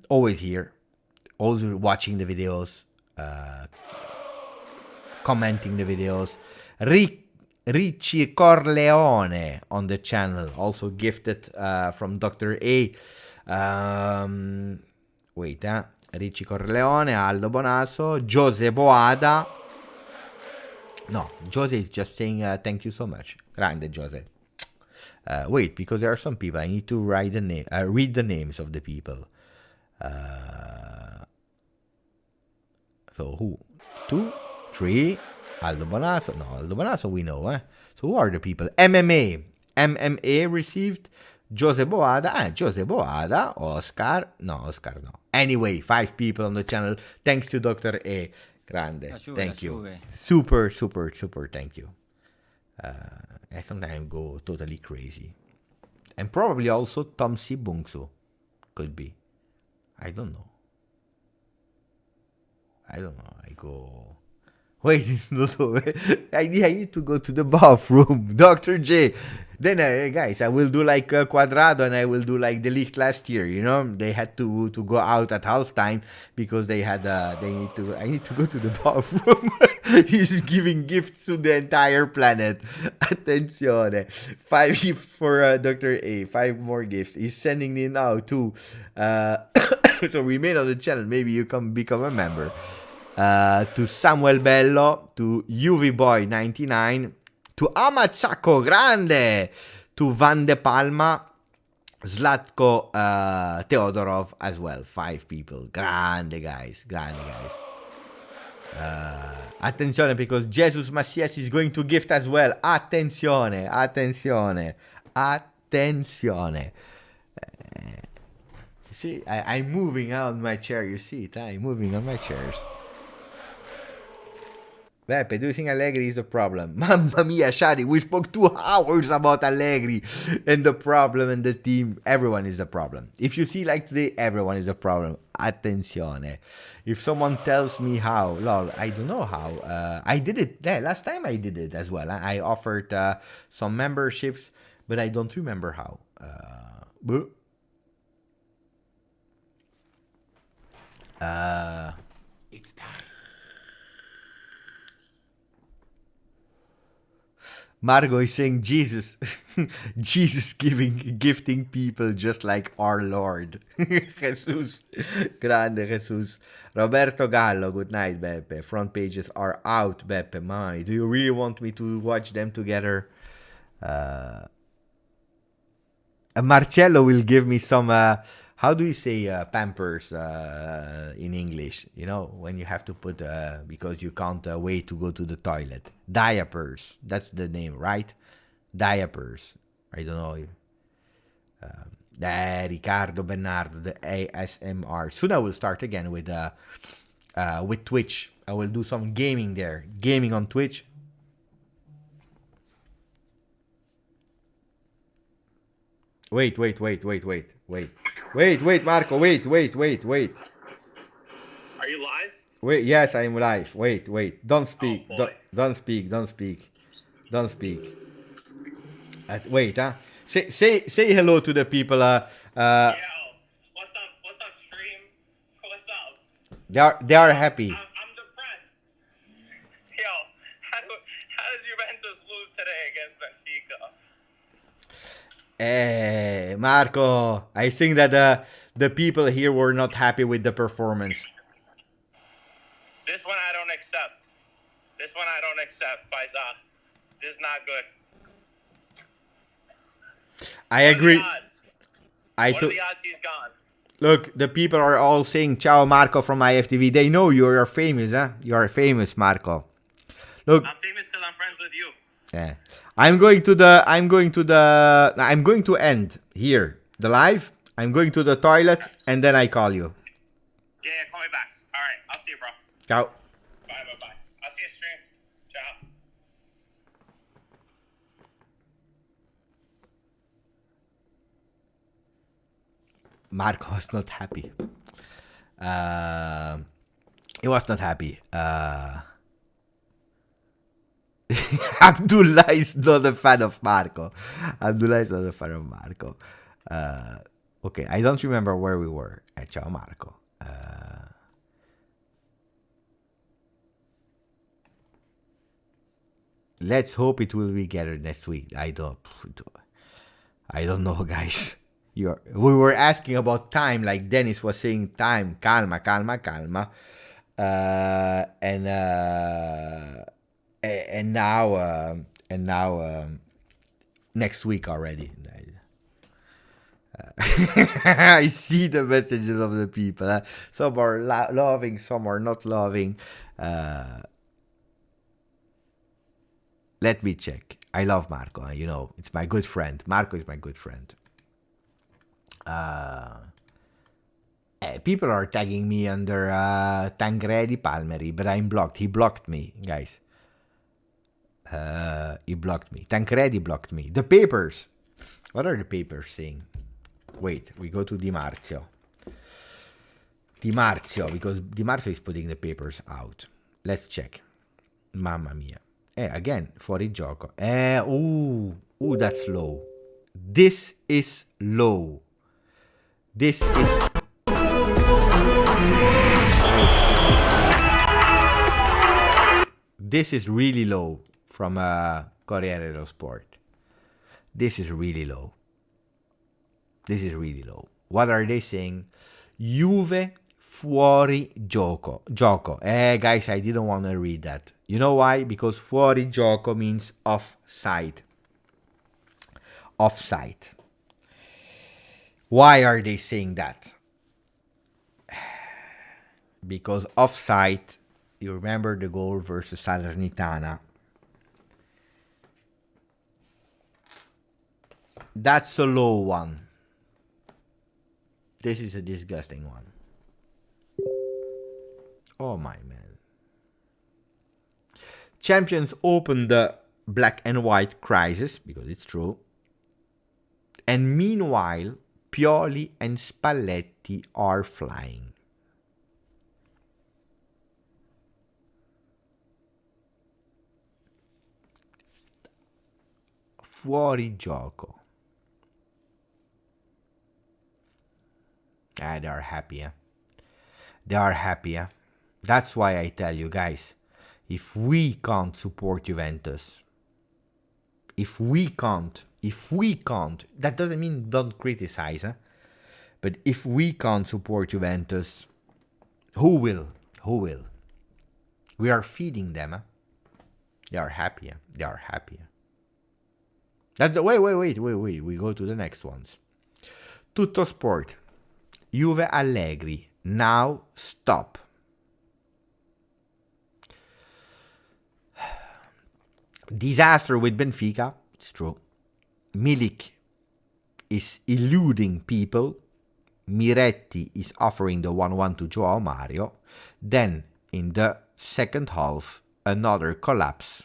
Always here, always watching the videos, commenting the videos. Ricci Corleone on the channel, also gifted from Dr. A. Ricci Corleone, Aldo Bonasso, Jose Boada. No, Jose is just saying thank you so much. Grande Jose. Wait, because there are some people. I need to read the names of the people. So who? 2, 3. Aldo Bonasso. No, Aldo Bonasso we know. So who are the people? MMA received. Jose Boada. Jose Boada. Oscar. No. Anyway, 5 people on the channel. Thanks to Dr. A. Grande. Thank you. Super thank you. I sometimes go totally crazy. And probably also Tomsi Bungsu. Could be. I don't know. I go... Wait, I need to go to the bathroom. Dr. J. Then, guys, I will do like Quadrado and I will do like the league last year, you know? They had to go out at halftime because they had, I need to go to the bathroom. He's giving gifts to the entire planet. Attenzione. 5 gifts for Dr. A. 5 more gifts. He's sending me now too. So remain on the channel. Maybe you can become a member. To Samuel Bello, to UV Boy 99, to Amazzacco Grande, to Van de Palma, Zlatko Teodorov as well. 5 people. Grande guys. Attenzione, because Jesus Macias is going to gift as well. Attenzione. See, I'm moving on my chair. You see it? I'm moving on my chairs. Beppe, do you think Allegri is the problem? Mamma mia, Shadi, we spoke 2 hours about Allegri and the problem and the team. Everyone is the problem. If you see like today, everyone is the problem. Attenzione. If someone tells me how, lol, I don't know how. I did it. Last time I did it as well. I offered some memberships, but I don't remember how. It's time. Margot is saying Jesus gifting people just like our Lord. Jesus. Grande Jesus. Roberto Gallo, good night, Beppe. Front pages are out, Beppe. My, do you really want me to watch them together? Marcello will give me some, how do you say Pampers in English? You know, when you have to put, because you can't wait to go to the toilet. Diapers. That's the name, right? Diapers. I don't know. Riccardo Bernardo, the ASMR. Soon I will start again with Twitch. I will do some gaming there. Gaming on Twitch. Wait, Marco, wait. Are you live? Wait, yes, I am live. Wait. Don't speak. Oh, Don't speak. Wait, Say hello to the people. Yo, what's up, stream? What's up? They are happy. I'm depressed. Yo, how does Juventus lose today against Benfica? Marco, I think that the people here were not happy with the performance. This one I don't accept. Paisa. This is not good. I agree. What are the odds he's gone? Look, the people are all saying ciao Marco from IFTV. They know you are famous, huh? You are famous, Marco. Look, I'm famous because I'm friends with you. Yeah. I'm going to end here the live. I'm going to the toilet and then I call you. Yeah, call me back. All right, I'll see you, bro. Ciao. Bye. I'll see you stream. Ciao. Marco was not happy. He was not happy. Abdullah is not a fan of Marco. Okay, I don't remember where we were. Ciao, Marco. Let's hope it will be gathered next week. I don't know, guys. We were asking about time, like Dennis was saying, time, calma, calma, calma, and now next week already. I see the messages of the people. Some are loving, some are not loving. Let me check. I love Marco. It's my good friend. Marco is my good friend. People are tagging me under Tangredi Palmeri, but I'm blocked. He blocked me, guys. He blocked me. Tancredi blocked me. The papers. What are the papers saying? Wait, we go to Di Marzio. Because Di Marzio is putting the papers out. Let's check. Mamma mia. Again, fuori gioco. That's low. This is low. This is really low from Corriere dello Sport. This is really low. What are they saying? Juve fuori gioco. Guys, I didn't want to read that. You know why? Because fuori gioco means offside. Why are they saying that? Because offside, you remember the goal versus Salernitana. That's a low one. This is a disgusting one. Oh my man. Champions open the black and white crisis, because it's true. And meanwhile, Pioli and Spalletti are flying. Fuori gioco. They are happy. They are happy. That's why I tell you guys, if we can't support Juventus, if we can't, that doesn't mean don't criticize, but if we can't support Juventus, who will? We are feeding them. They are happy. That's the wait. We go to the next ones. Tutto Sport. Juve Allegri. Now stop. Disaster with Benfica. It's true. Milik is eluding people. Miretti is offering the 1-1 to Joao Mario. Then, in the second half, another collapse.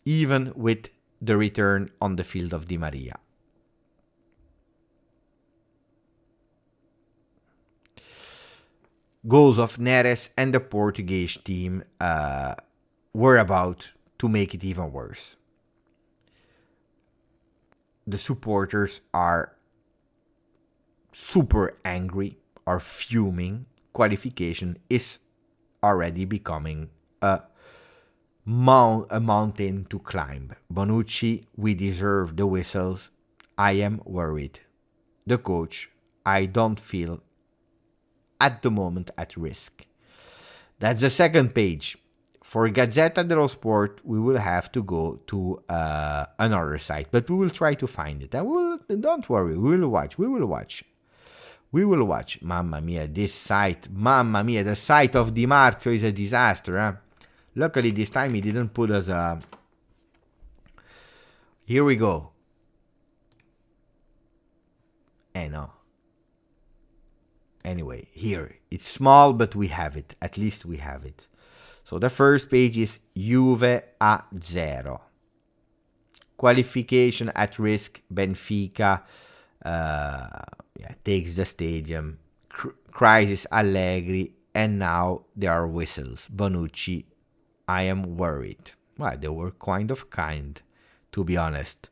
Even with the return on the field of Di Maria. Goals of Neres and the Portuguese team were about to make it even worse. The supporters are super angry, are fuming. Qualification is already becoming a mountain to climb. Bonucci, we deserve the whistles. I am worried. The coach, I don't feel at the moment at risk. That's the second page. For Gazzetta dello Sport, we will have to go to another site, but we will try to find it. Don't worry, we will watch. Mamma mia, this site. Mamma mia, the site of Di Marzio is a disaster. Luckily, this time he didn't put us a... Here we go. No. Anyway, here. It's small, but we have it. At least we have it. So the first page is Juve a 0. Qualification at risk. Benfica takes the stadium. Crisis Allegri. And now there are whistles. Bonucci, I am worried. Well, they were kind, to be honest.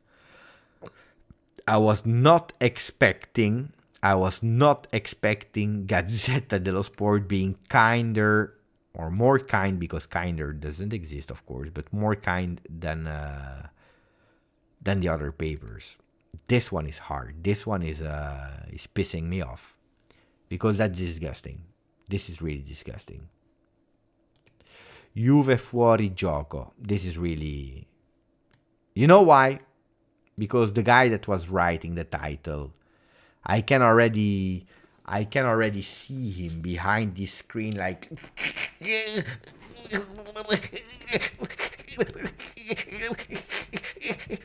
I was not expecting Gazzetta dello Sport being kinder or more kind, because kinder doesn't exist, of course, but more kind than the other papers. This one is hard. This one is pissing me off because that's disgusting. This is really disgusting. Juve fuori gioco. This is really... You know why? Because the guy that was writing the title, I can already see him behind this screen like...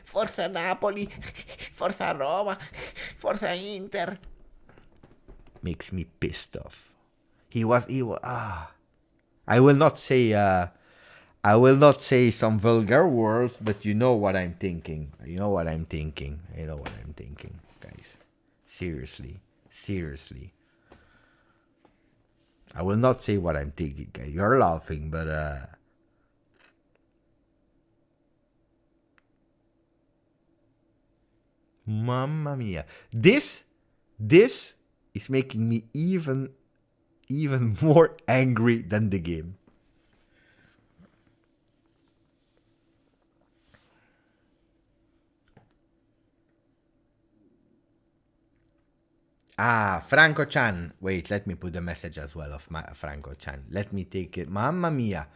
Forza Napoli, Forza Roma, Forza Inter. Makes me pissed off. He was I will not say some vulgar words, but you know what I'm thinking. Guys. Seriously. I will not say what I'm thinking, guys. You're laughing, but Mamma mia. This is making me even more angry than the game. Franco Chan. Wait, let me put the message as well of Franco Chan. Let me take it. Mamma mia.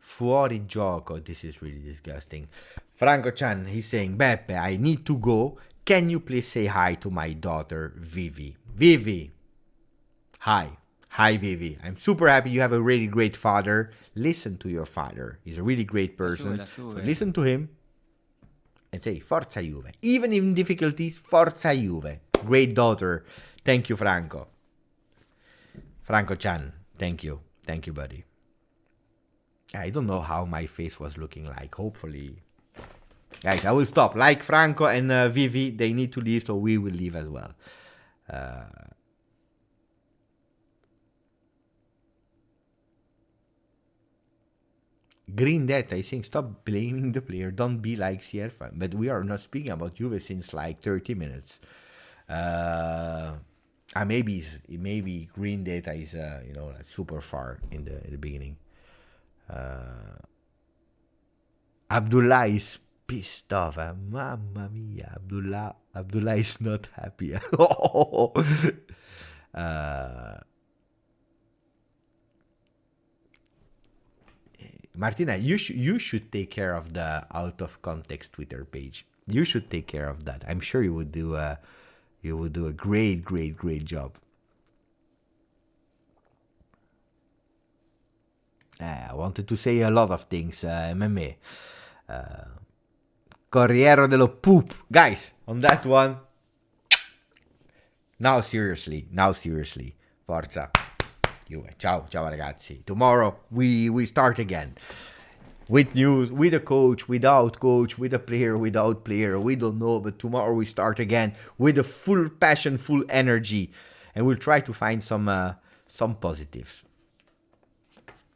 Fuori gioco. This is really disgusting. Franco Chan, he's saying, Beppe, I need to go. Can you please say hi to my daughter, Vivi? Vivi. Hi. Hi, Vivi. I'm super happy you have a really great father. Listen to your father. He's a really great person. So listen to him and say, Forza Juve. Even in difficulties, Forza Juve. Great daughter. Thank you, Franco. Franco Chan. Thank you. Thank you, buddy. I don't know how my face was looking like. Hopefully. Guys, I will stop. Like Franco and Vivi, they need to leave, so we will leave as well. Green Data is saying, stop blaming the player. Don't be like Sierra. But we are not speaking about Juve since like 30 minutes. Maybe Green Data is like super far in the beginning. Abdullah is pissed off. Mamma mia, Abdullah is not happy. Martina, you should take care of the out of context Twitter page. You should take care of that. I'm sure you would do a great job. I wanted to say a lot of things, MMA. Corriere dello Poop. Guys, on that one. Now seriously. Forza Juve. Ciao ragazzi. Tomorrow we start again. With news, with a coach, without coach, with a player, without player. We don't know, but tomorrow we start again with a full passion, full energy. And we'll try to find some positives.